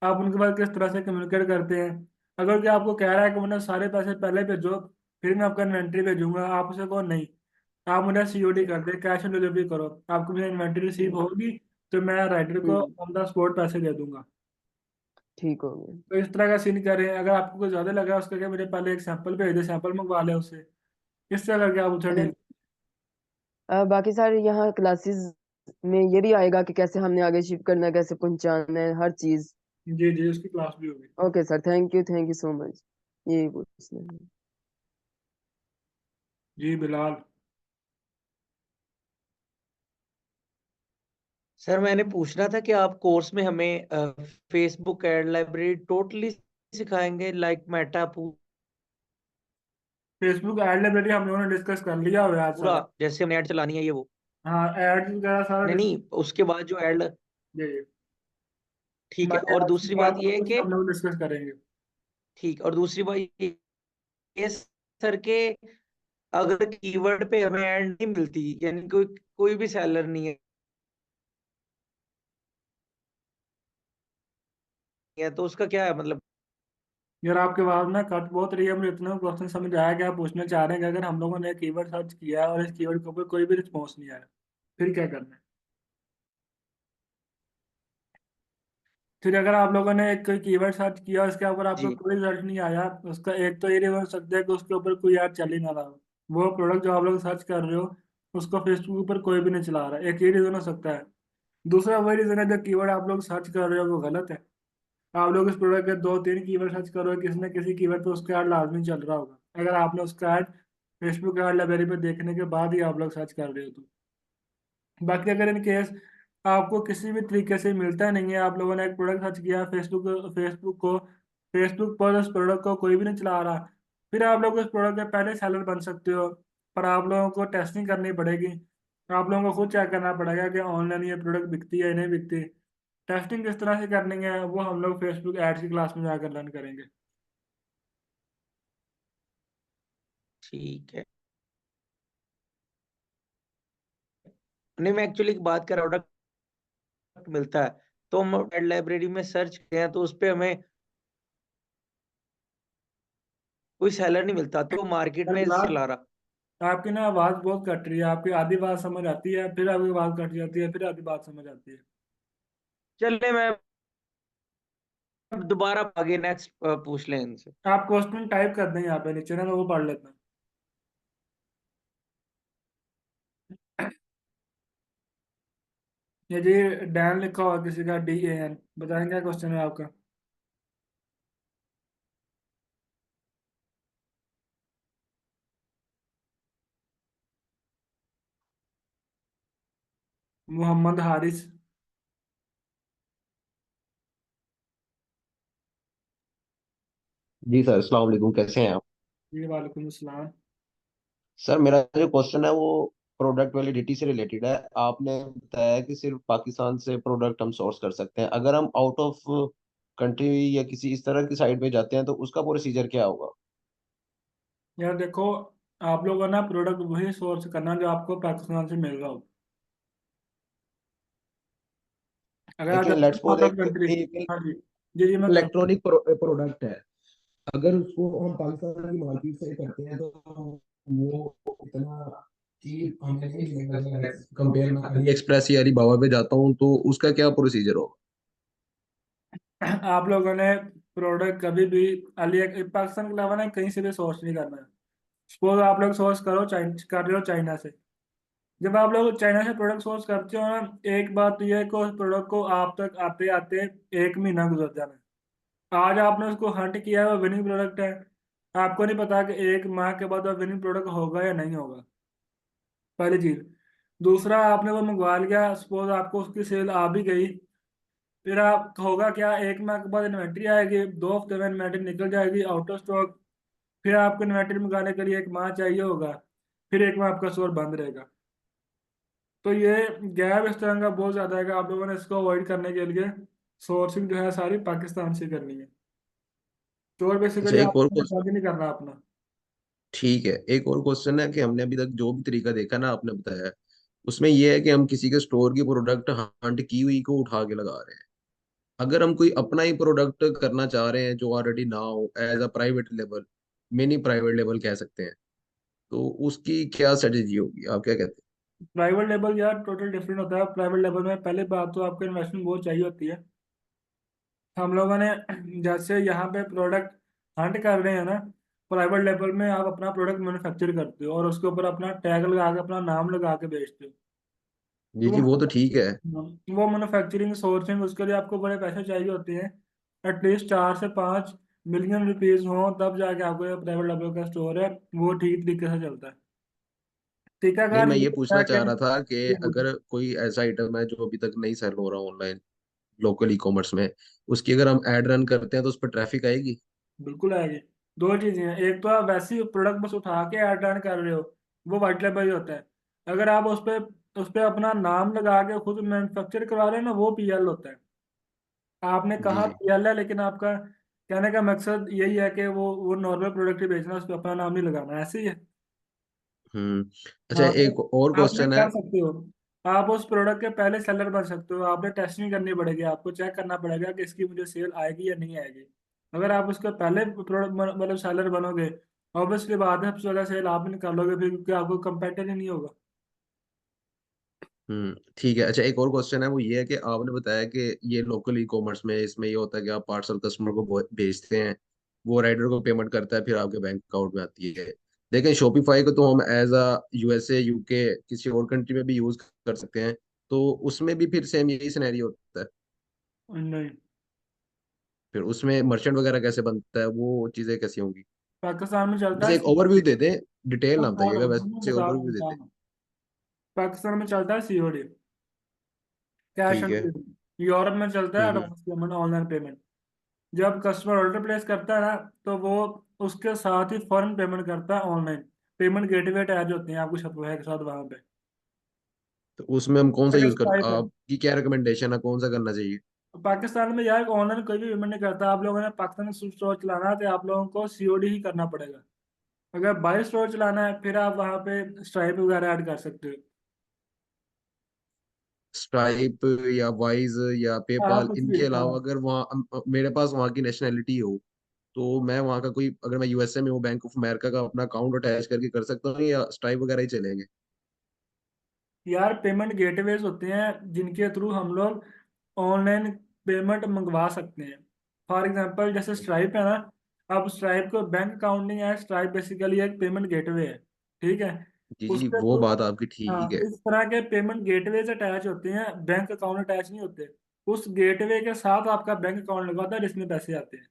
आप उनके पास किस तरह से कम्युनिकेट करते हैं। अगर कि आपको कह रहा है कि मुझे सारे पैसे पहले भेजो, फिर मैं आपका इन्वेंट्री भेजूंगा, आप उसे कहो नहीं, आप मुझे सीओडी कर दे, कैश ऑन डिलीवरी करो, आपको मेरी इन्वेंट्री रिसीव हम्म। होगी तो मैं राइडर को हम्म, ऑन द स्पॉट पैसे दे दूंगा। ठीक हो गया। तो इस तरह का सीन करें। अगर आपको कुछ ज्यादा लगा उसका, क्या, मेरे पहले एक सैंपल भेज दे, सैंपल मंगवा ले उससे, इस तरह करके आप उसे अच्छा, डील। बाकी सारे यहाँ क्लासेस में ये भी आएगा कि कैसे हमने आगे शिफ्ट करना है, कैसे पहुंचाना है, हर चीज। जी जी, उसकी क्लास भी होगी। Okay sir, thank you so much. यही पूछना है। जी बिलाल। सर मैंने पूछना था कि आप कोर्स में हमें फेसबुक एड लाइब्रेरी टोटली सिखाएंगे, like Meta Facebook ad library हम लोगों ने डिस्कस कर लिया हुआ है आज पूरा, सारा। जैसे हमने ऐड चलानी है ये वो? हाँ, एड वगैरह सारा नहीं नहीं, उसके बाद जो ऐड, जी जी, ठीक है। बाकी और एड्स के दूसरी बाद बात ये है कुछ कि, हम लोग डिस्कस करेंगे। ठीक, और दूसरी बात ये सर के, अगर कीवर्ड पे हमें ऐड नहीं मिलती, यानी कोई कोई भी सेलर नहीं है, तो उसका क्या है मतलब? यार, आपके आवाज ना कट बहुत रही है, मुझे इतना क्वेश्चन समझ आया कि आप पूछना चाह रहे हैं कि अगर हम लोगों ने कीवर्ड सर्च किया है और इस कीवर्ड के ऊपर कोई भी रिस्पॉन्स नहीं आया, फिर क्या करना है? फिर अगर आप लोगों ने एक कोई कीवर्ड सर्च किया, उसके ऊपर आपको जी। कोई रिजल्ट नहीं आया, उसका एक तो ये रीजन हो सकता है कि उसके ऊपर कोई ऐड चल ही ना रहा हो, वो प्रोडक्ट जो आप लोग सर्च कर रहे हो उसको फेसबुक ऊपर कोई भी नहीं चला रहा, एक ये रीजन हो सकता है। दूसरा वही रीजन है, जो कीवर्ड आप लोग सर्च कर रहे हो वो गलत है। आप लोग इस प्रोडक्ट के 2-3 कीवर्ड सर्च करो, किसी न किसी कीवर्ड पे उसका ऐड लाजमी चल रहा होगा, अगर आपने उसका ऐड फेसबुक ऐड लाइब्रेरी पे देखने के बाद ही आप लोग सर्च कर रहे हो तो। बाकी अगर इन केस आपको किसी भी तरीके से मिलता नहीं है, आप लोगों ने एक प्रोडक्ट सर्च किया फेसबुक फेसबुक पर उस प्रोडक्ट को कोई भी नहीं चला रहा, फिर आप लोग उस प्रोडक्ट के पहले सेलर बन सकते हो। पर आप लोगों को टेस्टिंग करनी पड़ेगी, आप लोगों को खुद चेक करना पड़ेगा कि ऑनलाइन ये प्रोडक्ट बिकती है या नहीं बिकती। टेस्टिंग किस तरह से करनी है वो हम लोग फेसबुक एड्स की क्लास में जाकर लर्न करेंगे। ठीक है। नहीं, मैं एक्चुअली एक बात कर रहा हूँ, प्रोडक्ट मिलता है तो हम एड लाइब्रेरी में सर्च करते हैं, तो उस पे हमें कोई सेलर नहीं मिलता, तो मार्केट यार में बिलाल, चला रहा। आपकी ना आवाज़ बहुत कट रही है, आपकी आधी बात समझ आती है, फिर आपकी आवाज़ कट जाती है, फिर आधी बात समझ आती है। चलिए, मैं दोबारा आगे नेक्स्ट पूछ लें इनसे। आप क्वेश्चन टाइप कर दें यहाँ पे नीचे ना, मैं वो पढ़ लेता हूँ। ये जी, डैन लिखा हुआ किसी का, DAN, बताएंगे क्या क्वेश्चन है आपका? मोहम्मद हारिस। जी सर, अस्सलाम वालेकुम, कैसे हैं आप? जी वालेकुम अस्सलाम। सर मेरा जो क्वेश्चन है वो प्रोडक्ट वैलिडिटी से रिलेटेड है। आपने बताया कि सिर्फ पाकिस्तान से प्रोडक्ट हम सोर्स कर सकते हैं। अगर हम आउट ऑफ कंट्री या किसी इस तरह की साइड पे जाते हैं तो उसका प्रोसीजर क्या होगा? यार देखो, आप लोगों को ना प्रोडक्ट वही सोर्स करना जो आपको पाकिस्तान से मिल रहा हो। अगर आप लेकिन जाते लेट्स हो सपोज आउट ऑफ एक कंट्री। एक हाँ जी, जी जी मैं कर। इलेक्ट्रॉनिक प्रोडक्ट है, अगर उसको हम पाकिस्तान की मार्केट से करते हैं तो वो इतना चीप हमें नहीं मिलेगा। कंपेयर मैं अली एक्सप्रेस या अलीबाबा पे जाता हूँ तो उसका क्या प्रोसीजर होगा? आप लोगों ने प्रोडक्ट कभी भी पाकिस्तान के अलावा ना कहीं से भी सोर्स नहीं करना है। सपोज आप लोग सोर्स कर रहे हो चाइना से। जब आप लोग चाइना से प्रोडक्ट सोर्स करते हो ना, एक बात तो यह है कि उस प्रोडक्ट को आप तक आते आते 1 महीना गुजर जाना है। आज आपने उसको हंट किया है, वो विनिंग प्रोडक्ट है। आपको नहीं पता कि 1 माह के बाद वो विनिंग प्रोडक्ट होगा या नहीं होगा, पहली चीज। दूसरा, आपने वो मंगवा लिया, सपोज आपको उसकी सेल आ भी गई, फिर आप होगा क्या, 1 माह के बाद इन्वेंट्री आएगी, 2 हफ्ते में इन्वेंट्री निकल जाएगी आउट ऑफ स्टॉक। फिर आपको इन्वेंट्री मंगाने के लिए 1 माह चाहिए होगा, फिर 1 माह आपका स्टोर बंद रहेगा। तो ये गैप इस तरह का बहुत ज्यादा है कि आप लोगों ने इसको अवॉइड करने के लिए सोर्सिंग जो है सारी पाकिस्तान से करनी है। स्टोर अच्छा, बेसिकली एक और आपको बंद नहीं करना अपना। ठीक है, एक और क्वेश्चन है कि हमने अभी तक जो भी तरीका देखा ना आपने बताया, उसमें यह है कि हम किसी के स्टोर की प्रोडक्ट हंट की हुई को उठा के लगा रहे हैं। अगर हम कोई अपना ही प्रोडक्ट करना चाह रहे हैं जो ऑलरेडी ना हो, as a private level, mini private level कह सकते हैं, तो उसकी क्या स्ट्रेटेजी होगी? आप क्या कहते प्राइवेट लेवल यार टोटल डिफरेंट होता है। प्राइवेट लेवल में पहले बात तो आपको इन्वेस्टमेंट बहुत चाहिए होती है। हम लोगों ने जैसे यहाँ पे प्रोडक्ट हंट कर रहे हैं ना, प्राइवेट लेवल में आप अपना प्रोडक्ट मैन्युफैक्चर करते हो और उसके ऊपर अपना टैग लगा के अपना नाम लगा के बेचते हो। हैं? तो जी जी, वो तो ठीक है। वो मैन्युफैक्चरिंग सोर्सिंग उसके लिए आपको बड़े पैसे चाहिए होते हैं। एटलीस्ट 4 से 5 मिलियन रुपीज हो तब जाके आपको ये प्राइवेट लेवल का स्टोर है वो ठीक तरीके से चलता है। नहीं, टीकाकार मैं ये ये होता पूछना है चाह रहा था कि कि अगर कोई ऐसा आइटम है जो अभी तक नहीं सेल हो रहा ऑनलाइन, लोकल ई कॉमर्स में, उसकी अगर हम एड रन करते हैं तो उस पर ट्रैफिक आएगी? बिल्कुल आएगी। दो चीजें हैं, एक तो आप वैसे ही प्रोडक्ट बस उठा के ऐड रन कर रहे हो, वो वाइट लेबल ही होता है। अगर आप उस पे अपना नाम लगा के खुद मैन्युफैक्चर करवा रहे हो ना, वो पीएल होता है। आपने जी कहा जी। पीएल है, लेकिन आपका कहने का मकसद यही है कि वो नॉर्मल प्रोडक्ट ही बेचना, उस पर अपना नाम नहीं लगाना, ऐसे ही है। हम्म। अच्छा, हाँ तो एक और आपने क्वेश्चन है। कर सकते हो, आप उस प्रोडक्ट के पहले सेलर बन सकते हो। आपने टेस्टिंग करनी पड़ेगी, आपको चेक करना पड़ेगा कि इसकी मुझे सेल आएगी या नहीं आएगी। अगर आप उसके पहले प्रोडक्ट मतलब सेलर बनोगे, ऑब्वियसली बात है सबसे ज्यादा सेल आप ही निकाल लोगे फिर, क्योंकि आपको कंपेटिटर ही नहीं होगा। ठीक है। अच्छा, एक और क्वेश्चन है, वो ये है कि आपने बताया कि ये लोकल ई कॉमर्स में इसमें ये होता है कि आप पार्सल कस्टमर को भेजते हैं, वो राइडर को पेमेंट करता है, फिर आपके बैंक अकाउंट में आती है। लेकिन शॉपिफाई को तो हम एज अ यूएसए, यूके, किसी और कंट्री में भी यूज कर सकते हैं, तो उसमें भी फिर सेम यही सिनेरियो होता है? नहीं, फिर उसमें मर्चेंट वगैरह कैसे बनता है, वो चीजें कैसी होंगी? पाकिस्तान में चलता बस है एक ओवरव्यू दे दें, डिटेल ना बता रहा बताइएगा, हूँ मैं वैसे बता रहा ओवरव्यू हूँ दे बता दें। रहा हूँ। पाकिस्तान में चलता है सीओडी, कैश ठीक ऑन है। डिलीवरी। यूरोप में चलता है हम्म। Advance payment, online payment. जब कस्टमर ऑर्डर प्लेस करता है ना, तो वो उसके साथ ही फॉरन पेमेंट करता है ऑनलाइन। पेमेंट गेटवे अटैच होते हैं आपको शopify के साथ वहां पे। तो उसमें हम कौन सा अगर यूज कर, stripe है, आपकी क्या रिकमेंडेशन है, कौन सा करना चाहिए? पाकिस्तान में यार ऑनलाइन कोई भी पेमेंट नहीं करता। आप लोगों ने पाकिस्तान में स्टोर चलाना है तो आप लोगों को सीओडी ही करना पड़ेगा। अगर बाई स्टोर चलाना है फिर आप वहाँ पे स्ट्राइप वगैरह ऐड कर सकते हो। स्ट्राइप या वाइज या आप पेपाल, कुछ भी, इनके हाँ। अलावा अगर वहाँ मेरे पास वहाँ की नेशनैलिटी हो, तो मैं वहाँ का कोई, अगर मैं यूएसए में हूँ, बैंक ऑफ अमेरिका का अपना अकाउंट अटैच करके कर सकता हूँ या स्ट्राइप वगैरह ही चलेंगे? यार पेमेंट गेटवेज होते हैं जिनके थ्रू हम लोग ऑनलाइन पेमेंट मंगवा सकते हैं। फॉर एग्जांपल जैसे स्ट्राइप है ना, अब स्ट्राइप को बैंक अकाउंट नहीं है, स्ट्राइप बेसिकली एक पेमेंट गेटवे है, ठीक है। जी जी, उसके वो थ्रू, बात आपकी ठीक हाँ, है। इस तरह के पेमेंट गेटवेज अटैच होते हैं, बैंक अकाउंट अटैच नहीं होते। उस गेटवे के साथ आपका बैंक अकाउंट लगा होता है जिसमें पैसे आते हैं।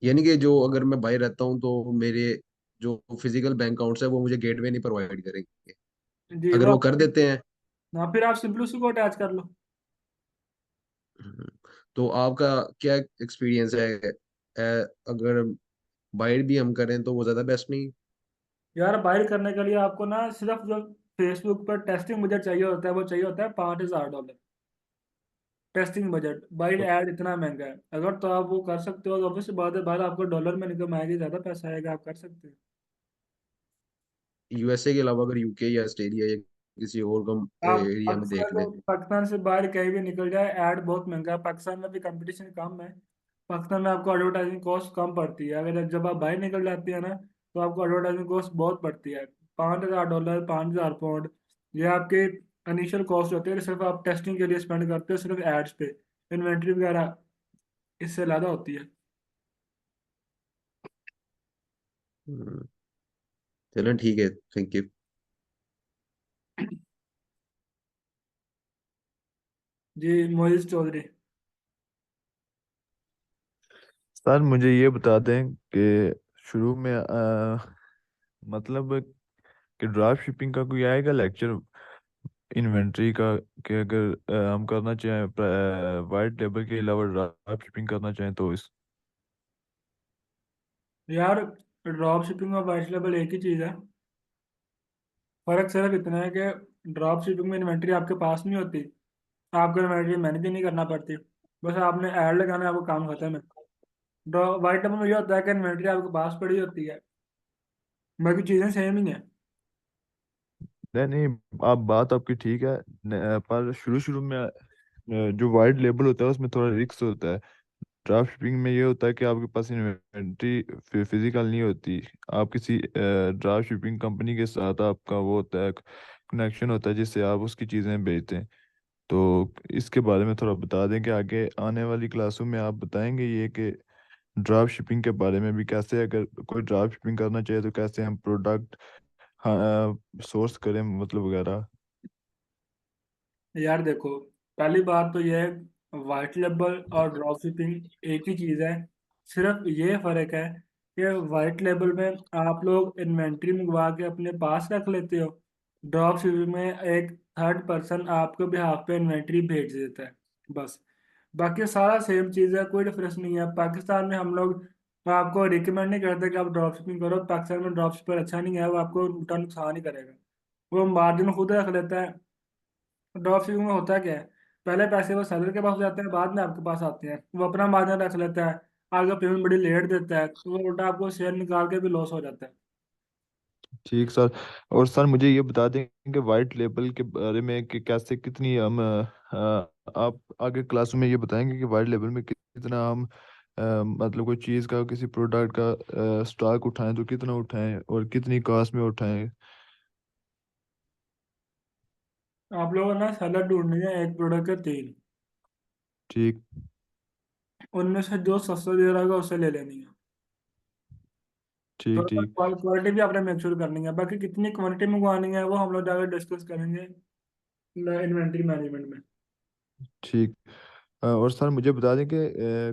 यानी कि जो अगर मैं बाहर रहता हूँ तो मेरे जो फिजिकल बैंक अकाउंट्स है वो मुझे गेटवे नहीं प्रोवाइड करेंगे, जी अगर वो वो कर देते हैं? हाँ, फिर आप सिंपली उसी को अटैच कर लो। हम्म, तो आपका क्या एक्सपीरियंस है? अगर बाइट भी हम करें तो वो ज्यादा बेस्ट नहीं? यार बाइट करने के लिए आपको ना सिर्फ जो फेसबुक पर टेस्टिंग बजट चाहिए होता है वो चाहिए होता है $5,000। टेस्टिंग बजट, बाइट ऐड इतना महंगा है। अगर तो आप वो कर सकते हो तो ऑब्वियस बात है, बाद आपको डॉलर में इनकम आएगी, ज़्यादा पैसा आएगा, आप कर सकते हो। यूएसए के अलावा अगर यूके या ऑस्ट्रेलिया या किसी और कम आप एरिया में पाकिस्तान देख को लें। पाकिस्तान से बाहर कहीं भी निकल जाए, ऐड बहुत महंगा है। पाकिस्तान में भी कंपटीशन कम है। पाकिस्तान में आपको एडवर्टाइजिंग कॉस्ट कम पड़ती है। अगर जब आप बाहर निकल जाती है ना तो आपको एडवर्टाइजिंग कॉस्ट बहुत पड़ती है। $5,000, $5,000, ये आपके इनिशियल कॉस्ट होते हैं सिर्फ आप टेस्टिंग के लिए स्पेंड करते हो, सिर्फ एड्स पे। इन्वेंट्री वगैरह इससे ज़्यादा होती है। हम्म, चलो ठीक है, थैंक यू। जी मोइज चौधरी। सर मुझे ये बता दें कि शुरू में मतलब कि ड्राफ्ट शिपिंग का कोई आएगा लेक्चर इन्वेंट्री का, कि अगर हम करना चाहें वाइट लेबल के अलावा ड्राफ्ट शिपिंग करना चाहें तो इस। यार ड्रॉप शिपिंग और वाइट लेबल एक ही चीज़ है। फर्क सिर्फ इतना है कि ड्रॉप शिपिंग में इन्वेंट्री आपके पास नहीं होती, आपको इन्वेंट्री मैनेज नहीं करना पड़ती, बस आपने ऐड लगाना है, आपको काम खत्म है। ड्रॉ वाइट लेबल में ये होता है कि इन्वेंट्री आपके पास पड़ी होती है, बाकी चीज़ें सेम ही हैं। नहीं नहीं, आप बात आपकी ठीक है, पर शुरू शुरू में जो वाइट लेबल होता है उसमें थोड़ा रिस्क होता है। ड्राफ्ट शिपिंग में ये होता है कि आपके पास इन्वेंट्री फिजिकल नहीं होती। आप किसी ड्राफ्ट शिपिंग कंपनी के साथ आपका वो होता है, कनेक्शन होता है, जिससे आप उसकी चीज़ें भेजते हैं। तो इसके बारे में थोड़ा बता दें कि आगे आने वाली क्लासों में आप बताएंगे ये कि ड्राफ्ट शिपिंग के बारे में भी, कैसे अगर कोई ड्राफ्ट शिपिंग करना चाहे तो कैसे हम प्रोडक्ट सोर्स करें मतलब वगैरह। यार देखो, पहली बात तो ये है वाइट लेबल और ड्रॉप शिपिंग एक ही चीज़ है। सिर्फ ये फर्क है कि वाइट लेबल में आप लोग इन्वेंट्री मंगवा के अपने पास रख लेते हो, ड्रॉप शिपिंग में एक थर्ड पर्सन आपके बिहाफ पे इन्वेंट्री भेज देता है, बस। बाकी सारा सेम चीज़ है, कोई डिफरेंस नहीं है। पाकिस्तान में हम लोग आपको रिकमेंड नहीं करते कि आप ड्रॉप शिपिंग करो। पाकिस्तान में ड्रॉप शिपर अच्छा नहीं है, वो आपको उल्टा नुकसान ही करेगा। वो मार्जिन खुद रख लेता है। ड्रॉप शिपिंग में होता क्या है, पहले पैसे वो सेलर के पास जाते हैं, बाद में आपके पास आते हैं। वो अपना मार्जिन रख लेता है, आगे पेमेंट बड़ी लेट देता है, तो वो उल्टा आपको शेयर निकाल के भी लॉस हो जाता है। ठीक सर। और सर मुझे ये बता दें कि वाइट लेबल के बारे में कि कैसे कितनी हम आप आगे क्लासों में ये बताएंगे कि वाइट लेबल में कितना हम मतलब कोई चीज़ का, किसी प्रोडक्ट का स्टॉक उठाएं तो कितना उठाएं और कितनी कॉस्ट में उठाएं। आप लोगों ने सेलर ढूंढनी है, एक प्रोडक्ट के तीन, ठीक उनमें से जो सस्ता दे रहा होगा उससे ले लेनी है। तो ठीक ठीक क्वालिटी भी आपने मेक श्योर करनी है। बाकी कितनी क्वांटिटी मंगवानी है वो हम लोग जाकर डिस्कस करेंगे इन्वेंट्री मैनेजमेंट में। ठीक। और सर मुझे बता दें कि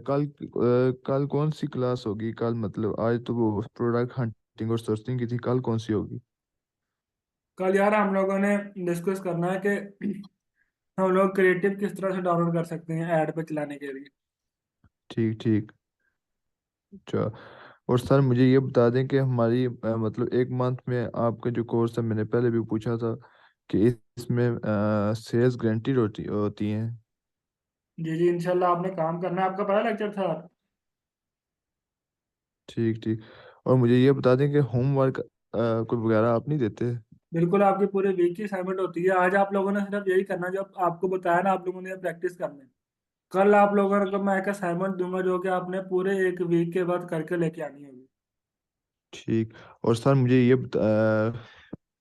कल कौन सी क्लास होगी कल, मतलब आज तो वो प्रोडक्ट हंटिंग और सर्चिंग की थी, कल कौन सी होगी। कल यार हम लोगों ने डिस्कस करना है कि हम लोग क्रिएटिव किस तरह से डाउनलोड कर सकते हैं ऐड पे चलाने के लिए। ठीक ठीक। अच्छा। और सर मुझे ये बता दें कि हमारी मतलब एक मंथ में आपका जो कोर्स है, मैंने पहले भी पूछा था कि इसमें सेल्स गारंटीड होती होती हैं। जी जी इंशाल्लाह, आपने काम करना है। आपका पहला लेक्चर था। ठीक ठीक। और मुझे ये बता दें कि होमवर्क कोई वगैरह आप नहीं देते। बिल्कुल, आपकी पूरे वीक की असाइनमेंट होती है। आज आप लोगों ने सिर्फ यही करना है जो आपको बताया ना, आप लोगों ने प्रैक्टिस करना है। कल आप लोगों को मैं एक असाइनमेंट दूंगा जो कि आपने पूरे एक वीक के बाद करके लेके आनी होगी। ठीक। और सर मुझे ये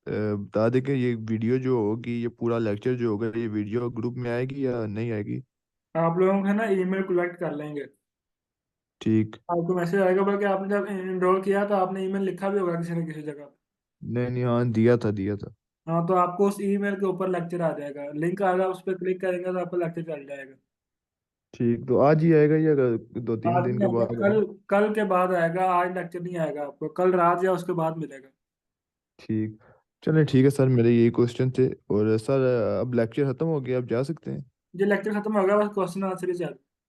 बता दें कि ये वीडियो जो होगी, ये पूरा लेक्चर जो होगा, ये वीडियो ग्रुप में आएगी या नहीं आएगी। आप लोगों को है ना ईमेल कलेक्ट कर लेंगे, ठीक। आपको मैसेज आएगा। बल्कि आपने जब इनरोल किया तो आपने ईमेल लिखा भी होगा किसी न किसी जगह। नहीं नहीं, हाँ दिया था दिया था। हाँ, तो आपको उस ईमेल के ऊपर लेक्चर आ जाएगा, लिंक आएगा, उस पर क्लिक करेंगे तो आपको लेक्चर चल जाएगा। ठीक, तो आज ही आएगा या 2-3 दिन आदमी के आएगा बाद आएगा। कल, कल के बाद आएगा। आज लेक्चर नहीं आएगा, आपको कल रात या उसके बाद मिलेगा। ठीक। चलिए ठीक है सर, मेरे यही क्वेश्चन थे। और सर अब लेक्चर खत्म हो गया, अब जा सकते हैं। ये लेक्चर खत्म होगा, बस क्वेश्चन आंसर ही चल